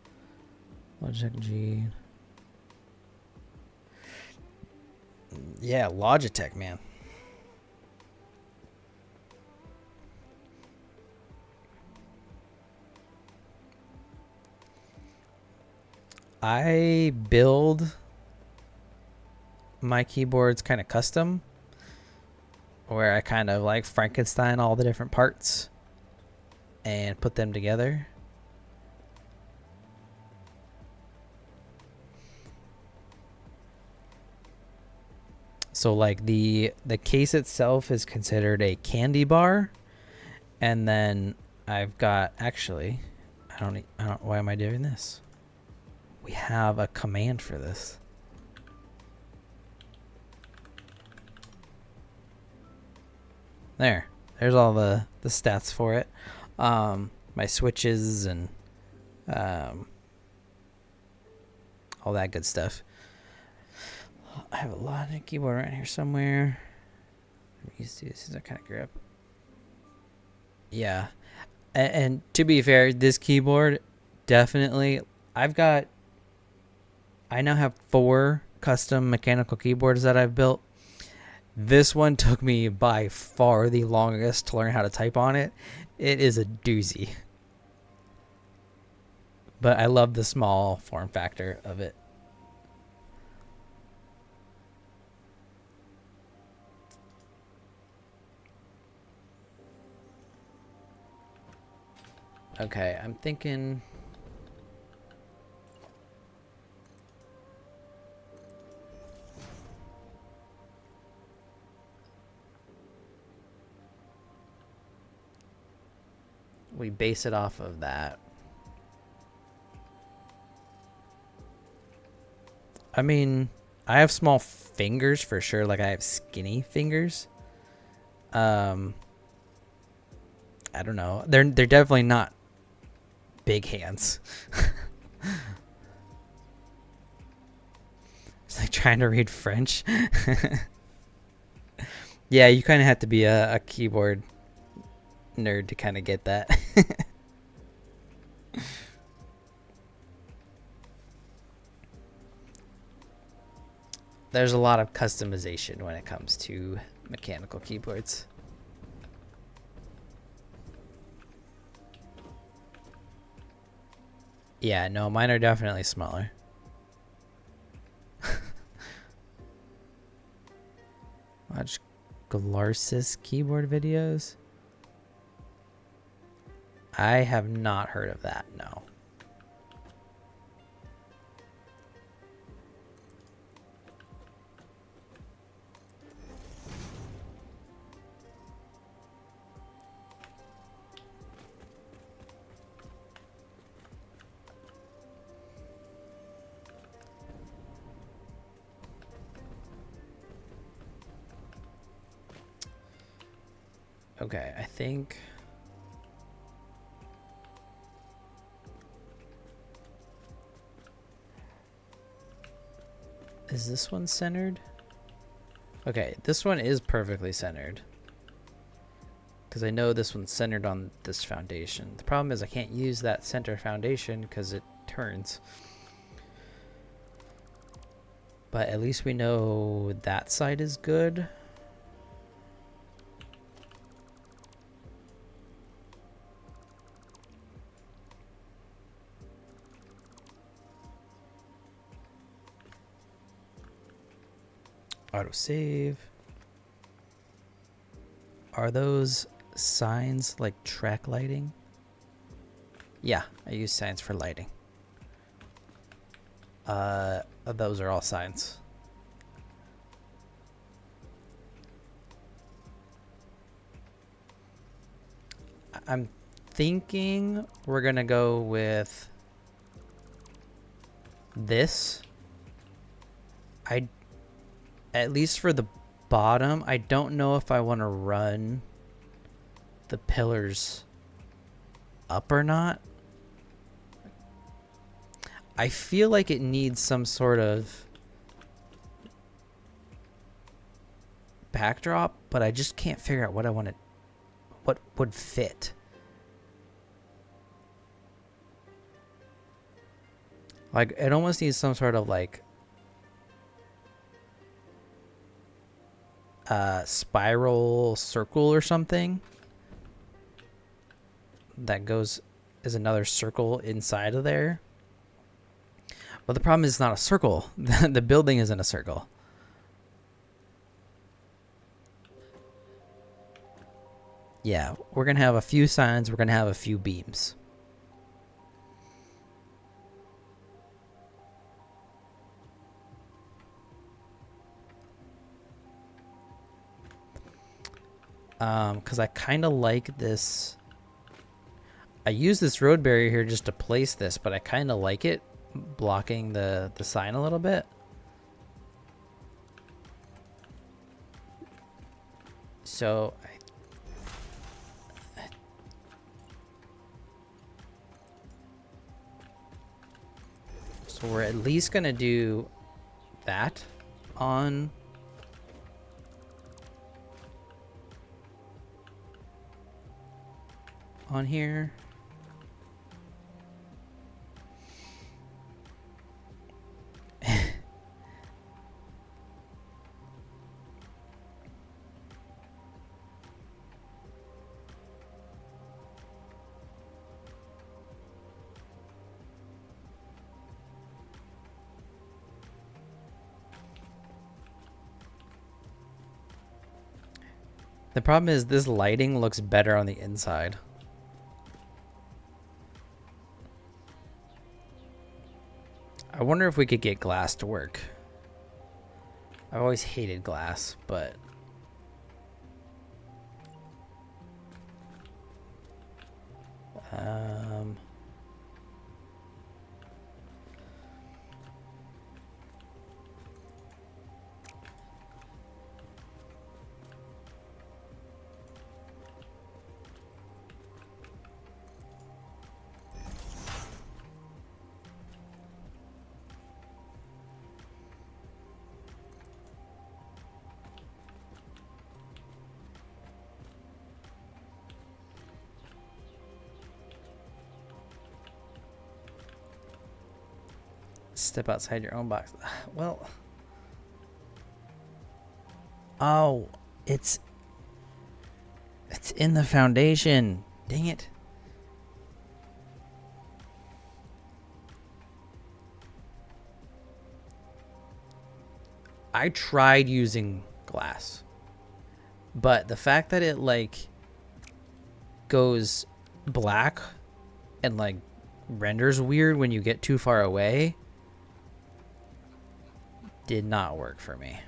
Logitech G. Yeah, Logitech, man. I build my keyboards kind of custom, where I kind of like Frankenstein all the different parts and put them together. So like the case itself is considered a candy bar, and then I've got, actually, I don't why am I doing this? We have a command for this. There's all the stats for it. My switches and all that good stuff. I have a Logitech keyboard right here somewhere. I'm used to this as a kind of grip. Yeah. And to be fair, this keyboard definitely, I now have 4 custom mechanical keyboards that I've built. This one took me by far the longest to learn how to type on it. It is a doozy. But I love the small form factor of it. Okay, I'm thinking... we base it off of that. I mean, I have small fingers for sure. Like, I have skinny fingers. I don't know. They're definitely not big hands. It's like trying to read French. Yeah, you kind of have to be a keyboard nerd to kind of get that. There's a lot of customization when it comes to mechanical keyboards. Yeah, no, mine are definitely smaller. Watch Glarsis keyboard videos. I have not heard of that, no. Okay, I think... is this one centered? Okay, this one is perfectly centered. Because I know this one's centered on this foundation. The problem is I can't use that center foundation because it turns. But at least we know that side is good. Autosave. Are those signs like track lighting? Yeah, I use signs for lighting. Those are all signs. I'm thinking we're gonna go with this. At least for the bottom, I don't know if I want to run the pillars up or not. I feel like it needs some sort of backdrop, but I just can't figure out what I want to, what would fit. Like, it almost needs some sort of like spiral circle or something that goes as another circle inside of there. But the problem is it's not a circle. The building isn't a circle. Yeah, we're gonna have a few signs, we're gonna have a few beams. Because I kind of like this. I use this road barrier here just to place this, but I kind of like it blocking the sign a little bit. So we're at least gonna do that on here. The problem is this lighting looks better on the inside. I wonder if we could get glass to work. I've always hated glass, but step outside your own box. Well, oh, it's in the foundation. Dang it. I tried using glass, but the fact that it like goes black and like renders weird when you get too far away did not work for me.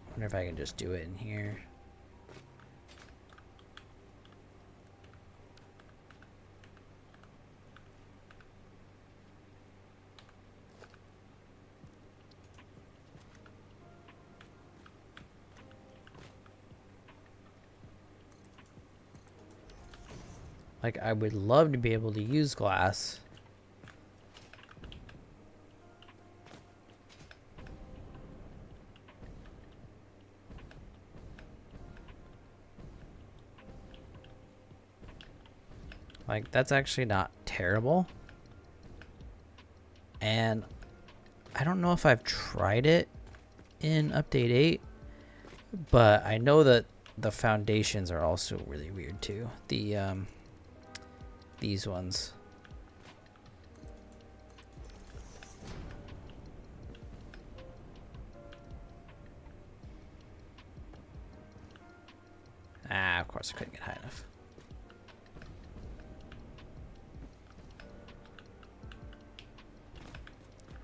I wonder if I can just do it in here. Like, I would love to be able to use glass. Like, that's actually not terrible. And I don't know if I've tried it in update 8, but I know that the foundations are also really weird too. These ones. Ah, of course I couldn't get high enough.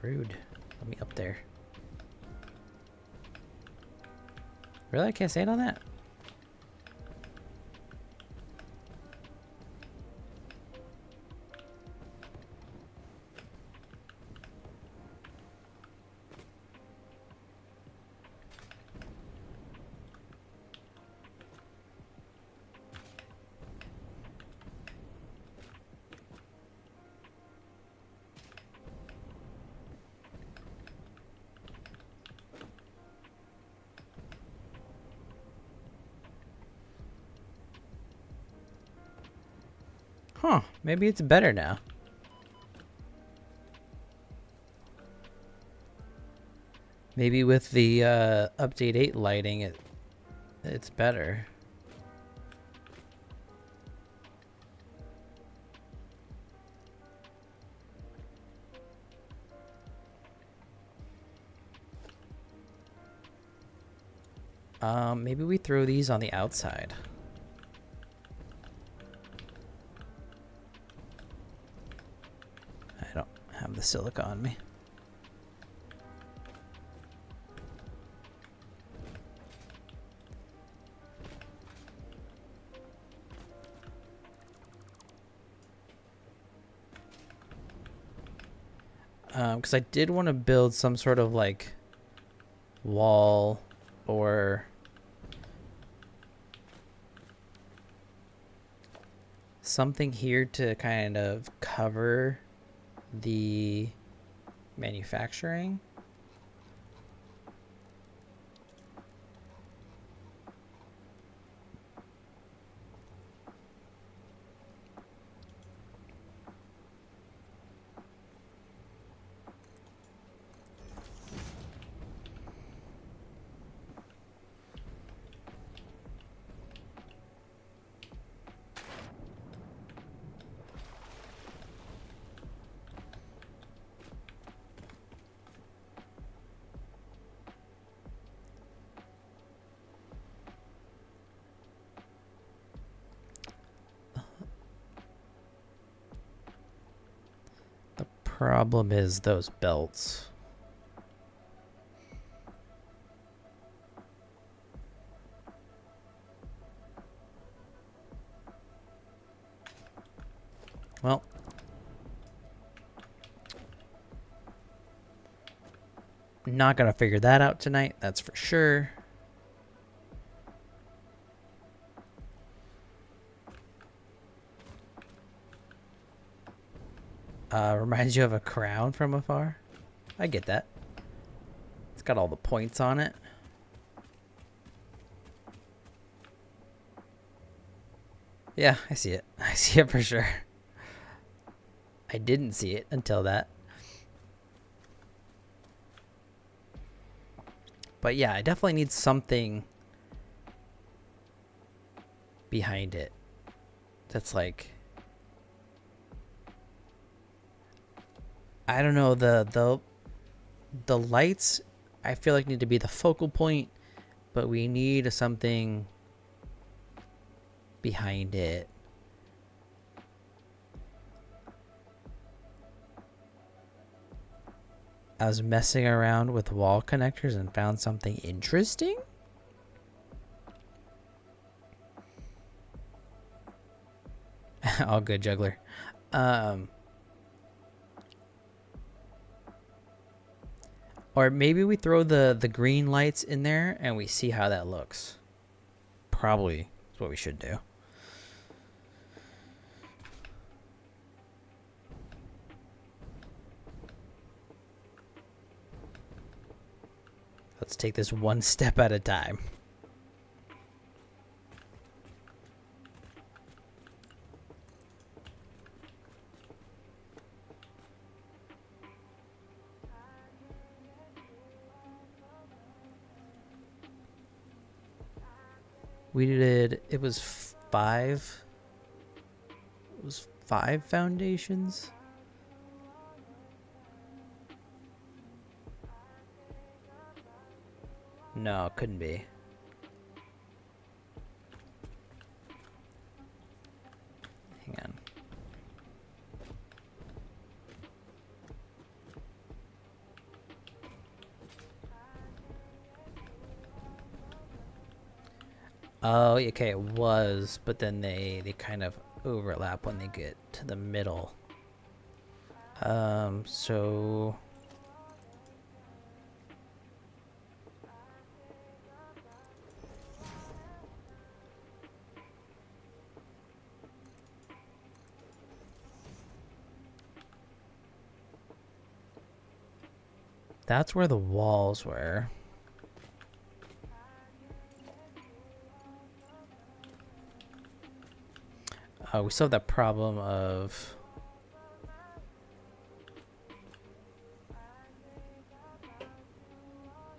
Rude. Let me up there. Really? I can't stand on that? Huh, maybe it's better now. Maybe with the update 8 lighting, it's better. Maybe we throw these on the outside. I don't have the silica on me. Because I did want to build some sort of like wall or something here to kind of cover the manufacturing. problem is those belts. Well, not gonna figure that out tonight, that's for sure. Reminds you of a crown from afar. I get that. It's got all the points on it. Yeah, I see it. I see it for sure. I didn't see it until that. But yeah, I definitely need something behind it that's like, I don't know, the lights I feel like need to be the focal point, but we need something behind it. I was messing around with wall connectors and found something interesting. All good, juggler. Or maybe we throw the green lights in there and we see how that looks. Probably is what we should do. Let's take this one step at a time. We did, it was five foundations. No, it couldn't be. Hang on. Oh, okay, it was, but then they kind of overlap when they get to the middle. So that's where the walls were. We still have that problem of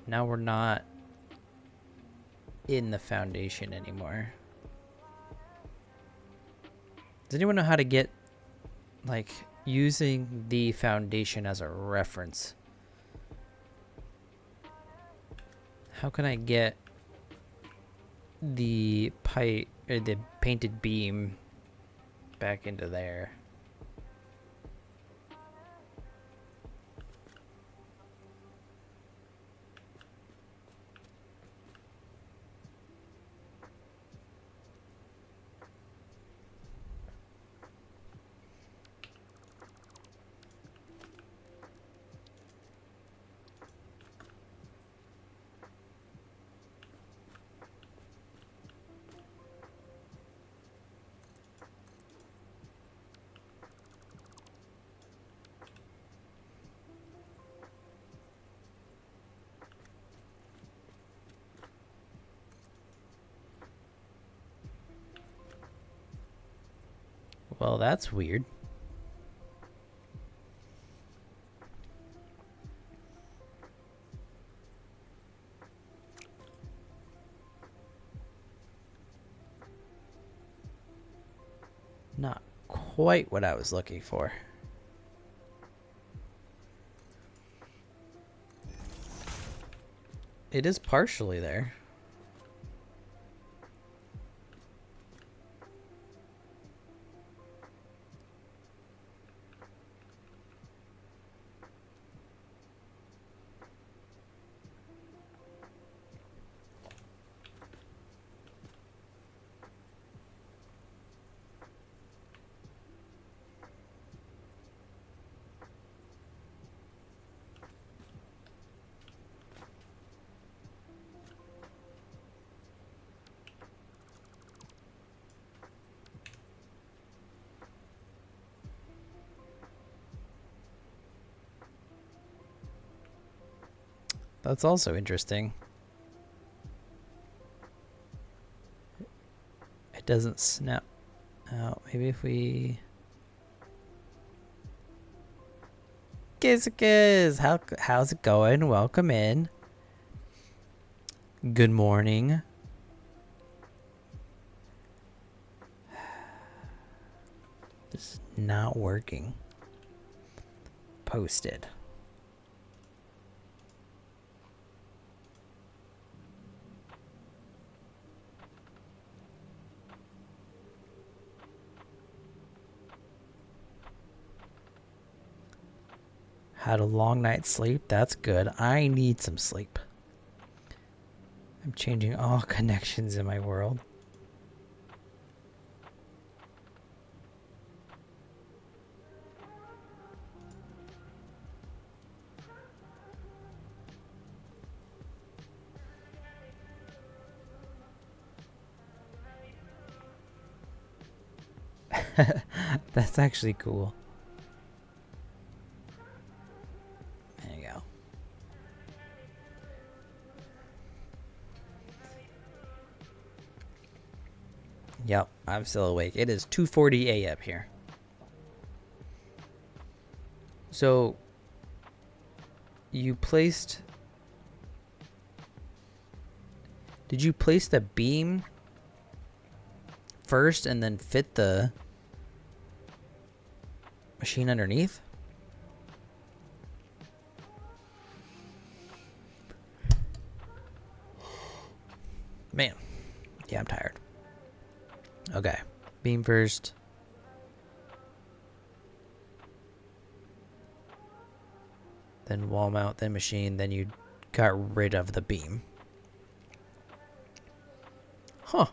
now we're not in the foundation anymore. Does anyone know how to get, like, using the foundation as a reference? How can I get the pipe or the painted beam back into there? Well, that's weird. Not quite what I was looking for. It is partially there. That's also interesting. It doesn't snap out. Maybe if we... Kiz, how's it going? Welcome in. Good morning. This is not working. Posted. Had a long night's sleep. That's good. I need some sleep. I'm changing all connections in my world. That's actually cool. There you go. Yep, I'm still awake. It is 2:40 a.m. here. So you placed... Did you place the beam first and then fit the machine underneath? Man. Yeah, I'm tired. Okay. Beam first. Then wall mount, then machine, then you got rid of the beam. Huh.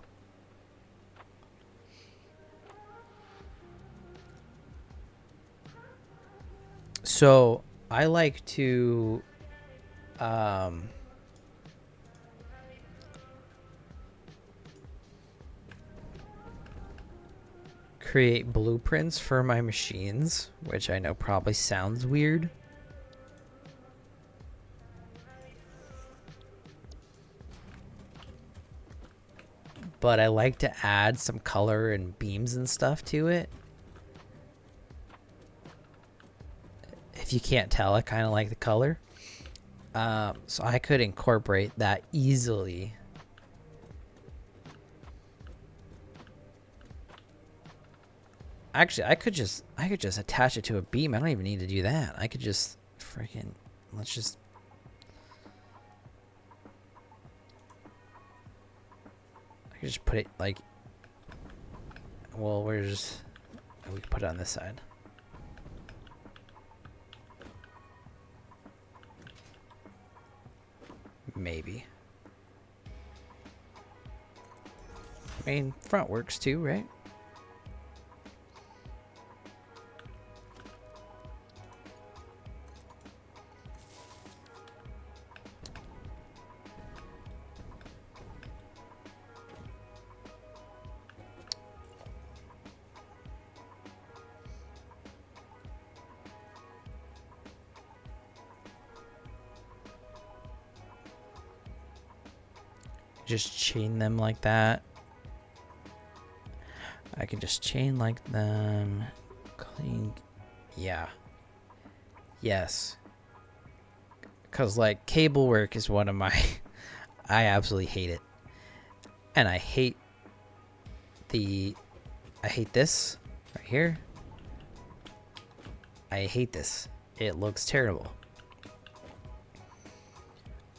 So I like to create blueprints for my machines, which I know probably sounds weird. But I like to add some color and beams and stuff to it. If you can't tell, I kind of like the color. So I could incorporate that easily. Actually, I could just attach it to a beam. I don't even need to do that. I could just freaking... Let's just... I could just put it like... Well, where's... We can put it on this side. Maybe. I mean, front works too, right? Just chain them like that. I can just chain like them. Clean. Yeah. Yes. Because, like, cable work is one of my... I absolutely hate it. And I hate the... I hate this right here. I hate this. It looks terrible.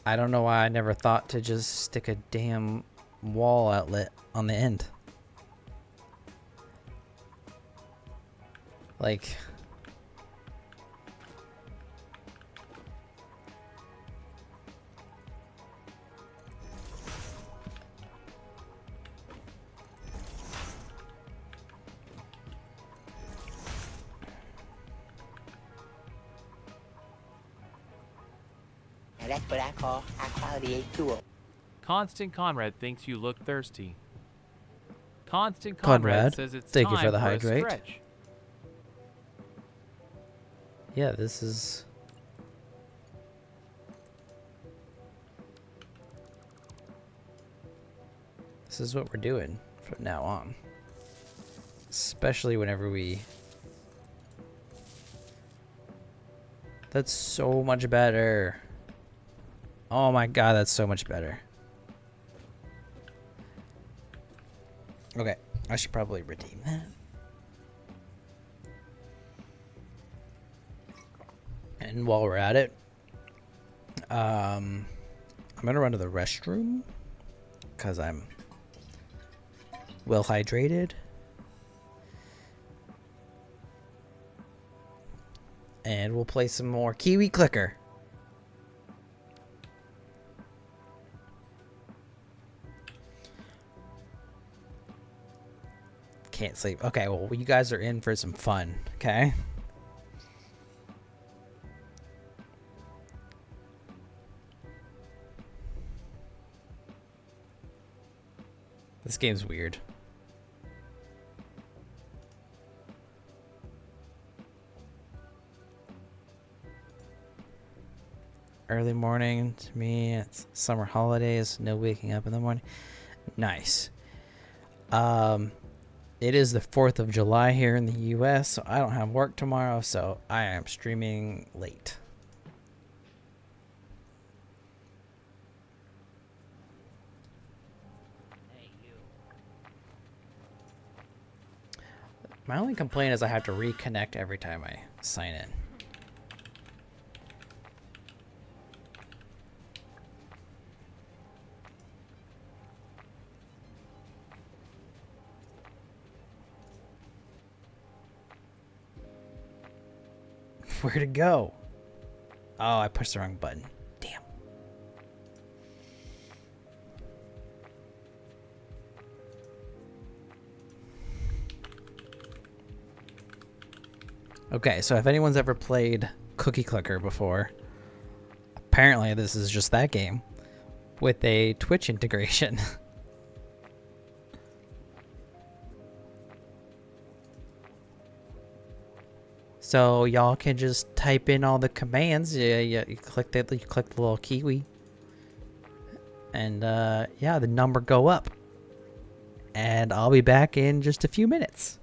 I don't know why I never thought to just stick a damn wall outlet on the end. Like... Now that's what I call high-quality A2. Constant Conrad thinks you look thirsty. Constant Conrad, Conrad says it's thank you time for the a hydrate. stretch. Yeah, this is... This is what we're doing from now on. Especially whenever we... That's so much better. Oh my god, that's so much better. Okay, I should probably redeem that. And while we're at it, I'm gonna run to the restroom because I'm well hydrated. And we'll play some more Kiwi Clicker. Can't sleep. Okay, well, you guys are in for some fun, okay? This game's weird. Early morning to me, it's summer holidays, no waking up in the morning. Nice. It is the 4th of July here in the US, so I don't have work tomorrow, so I am streaming late. My only complaint is I have to reconnect every time I sign in. Where'd it go? Oh, I pushed the wrong button. Damn. Okay, so if anyone's ever played Cookie Clicker before, apparently this is just that game with a Twitch integration. So y'all can just type in all the commands. Yeah, you click that. You click the little kiwi, and yeah, the number go up. And I'll be back in just a few minutes.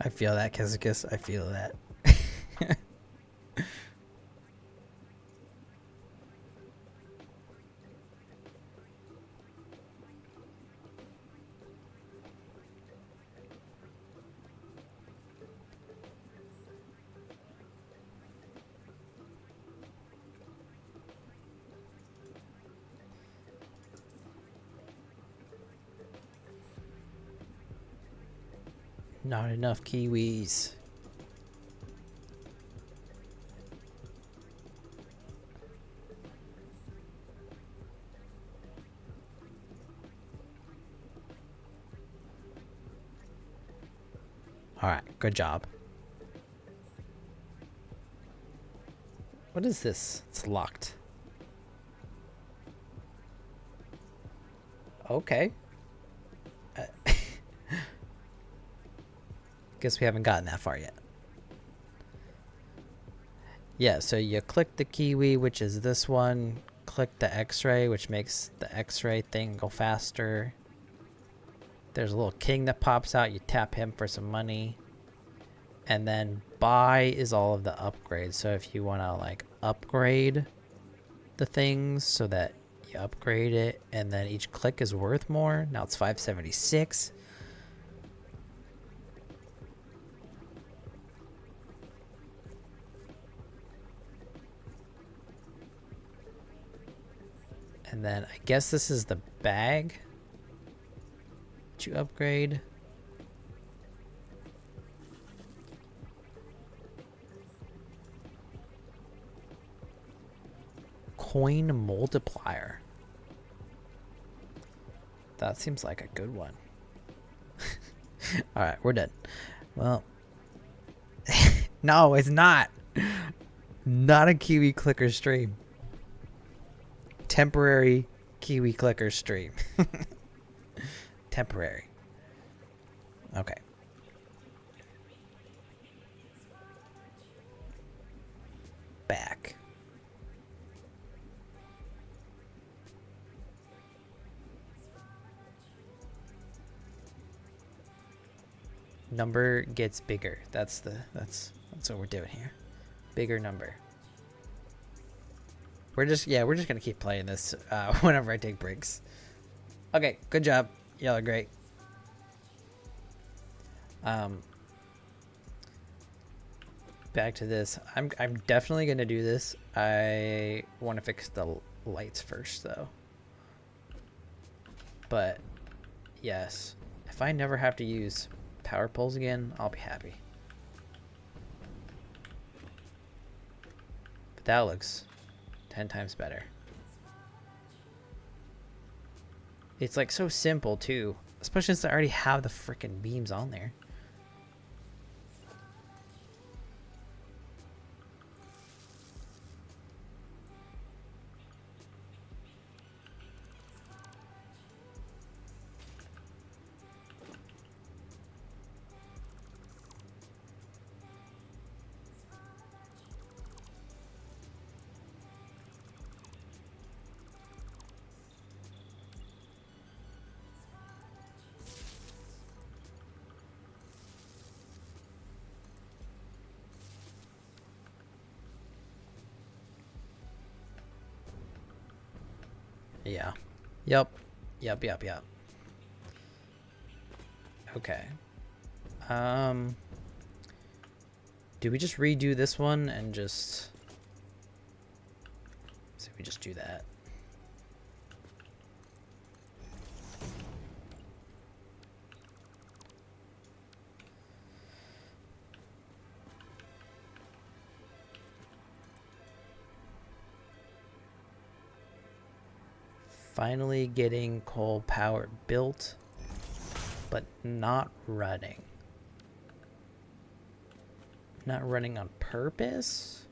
I feel that, Kizikis. I feel that. Not enough kiwis. Alright, good job. What is this? It's locked. Okay. Guess we haven't gotten that far yet. Yeah, so you click the kiwi, which is this one. Click the x-ray, which makes the x-ray thing go faster. There's a little king that pops out. You tap him for some money. And then buy is all of the upgrades. So if you want to like upgrade the things so that you upgrade it and then each click is worth more. Now it's 576. And then I guess this is the bag that you upgrade. Coin multiplier. That seems like a good one. Alright, we're done. Well, no, it's not. Not a kiwi clicker stream. Temporary kiwi clicker stream. Temporary. Okay. Back. Number gets bigger. That's what we're doing here. Bigger number. We're just gonna keep playing this whenever I take breaks. Okay, good job. Y'all are great. Back to this. I'm definitely gonna do this. I want to fix the lights first though. But yes, if I never have to use power poles again, I'll be happy. But that looks 10 times better. It's like so simple too, especially since I already have the freaking beams on there. Yeah. Yep. Okay. Do we just redo this one and just... So we just do that. Finally getting coal power built, but not running. Not running on purpose?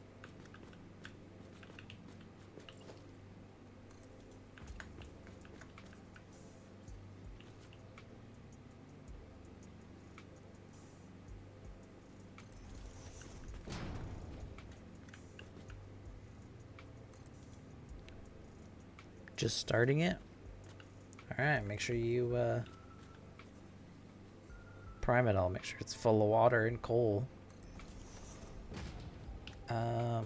Just starting it. All right, make sure you prime it, I'll make sure it's full of water and coal. Okay.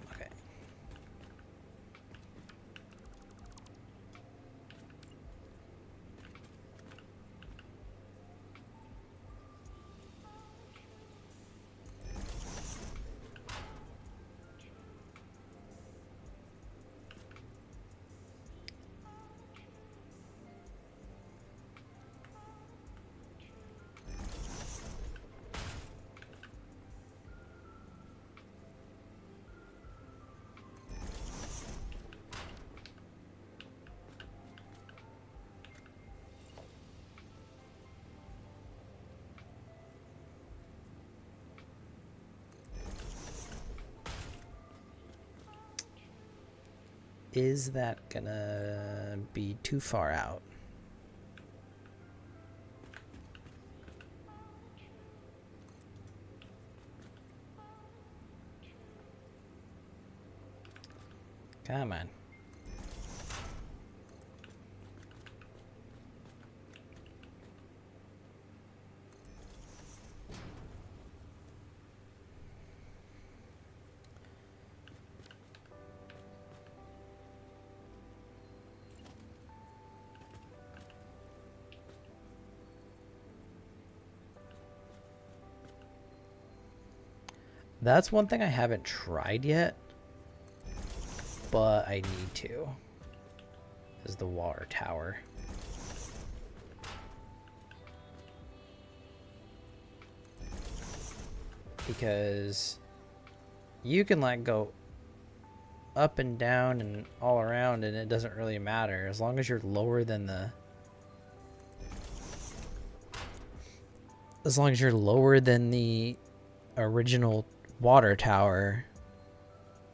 Is that gonna be too far out? Come on. That's one thing I haven't tried yet, but I need to. Is the water tower. Because you can like go up and down and all around and it doesn't really matter as long as you're lower than the original water tower.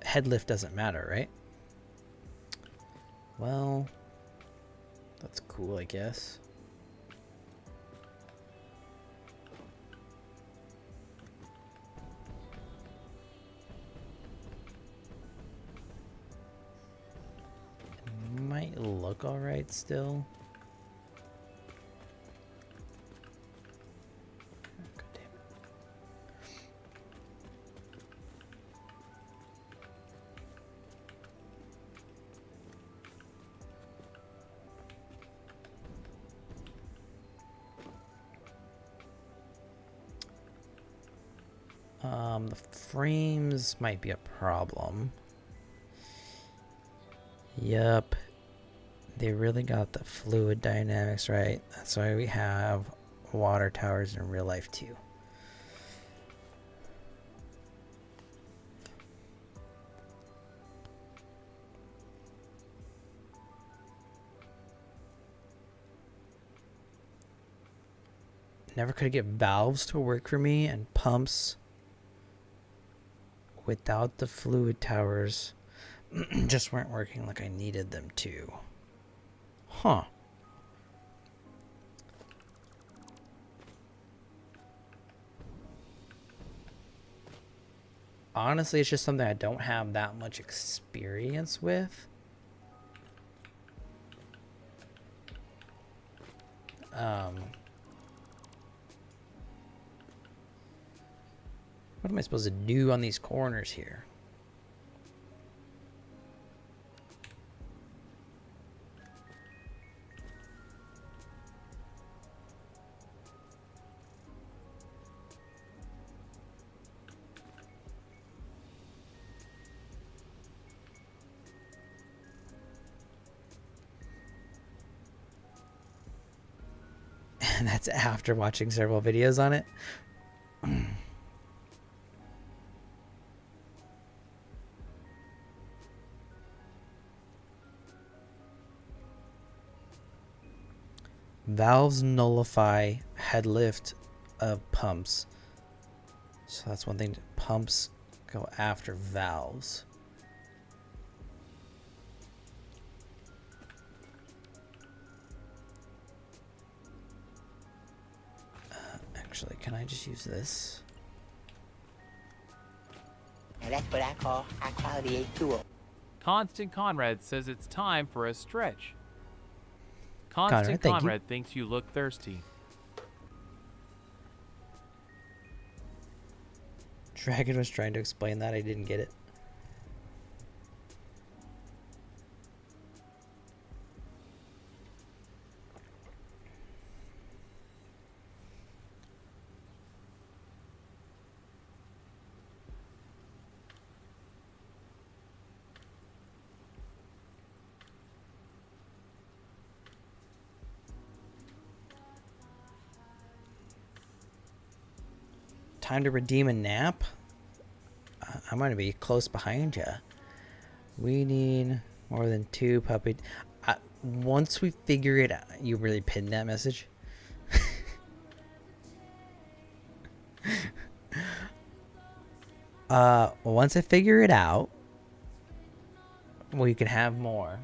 Headlift doesn't matter, right? Well, that's cool, I guess. It might look alright still. God damn it. The frames might be a problem. Yup. They really got the fluid dynamics right. That's why we have water towers in real life too. Never could get valves to work for me and pumps without the fluid towers just weren't working like I needed them to. Huh. Honestly, it's just something I don't have that much experience with. What am I supposed to do on these corners here? And that's after watching several videos on it. Valves nullify head lift of pumps. So that's one thing. Pumps go after valves. Actually, can I just use this? And that's what I call high quality A2. Constant Conrad says it's time for a stretch. Conrad, Constant thank you. Conrad thinks you look thirsty. Dragon was trying to explain that. I didn't get it. Time to redeem a nap? I'm going to be close behind you. We need more than 2 puppy... once we figure it out... You really pinned that message? Once I figure it out, we can have more.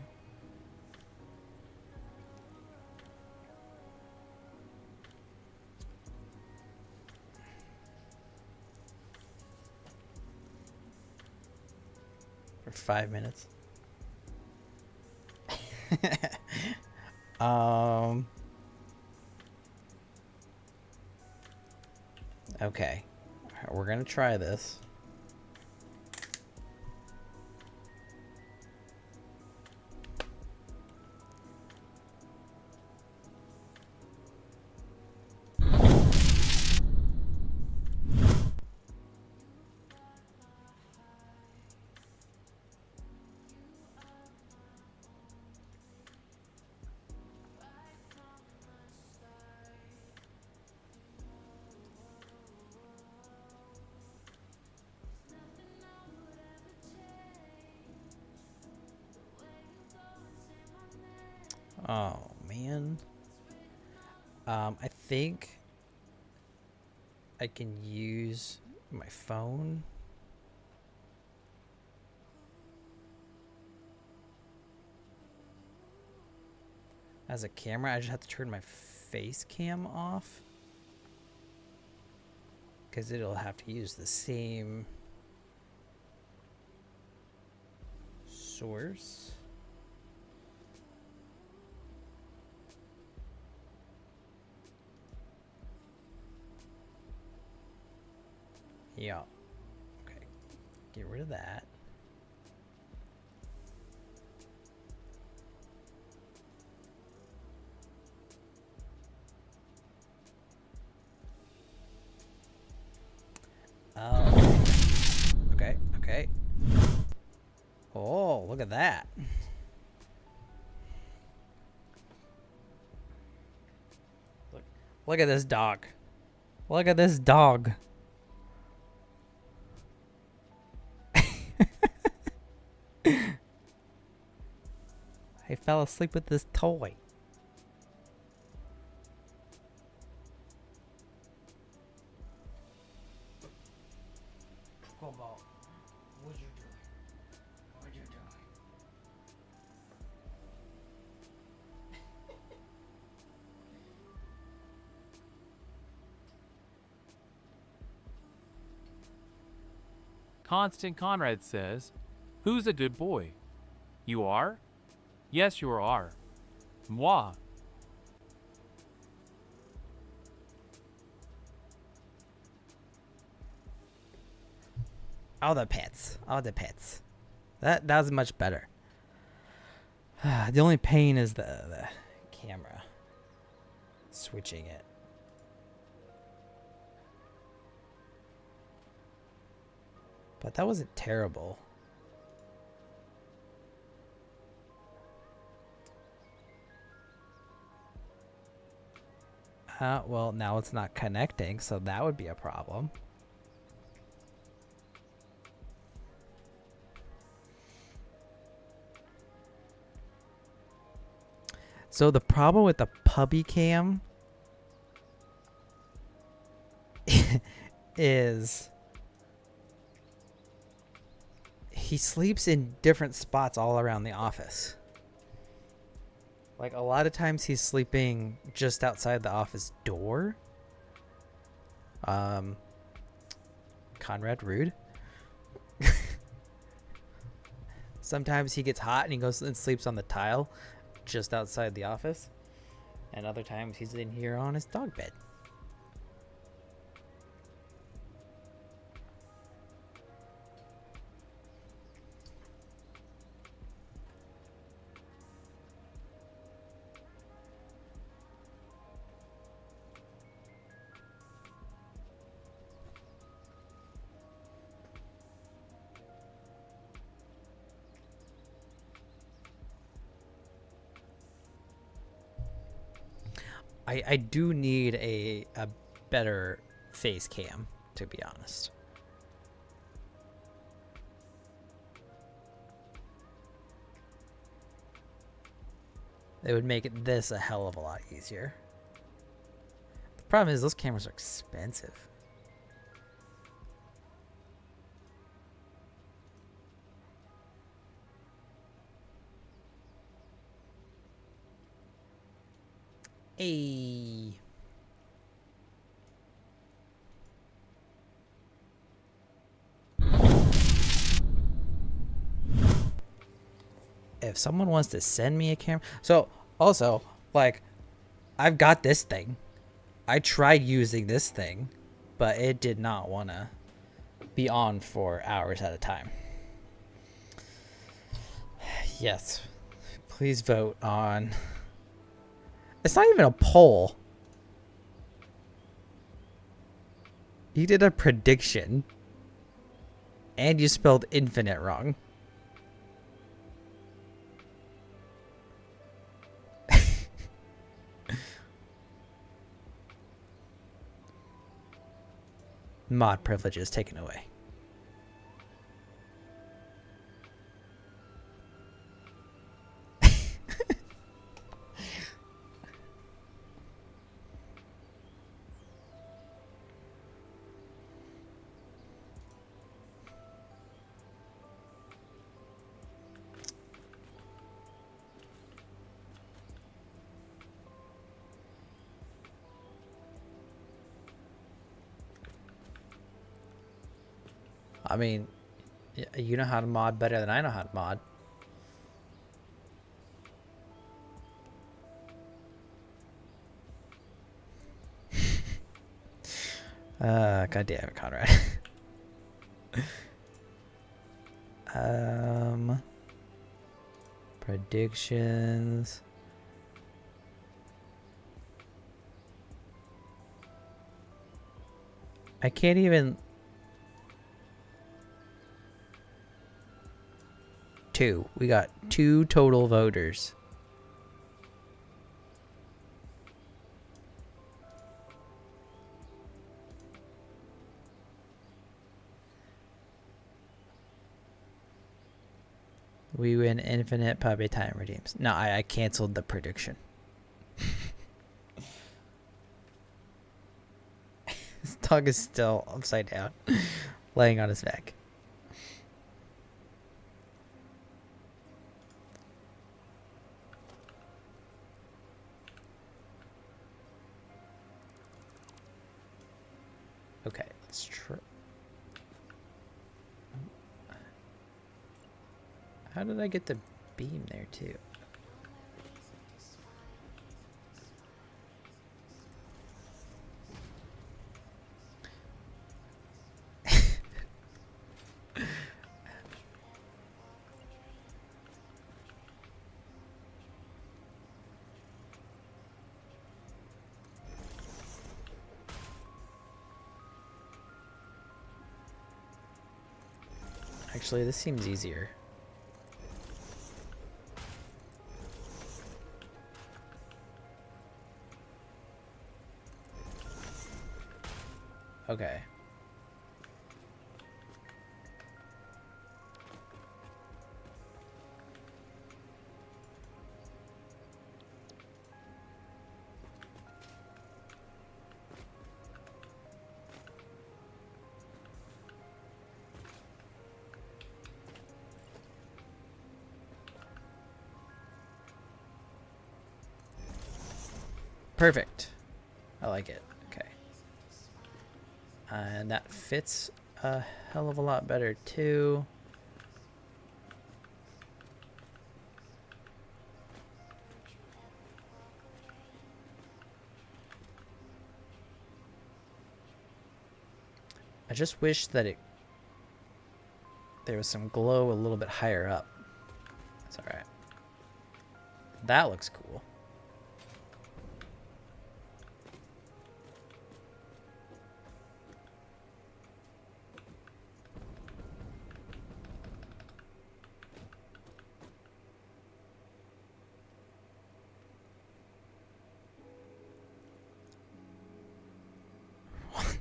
For 5 minutes. Okay. We're gonna try this. Oh, man. I think I can use my phone. As a camera, I just have to turn my face cam off. Because it'll have to use the same source. Yeah. Okay. Get rid of that. Oh. Okay. Okay. Oh, look at that. Look at this dog. Look at this dog. I fell asleep with this toy. Cobalt, what you doing? What you doing? Constant Conrad says, "Who's a good boy? You are? Yes, you are. Moi." All the pets. All the pets. That was much better. The only pain is the camera. Switching it. But that wasn't terrible. Well, now it's not connecting, so that would be a problem. So the problem with the puppy cam is he sleeps in different spots all around the office. Like, a lot of times he's sleeping just outside the office door. Conrad, rude. Sometimes he gets hot and he goes and sleeps on the tile just outside the office. And other times he's in here on his dog bed. I do need a better face cam, to be honest. It would make this a hell of a lot easier. The problem is those cameras are expensive. Hey. If someone wants to send me a camera, so also like I've got this thing. I tried using this thing, but it did not want to be on for hours at a time. Yes, please vote on. It's not even a poll. You did a prediction, and you spelled infinite wrong. Mod privileges taken away. I mean, you know how to mod better than I know how to mod. God damn it, Conrad. Predictions. I can't even. 2. We got 2 total voters. We win infinite puppy time redeems. No, I canceled the prediction. This dog is still upside down, laying on his back. Okay, let's try. How did I get the beam there too? Actually, this seems easier. Okay. Perfect. I like it. Okay. And that fits a hell of a lot better too. I just wish that there was some glow a little bit higher up. That's alright. That looks cool.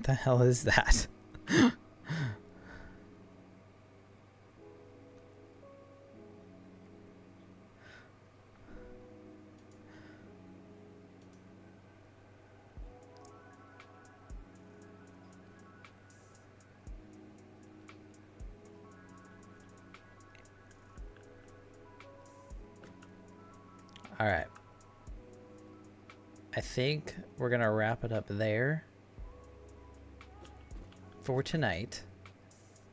the hell is that? All right. I think we're going to wrap it up there for tonight.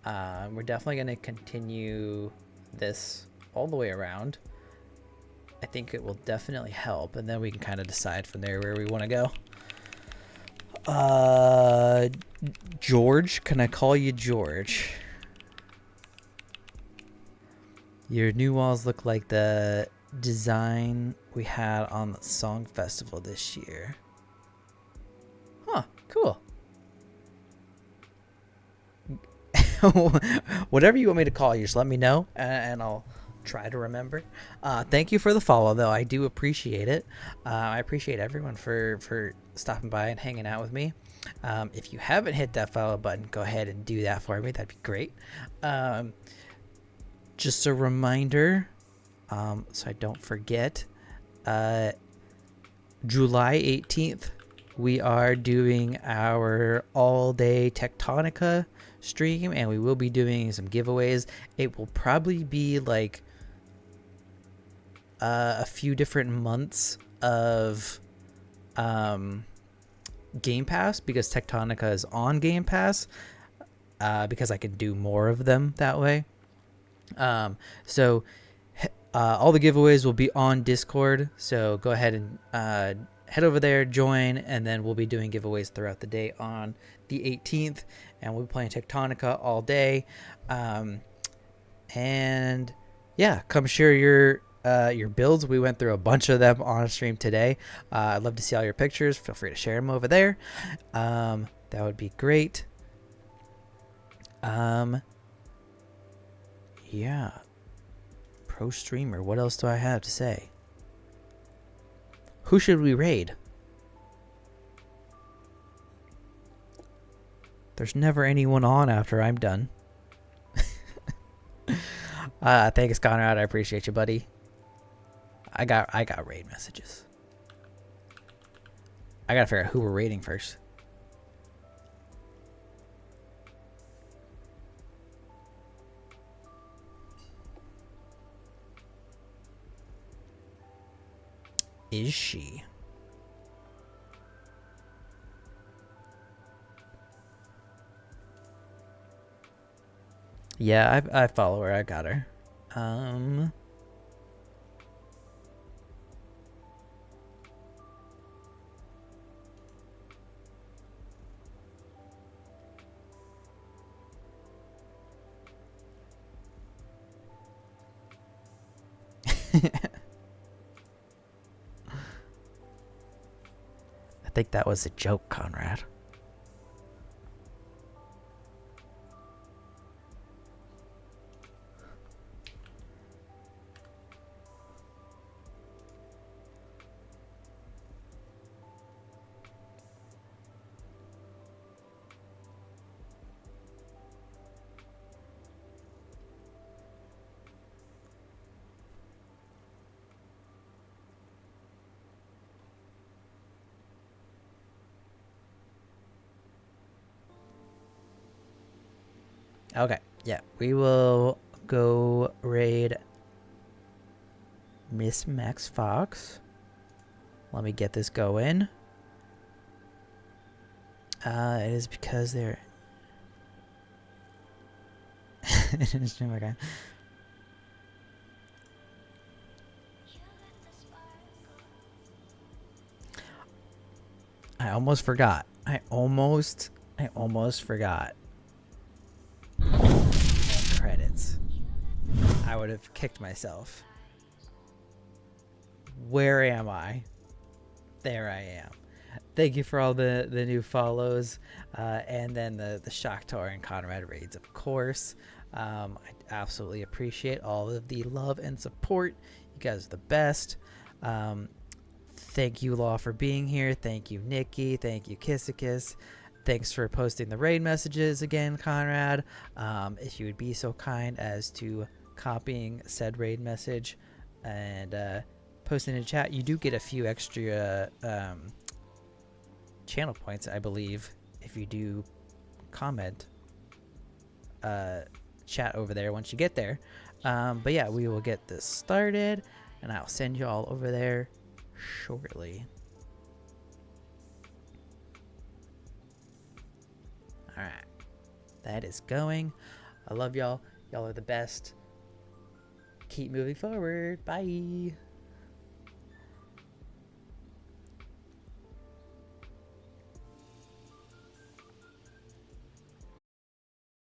We're definitely going to continue this all the way around. I think it will definitely help, and then we can kind of decide from there where we want to go. George, can I call you George? Your new walls look like the design we had on the song festival this year. Huh, cool. Whatever you want me to call you, just let me know and I'll try to remember. Thank you for the follow, though. I do appreciate it. I appreciate everyone for stopping by and hanging out with me. If you haven't hit that follow button, go ahead and do that for me. That'd be great. Just a reminder, so I don't forget, July 18th, we are doing our all-day Tectonica stream, and we will be doing some giveaways. It will probably be like a few different months of Game Pass, because Tectonica is on Game Pass, because I can do more of them that way. So all the giveaways will be on Discord, so go ahead and head over there, join, and then we'll be doing giveaways throughout the day on the 18th, and we'll be playing Tectonica all day. And yeah, come share your builds. We went through a bunch of them on stream today. I'd love to see all your pictures. Feel free to share them over there. That would be great. Yeah. Pro streamer. What else do I have to say? Who should we raid? There's never anyone on after I'm done. Thanks, Conrad. I appreciate you, buddy. I got raid messages. I gotta figure out who we're raiding first. Is she? Yeah, I follow her. I got her. I think that was a joke, Conrad. Okay, yeah, we will go raid Miss Max Fox. Let me get this going. It is because they're... I almost forgot. I almost forgot. Credits. I would have kicked myself. Where am I? There I am. Thank you for all the new follows, and then the Shakhtar and Conrad raids, of course. I absolutely appreciate all of the love and support. You guys are the best. Thank you, Law, for being here. Thank you, Nikki. Thank you, Kissikis. Thanks for posting the raid messages again, Conrad. If you would be so kind as to copying said raid message and posting in chat, you do get a few extra channel points, I believe, if you do comment chat over there once you get there. But yeah, we will get this started, and I'll send you all over there shortly. All right, that is going. I love y'all. Y'all are the best. Keep moving forward. Bye.